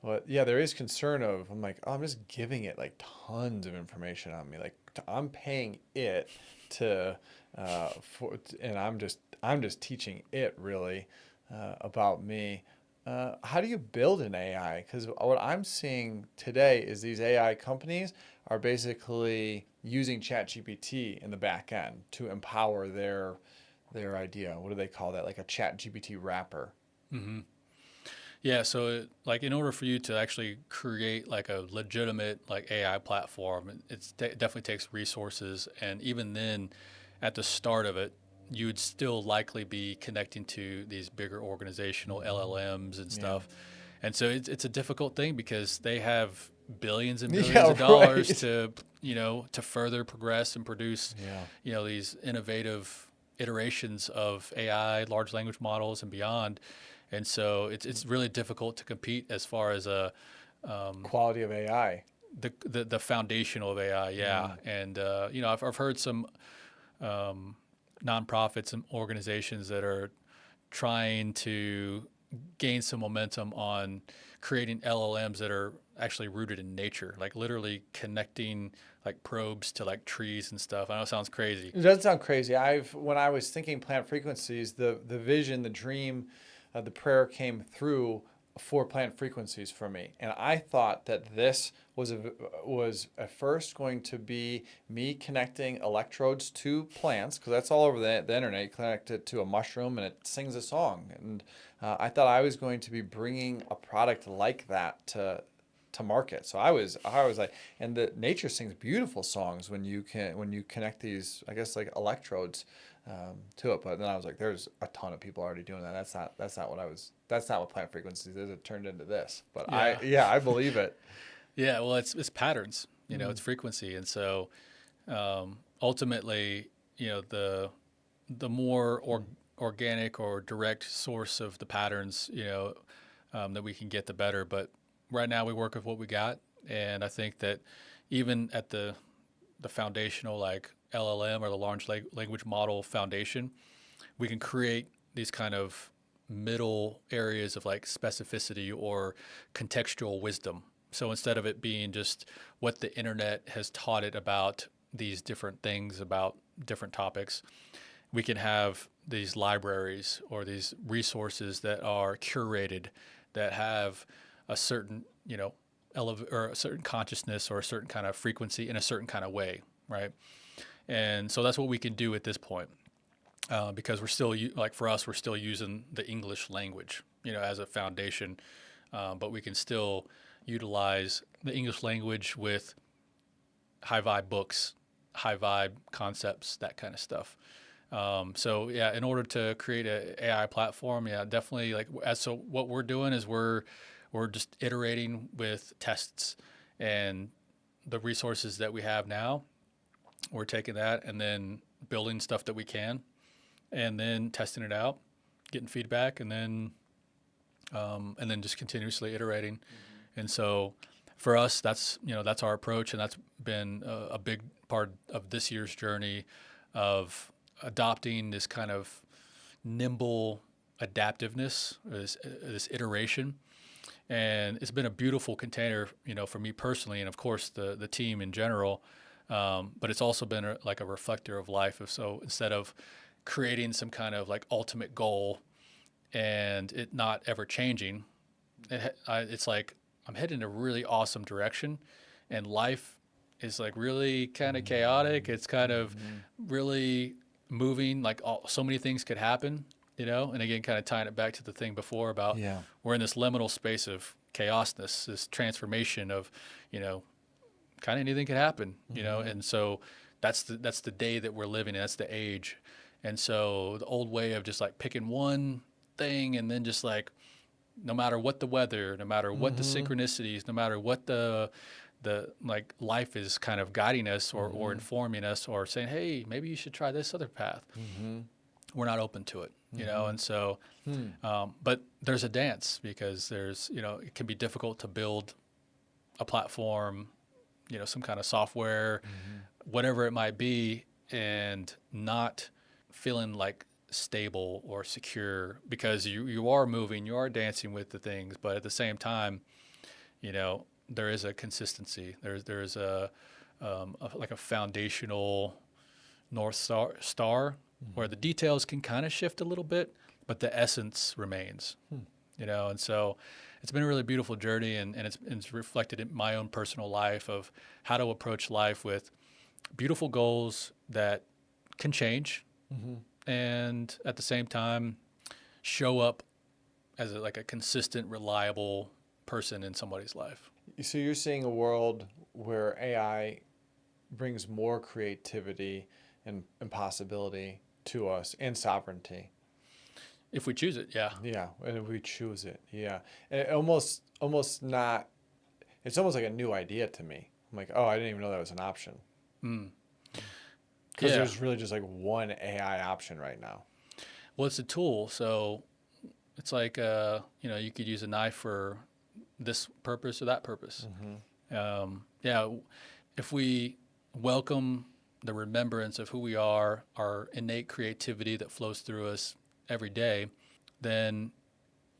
[SPEAKER 2] But yeah, there is concern of I'm like, I'm just giving it like tons of information on me. Like I'm paying it to and I'm just teaching it really about me. How do you build an AI? Because what I'm seeing today is these AI companies are basically using ChatGPT in the back end to empower their idea. What do they call that? Like a ChatGPT wrapper.
[SPEAKER 1] Mm-hmm. Yeah. So like in order for you to actually create like a legitimate like AI platform, it definitely takes resources. And even then at the start of it, you would still likely be connecting to these bigger organizational LLMs and stuff. And so it's a difficult thing because they have billions and billions of dollars to further progress and produce, these innovative iterations of AI, large language models and beyond. And so it's really difficult to compete as far as a
[SPEAKER 2] quality of AI,
[SPEAKER 1] the foundational of AI. And I've heard some nonprofits and organizations that are trying to gain some momentum on creating LLMs that are actually rooted in nature, like literally connecting like probes to like trees and stuff. I know it sounds crazy.
[SPEAKER 2] It doesn't sound crazy. When I was thinking plant frequencies, the vision, the dream, the prayer came through 4 plant frequencies for me. And I thought that this was at first going to be me connecting electrodes to plants, because that's all over the internet. You connect it to a mushroom and it sings a song. And I thought I was going to be bringing a product like that to market. So I was like, and the nature sings beautiful songs when you connect these, I guess, like electrodes to it. But then I was like, there's a ton of people already doing that. That's not what plant frequencies is. It turned into this. But I believe it.
[SPEAKER 1] Yeah, well, it's patterns. It's frequency, and so ultimately, the more organic or direct source of the patterns, that we can get, the better. But right now, we work with what we got, and I think that even at the foundational like LLM or the large language model foundation, we can create these kind of middle areas of like specificity or contextual wisdom. So instead of it being just what the internet has taught it about these different things about different topics, we can have these libraries or these resources that are curated, that have a certain, or a certain consciousness or a certain kind of frequency in a certain kind of way, right? And so that's what we can do at this point, because we're still like for us, we're still using the English language, as a foundation, but we can still utilize the English language with high vibe books, high vibe concepts, that kind of stuff. So yeah, in order to create an AI platform, yeah, definitely so what we're doing is we're just iterating with tests and the resources that we have now. We're taking that and then building stuff that we can, and then testing it out, getting feedback, and then just continuously iterating. Mm-hmm. And so for us, that's our approach, and that's been a big part of this year's journey of adopting this kind of nimble adaptiveness, this iteration. And it's been a beautiful container, for me personally, and of course the team in general. But it's also been like a reflector of life. So instead of creating some kind of like ultimate goal and it not ever changing, it's like I'm heading in a really awesome direction, and life is like really kind of chaotic. It's kind of really moving, like so many things could happen, and again, kind of tying it back to the thing before about we're in this liminal space of chaosness, this transformation of, kind of anything could happen, and so that's the day that we're living in, that's the age. And so the old way of just like picking one thing and then just like, no matter what the weather, no matter what the synchronicities, no matter what the like life is kind of guiding us or informing us or saying, hey, maybe you should try this other path. We're not open to it, and so, but there's a dance, because there's, it can be difficult to build a platform, some kind of software, whatever it might be, and not feeling like stable or secure, because you are moving, you are dancing with the things, but at the same time, there is a consistency. There's a like a foundational North Star where the details can kind of shift a little bit, but the essence remains. And so it's been a really beautiful journey, and it's reflected in my own personal life of how to approach life with beautiful goals that can change, and at the same time show up as a consistent, reliable person in somebody's life.
[SPEAKER 2] So you're seeing a world where AI brings more creativity and possibility to us, and sovereignty.
[SPEAKER 1] If we choose it, yeah.
[SPEAKER 2] Yeah, and if we choose it, yeah. And it almost not, it's almost like a new idea to me. I'm like, oh, I didn't even know that was an option. Because there's really just like one AI option right now.
[SPEAKER 1] Well, it's a tool, so it's like, you could use a knife for this purpose or that purpose. If we welcome the remembrance of who we are, our innate creativity that flows through us every day, then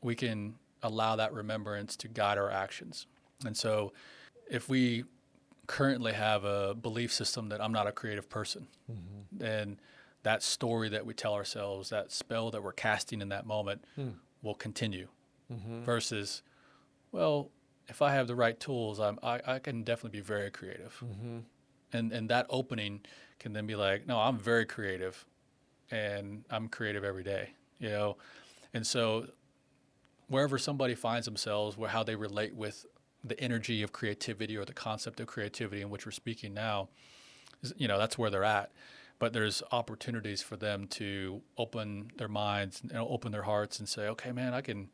[SPEAKER 1] we can allow that remembrance to guide our actions. And so if we currently have a belief system that I'm not a creative person, then that story that we tell ourselves, that spell that we're casting in that moment will continue, versus, well, if I have the right tools, I can definitely be very creative. And that opening can then be like, no, I'm very creative, and I'm creative every day, And so wherever somebody finds themselves, how they relate with the energy of creativity or the concept of creativity in which we're speaking now, that's where they're at. But there's opportunities for them to open their minds and open their hearts and say, okay, man, I can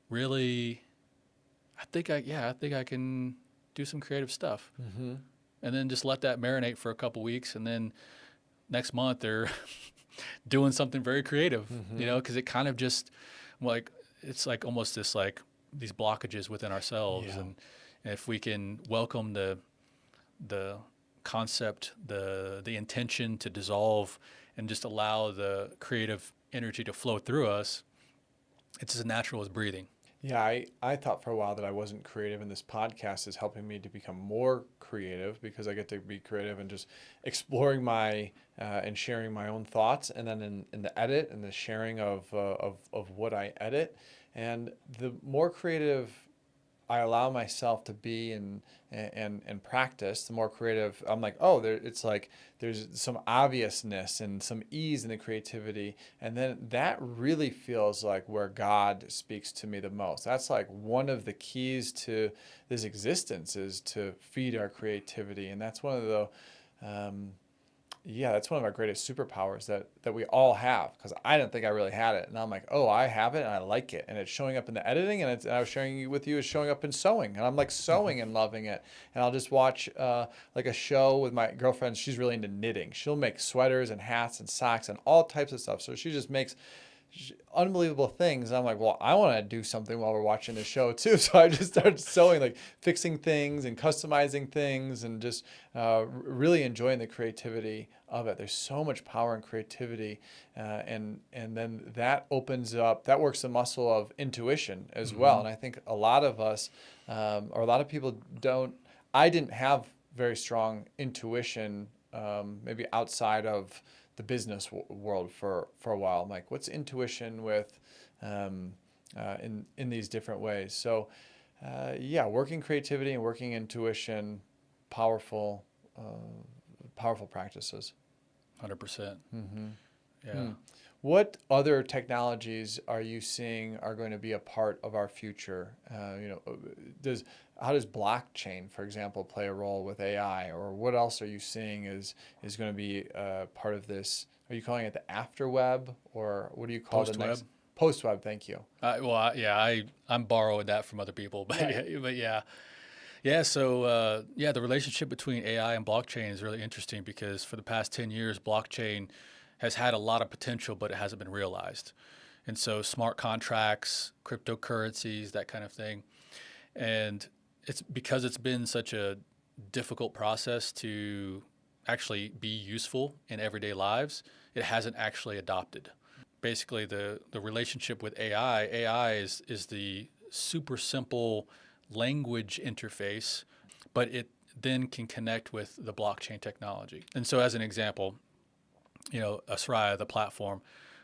[SPEAKER 1] really, I think I can do some creative stuff. And then just let that marinate for a couple weeks, and then next month they're doing something very creative, because it kind of just it's like almost this these blockages within ourselves, and if we can welcome the concept, the intention to dissolve, and just allow the creative energy to flow through us, It's as natural as breathing.
[SPEAKER 2] Yeah, I thought for a while that I wasn't creative, and this podcast is helping me to become more creative because I get to be creative and just exploring my and sharing my own thoughts, and then in the edit and the sharing of what I edit, and the more creative I allow myself to be and practice, the more creative I'm like, oh, it's like there's some obviousness and some ease in the creativity. And then that really feels like where God speaks to me the most. That's like one of the keys to this existence is to feed our creativity. And that's one of the, yeah, that's one of our greatest superpowers that we all have, because I didn't think I really had it. And I'm like, oh, I have it and I like it. And it's showing up in the editing, and I was sharing it with you, it's showing up in sewing. And I'm like sewing and loving it. And I'll just watch like a show with my girlfriend. She's really into knitting. She'll make sweaters and hats and socks and all types of stuff. So she just makes unbelievable things. I'm like, well, I want to do something while we're watching the show too. So I just started sewing, like fixing things and customizing things, and just really enjoying the creativity of it. There's so much power in creativity, and then that opens up, that works the muscle of intuition as well. And I think a lot of us, or a lot of people don't. I didn't have very strong intuition, maybe outside of the business world for a while. I'm like, what's intuition with in these different ways? So yeah, working creativity and working intuition, powerful practices.
[SPEAKER 1] 100%. Yeah.
[SPEAKER 2] What other technologies are you seeing are going to be a part of our future? How does blockchain, for example, play a role with AI, or what else are you seeing is going to be part of this? Are you calling it the afterweb, or what do you call the next? Post-web. Thank you.
[SPEAKER 1] I'm borrowing that from other people, but
[SPEAKER 2] Right.
[SPEAKER 1] but yeah. So the relationship between AI and blockchain is really interesting because for the past 10 years, blockchain has had a lot of potential, but it hasn't been realized. And so smart contracts, cryptocurrencies, that kind of thing. And it's because it's been such a difficult process to actually be useful in everyday lives, it hasn't actually adopted. Basically, the relationship with AI is the super simple language interface, but it then can connect with the blockchain technology. And so as an example, Asraya, the platform,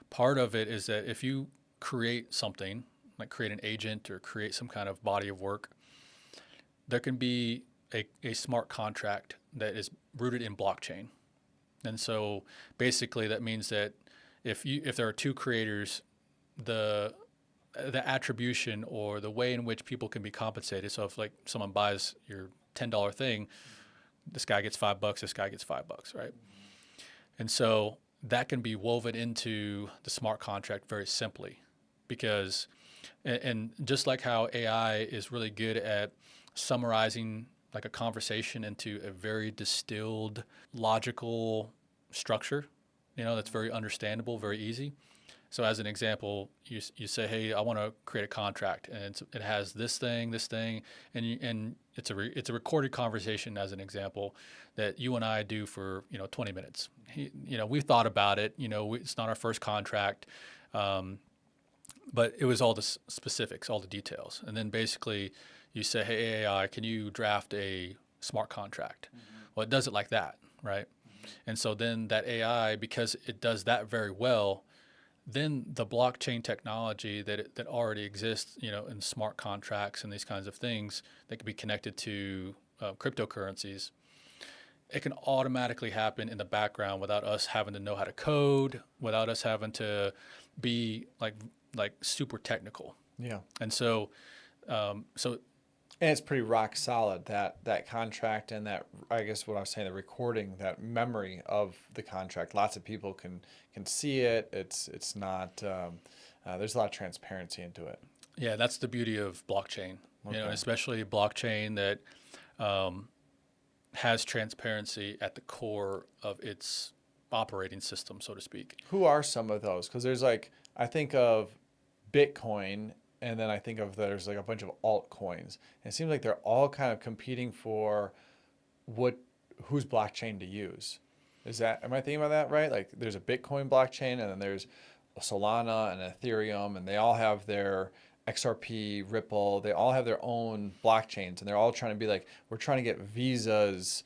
[SPEAKER 1] part of it is that if you create something, like create an agent or create some kind of body of work, there can be a smart contract that is rooted in blockchain. And so basically that means that if there are two creators, the attribution or the way in which people can be compensated. So if like someone buys your $10 thing, this guy gets $5, this guy gets $5, right? And so that can be woven into the smart contract very simply, because, and just like how AI is really good at summarizing like a conversation into a very distilled, logical structure, that's very understandable, very easy. So as an example, you say, hey, I want to create a contract, and it has this thing, and it's a recorded conversation as an example that you and I do for 20 minutes. We thought about it. It's not our first contract, but it was all the specifics, all the details, and then basically you say, hey, AI, can you draft a smart contract? Well, it does it like that, right? And so then that AI, because it does that very well, then the blockchain technology that already exists, in smart contracts and these kinds of things that can be connected to cryptocurrencies, it can automatically happen in the background without us having to know how to code, without us having to be like super technical.
[SPEAKER 2] Yeah.
[SPEAKER 1] And so,
[SPEAKER 2] and it's pretty rock solid, that contract, and that, I guess what I was saying, the recording, that memory of the contract. Lots of people can see it. It's not. There's a lot of transparency into it.
[SPEAKER 1] Yeah, that's the beauty of blockchain.
[SPEAKER 2] Okay.
[SPEAKER 1] And especially blockchain that has transparency at the core of its operating system, so to speak.
[SPEAKER 2] Who are some of those? Because there's I think of Bitcoin, and then I think of there's a bunch of altcoins. And it seems like they're all kind of competing for whose blockchain to use. Am I thinking about that right? Like there's a Bitcoin blockchain, and then there's Solana and Ethereum, and they all have their XRP, Ripple. They all have their own blockchains, and they're all trying to be like, we're trying to get Visa's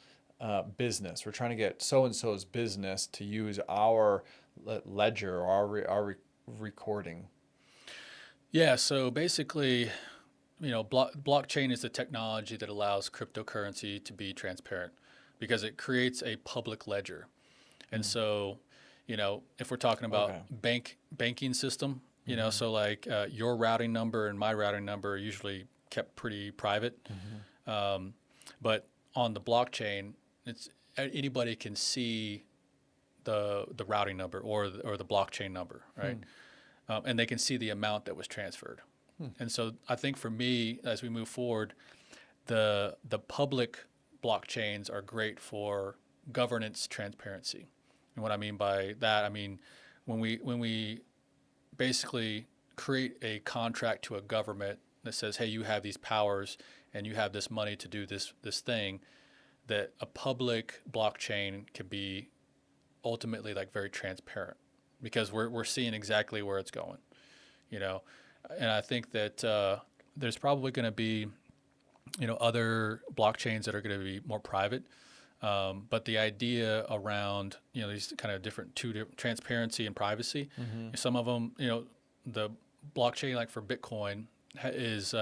[SPEAKER 2] business. We're trying to get so and so's business to use our ledger or our recording.
[SPEAKER 1] Yeah. So basically, blockchain is the technology that allows cryptocurrency to be transparent because it creates a public ledger. And so, if we're talking about banking system, so like your routing number and my routing number are usually kept pretty private. But on the blockchain, it's anybody can see the routing number or the blockchain number, right? And they can see the amount that was transferred. And so I think for me, as we move forward, the public blockchains are great for governance transparency. And what I mean by that, I mean when we basically create a contract to a government that says, hey, you have these powers and you have this money to do this thing, that a public blockchain can be ultimately like very transparent because we're seeing exactly where it's going, and I think that there's probably going to be other blockchains that are going to be more private, but the idea around these kind of different transparency and privacy, some of them, the blockchain like for Bitcoin is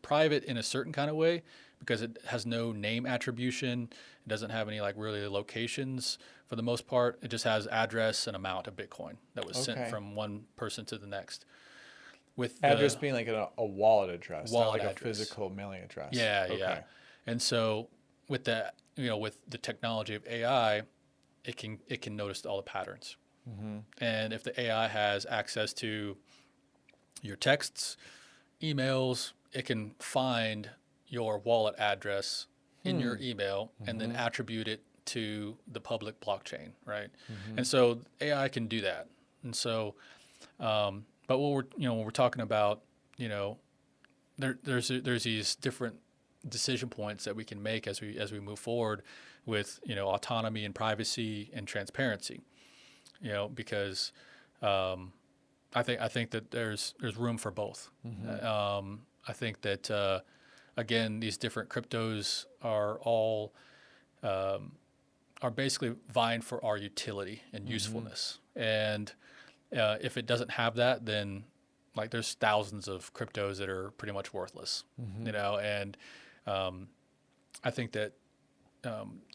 [SPEAKER 1] private in a certain kind of way because it has no name attribution. It doesn't have any like really locations for the most part. It just has address and amount of Bitcoin that was sent from one person to the next. With
[SPEAKER 2] address being like a wallet address, not like
[SPEAKER 1] address.
[SPEAKER 2] A physical mailing address.
[SPEAKER 1] Yeah. And so with that, with the technology of AI, it can notice all the patterns. And if the AI has access to your texts, emails, it can find your wallet address in your email and then attribute it to the public blockchain, right? And so AI can do that. And so, but when we're talking about, there's these different decision points that we can make as we move forward with autonomy and privacy and transparency, because I think that there's room for both. I think that again, these different cryptos are all are basically vying for our utility and usefulness. And if it doesn't have that, then like there's thousands of cryptos that are pretty much worthless. And I think that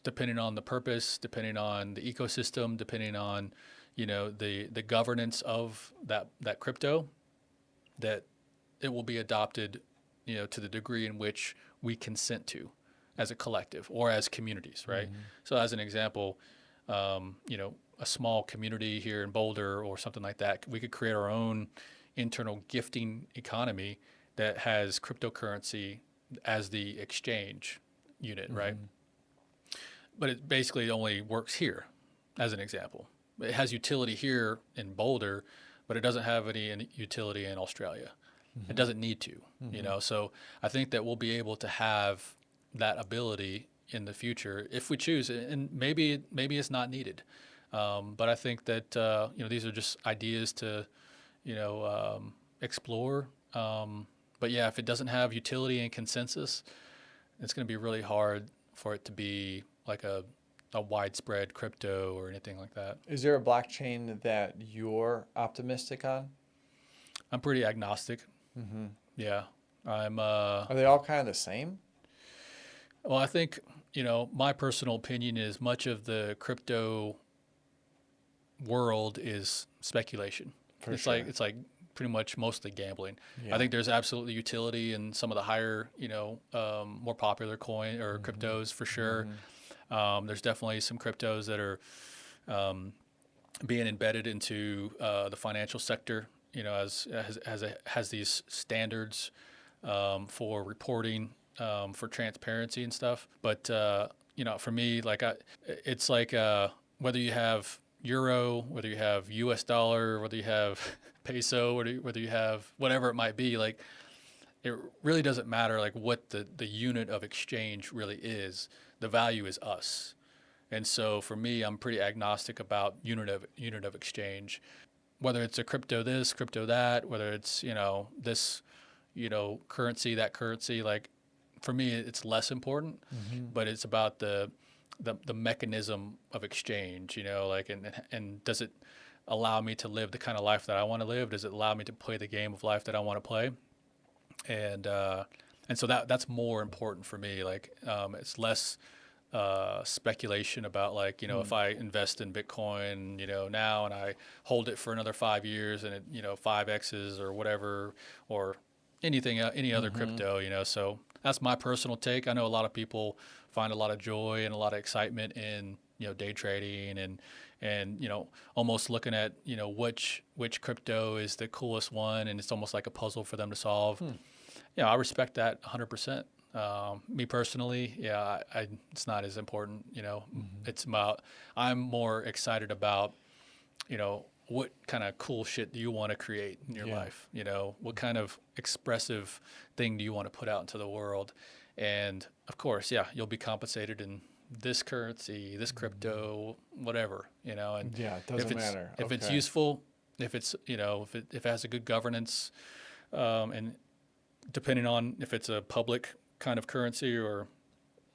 [SPEAKER 1] depending on the purpose, depending on the ecosystem, depending on the governance of that crypto, that it will be adopted to the degree in which we consent to as a collective or as communities, right? So as an example, a small community here in Boulder or something like that, we could create our own internal gifting economy that has cryptocurrency as the exchange unit, right? But it basically only works here, as an example. It has utility here in Boulder, but it doesn't have any utility in Australia. It doesn't need to, So I think that we'll be able to have that ability in the future if we choose, and maybe it's not needed. But I think that these are just ideas to explore. But yeah, if it doesn't have utility and consensus, it's going to be really hard for it to be like a widespread crypto or anything like that.
[SPEAKER 2] Is there a blockchain that you're optimistic on?
[SPEAKER 1] I'm pretty agnostic. Yeah, I'm.
[SPEAKER 2] Are they all kind of the same?
[SPEAKER 1] Well, I think my personal opinion is much of the crypto world is speculation. It's like pretty much mostly gambling. I think there's absolutely utility in some of the higher, more popular coin or cryptos for sure. There's definitely some cryptos that are being embedded into the financial sector, has these standards for reporting, for transparency and stuff. But for me, it's like whether you have euro, whether you have US dollar, whether you have peso, whether you have whatever it might be, like it really doesn't matter like what the unit of exchange really is. The value is us. And so for me, I'm pretty agnostic about unit of exchange. whether it's a crypto this, crypto that, whether it's, this, currency, that currency, like for me, it's less important, but it's about the mechanism of exchange, like, and does it allow me to live the kind of life that I want to live? Does it allow me to play the game of life that I want to play? And so that's more important for me. Like, it's less speculation about like, if I invest in Bitcoin, now and I hold it for another 5 years and it, 5X's or whatever, or anything, any other crypto, so that's my personal take. I know a lot of people find a lot of joy and a lot of excitement in, day trading and almost looking at, which crypto is the coolest one. And it's almost like a puzzle for them to solve. I respect that 100%. Me personally, it's not as important, it's about, I'm more excited about, what kind of cool shit do you want to create in your life? What kind of expressive thing do you want to put out into the world? And of course, you'll be compensated in this currency, this crypto, whatever, and
[SPEAKER 2] it doesn't matter.
[SPEAKER 1] If it's useful, if it's, if it has a good governance, and depending on if it's a public kind of currency or,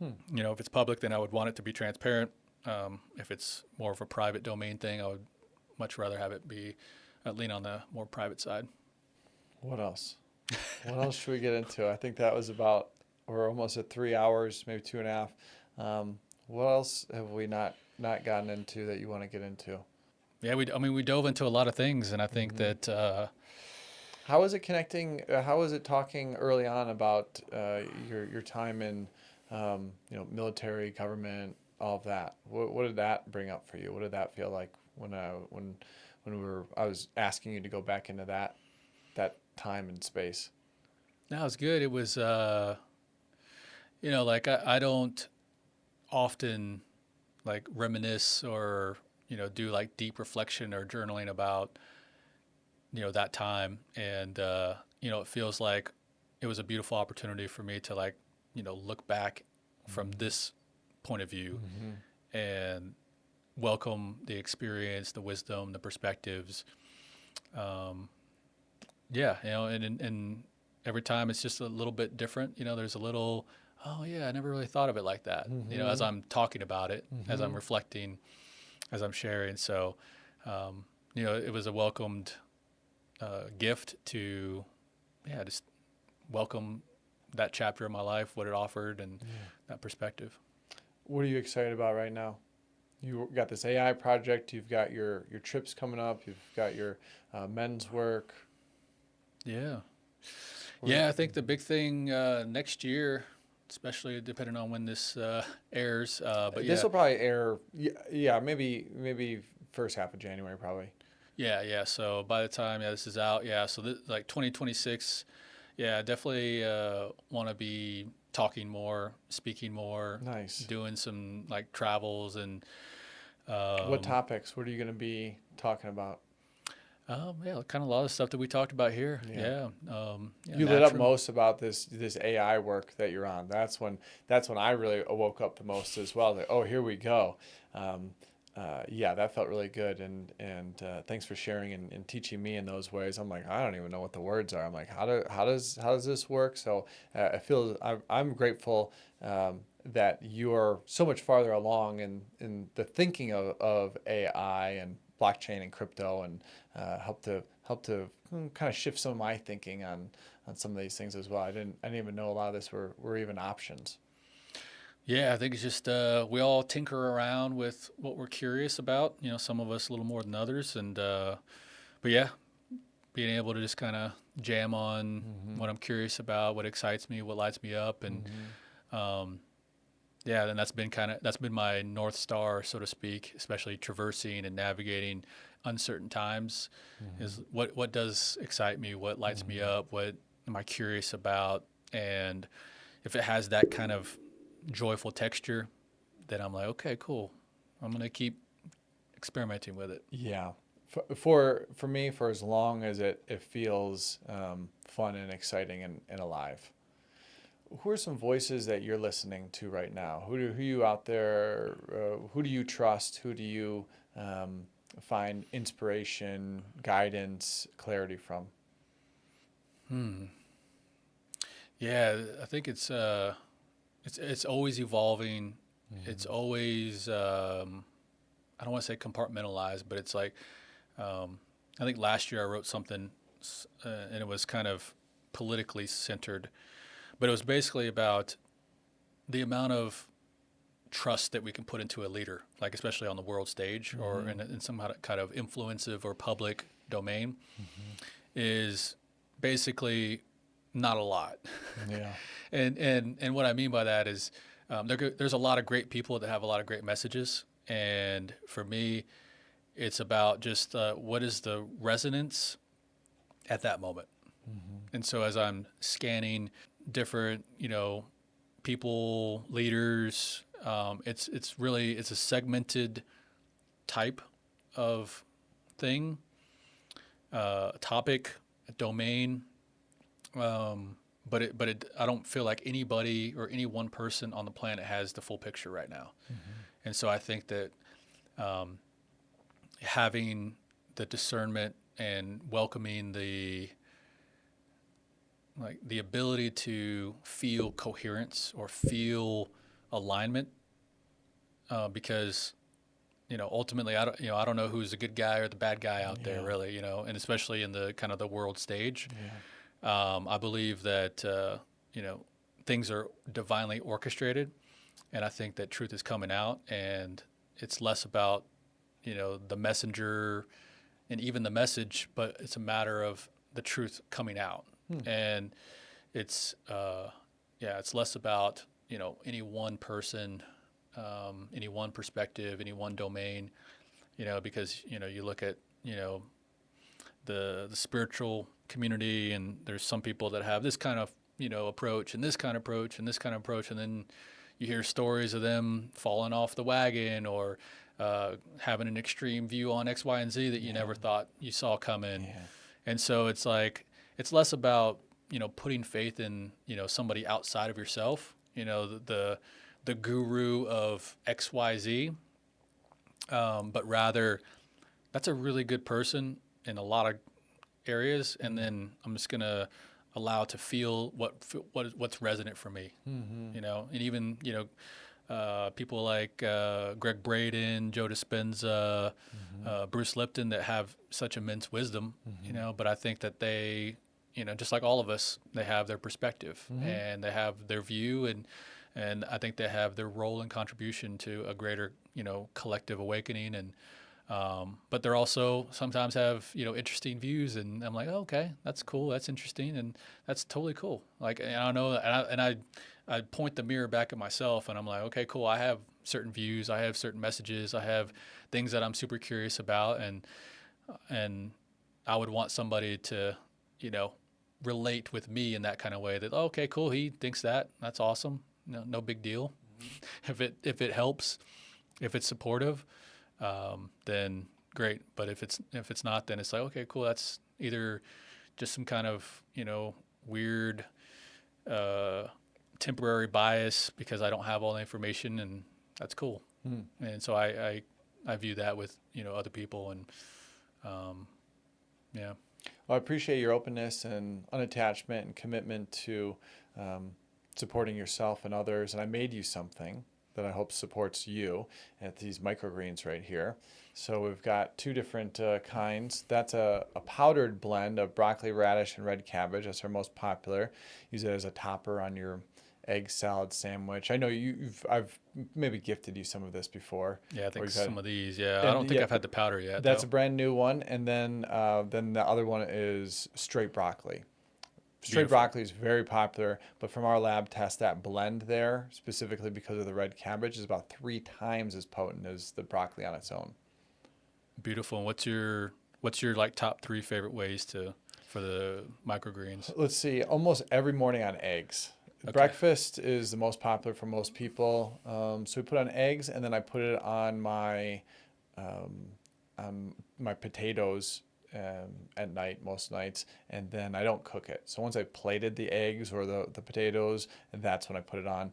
[SPEAKER 1] if it's public, then I would want it to be transparent. If it's more of a private domain thing, I would much rather have it be lean on the more private side.
[SPEAKER 2] What else? What else should we get into? I think that was about, we're almost at 3 hours, maybe 2.5. What else have we not gotten into that you want to get into?
[SPEAKER 1] Yeah, we dove into a lot of things, and I think that.
[SPEAKER 2] How was it connecting? How was it talking early on about your time in, military, government, all of that? What did that bring up for you? What did that feel like when I was asking you to go back into that time and space?
[SPEAKER 1] That was good. It was, like I don't often like reminisce or do like deep reflection or journaling about that time, and it feels like it was a beautiful opportunity for me to like look back from this point of view and welcome the experience, the wisdom, the perspectives. And every time it's just a little bit different. There's a little, oh yeah, I never really thought of it like that. As I'm talking about it, as I'm reflecting, as I'm sharing. So, it was a welcomed gift to, just welcome that chapter of my life, what it offered, and that perspective.
[SPEAKER 2] What are you excited about right now? You got this AI project. You've got your trips coming up. You've got your men's work.
[SPEAKER 1] I think the big thing next year, especially depending on when this airs. But
[SPEAKER 2] this will probably air. Maybe first half of January, probably.
[SPEAKER 1] Yeah. So by the time this is out, so like 2026, definitely want to be talking more, speaking more,
[SPEAKER 2] nice,
[SPEAKER 1] doing some like travels and.
[SPEAKER 2] What topics? What are you going to be talking about?
[SPEAKER 1] Kind of a lot of stuff that we talked about here.
[SPEAKER 2] You lit up most about this AI work that you're on. That's when I really woke up the most as well. Like, oh, here we go. That felt really good, and thanks for sharing and teaching me in those ways. I'm like, I don't even know what the words are. I'm like, how does this work? So I feel I'm grateful that you're so much farther along in the thinking of AI and blockchain and crypto, and help to kind of shift some of my thinking on some of these things as well. I didn't even know a lot of this were even options.
[SPEAKER 1] Yeah, I think it's just we all tinker around with what we're curious about. Some of us a little more than others, and being able to just kind of jam on what I'm curious about, what excites me, what lights me up, and then that's been my North Star, so to speak, especially traversing and navigating uncertain times. Is what does excite me, what lights me up, what am I curious about, and if it has that kind of joyful texture, then I'm like, okay, cool. I'm gonna keep experimenting with it.
[SPEAKER 2] Yeah, for me, for as long as it feels fun and exciting and alive. Who are some voices that you're listening to right now? Who you out there? Who do you trust? Who do you find inspiration, guidance, clarity from?
[SPEAKER 1] Yeah, I think it's always evolving. It's always I don't want to say compartmentalized, but it's like I think last year I wrote something and it was kind of politically centered, but it was basically about the amount of trust that we can put into a leader, like especially on the world stage or in some kind of influencive or public domain, is basically not a lot.
[SPEAKER 2] Yeah.
[SPEAKER 1] And what I mean by that is there's a lot of great people that have a lot of great messages, and for me, it's about just what is the resonance at that moment. And so as I'm scanning different, people, leaders, it's really a segmented type of thing, topic, domain. But I don't feel like anybody or any one person on the planet has the full picture right now. And so I think that having the discernment and welcoming the ability to feel coherence or feel alignment, because ultimately I don't know who's the good guy or the bad guy out there really, and especially in the kind of the world stage. I believe that things are divinely orchestrated, and I think that truth is coming out, and it's less about the messenger and even the message, but it's a matter of the truth coming out. And it's it's less about any one person, any one perspective, any one domain, because you look at the spiritual community, and there's some people that have this kind of approach and this kind of approach and this kind of approach, and then you hear stories of them falling off the wagon or having an extreme view on X, Y, and Z that you never thought you saw coming. And so it's like it's less about putting faith in somebody outside of yourself, the guru of X, Y, Z, but rather that's a really good person in a lot of areas, and then I'm just gonna allow to feel what's resonant for me, and even people like Greg Braden, Joe Dispenza, Bruce Lipton that have such immense wisdom, but I think that they, just like all of us, they have their perspective and they have their view, and I think they have their role and contribution to a greater, collective awakening. And but they're also sometimes have interesting views, and I'm like, oh, okay, that's cool, that's interesting, and that's totally cool. Like, and I know, and I point the mirror back at myself, and I'm like, okay, cool, I have certain views, I have certain messages, I have things that I'm super curious about, and I would want somebody to relate with me in that kind of way. That, oh, okay, cool, he thinks that's awesome, no big deal. If it helps, if it's supportive, then great. But if it's not, then it's like, okay, cool. That's either just some kind of weird temporary bias because I don't have all the information, and that's cool. And so I view that with other people, and yeah.
[SPEAKER 2] Well, I appreciate your openness and unattachment and commitment to supporting yourself and others. And I made you something that I hope supports you at these microgreens right here. So we've got two different kinds. That's a powdered blend of broccoli, radish, and red cabbage. That's our most popular. Use it as a topper on your egg salad sandwich. I know I've maybe gifted you some of this before.
[SPEAKER 1] Yeah, I think some of these. Yeah, I don't think I've had the powder yet.
[SPEAKER 2] That's a brand new one. And then the other one is straight broccoli. Straight broccoli is very popular, but from our lab test, that blend there, specifically because of the red cabbage, is about 3 times as potent as the broccoli on its own.
[SPEAKER 1] Beautiful. And what's your like top 3 favorite ways for the microgreens?
[SPEAKER 2] Let's see. Almost every morning on eggs. Okay. Breakfast is the most popular for most people. So we put on eggs, and then I put it on my potatoes at night, most nights, and then I don't cook it. So once I plated the eggs or the potatoes, that's when I put it on.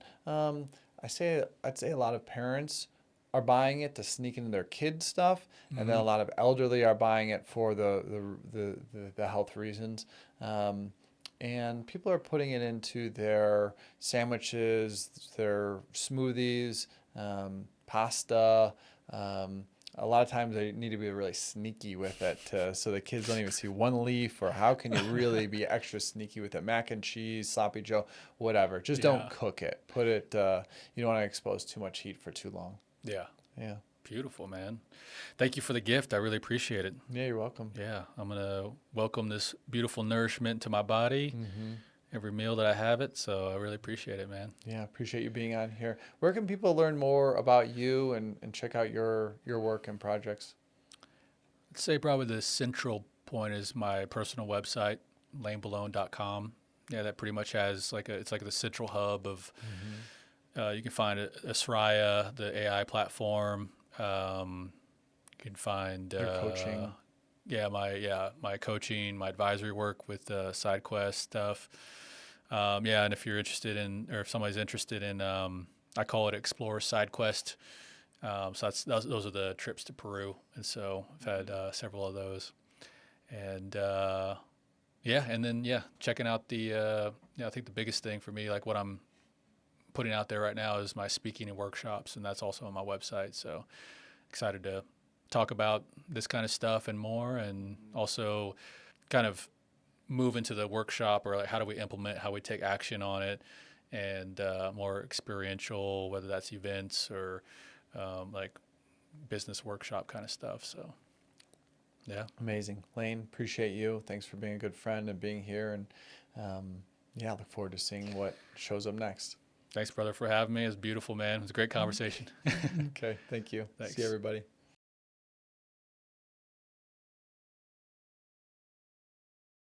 [SPEAKER 2] I'd say a lot of parents are buying it to sneak into their kids' stuff, and then a lot of elderly are buying it for the health reasons. And people are putting it into their sandwiches, their smoothies, pasta. A lot of times they need to be really sneaky with it so the kids don't even see one leaf, or how can you really be extra sneaky with it? Mac and cheese, sloppy Joe, whatever. Just don't cook it. Put it, you don't want to expose too much heat for too long.
[SPEAKER 1] Yeah.
[SPEAKER 2] Yeah.
[SPEAKER 1] Beautiful, man. Thank you for the gift. I really appreciate it.
[SPEAKER 2] Yeah, you're welcome.
[SPEAKER 1] Yeah. I'm going to welcome this beautiful nourishment to my body. Every meal that I have it. So I really appreciate it, man.
[SPEAKER 2] Yeah, appreciate you being on here. Where can people learn more about you and check out your work and projects?
[SPEAKER 1] I'd say probably the central point is my personal website, lanebelone.com. Yeah, that pretty much has it's like the central hub of, you can find Asraya, the AI platform. You can find
[SPEAKER 2] Your coaching.
[SPEAKER 1] My coaching, my advisory work with SideQuest stuff. And if you're interested in, or if somebody's interested in, I call it Explore SideQuest. So those are the trips to Peru, and so I've had several of those, and checking out the I think the biggest thing for me, like what I'm putting out there right now, is my speaking and workshops, and that's also on my website. So excited to talk about this kind of stuff and more, and also kind of move into the workshop, or like how do we implement, how we take action on it, and more experiential, whether that's events or like business workshop kind of stuff. So yeah.
[SPEAKER 2] Amazing. Lane, appreciate you. Thanks for being a good friend and being here. And look forward to seeing what shows up next.
[SPEAKER 1] Thanks, brother, for having me. It was beautiful, man. It was a great conversation.
[SPEAKER 2] Okay. Thank you.
[SPEAKER 1] Thanks.
[SPEAKER 2] See everybody.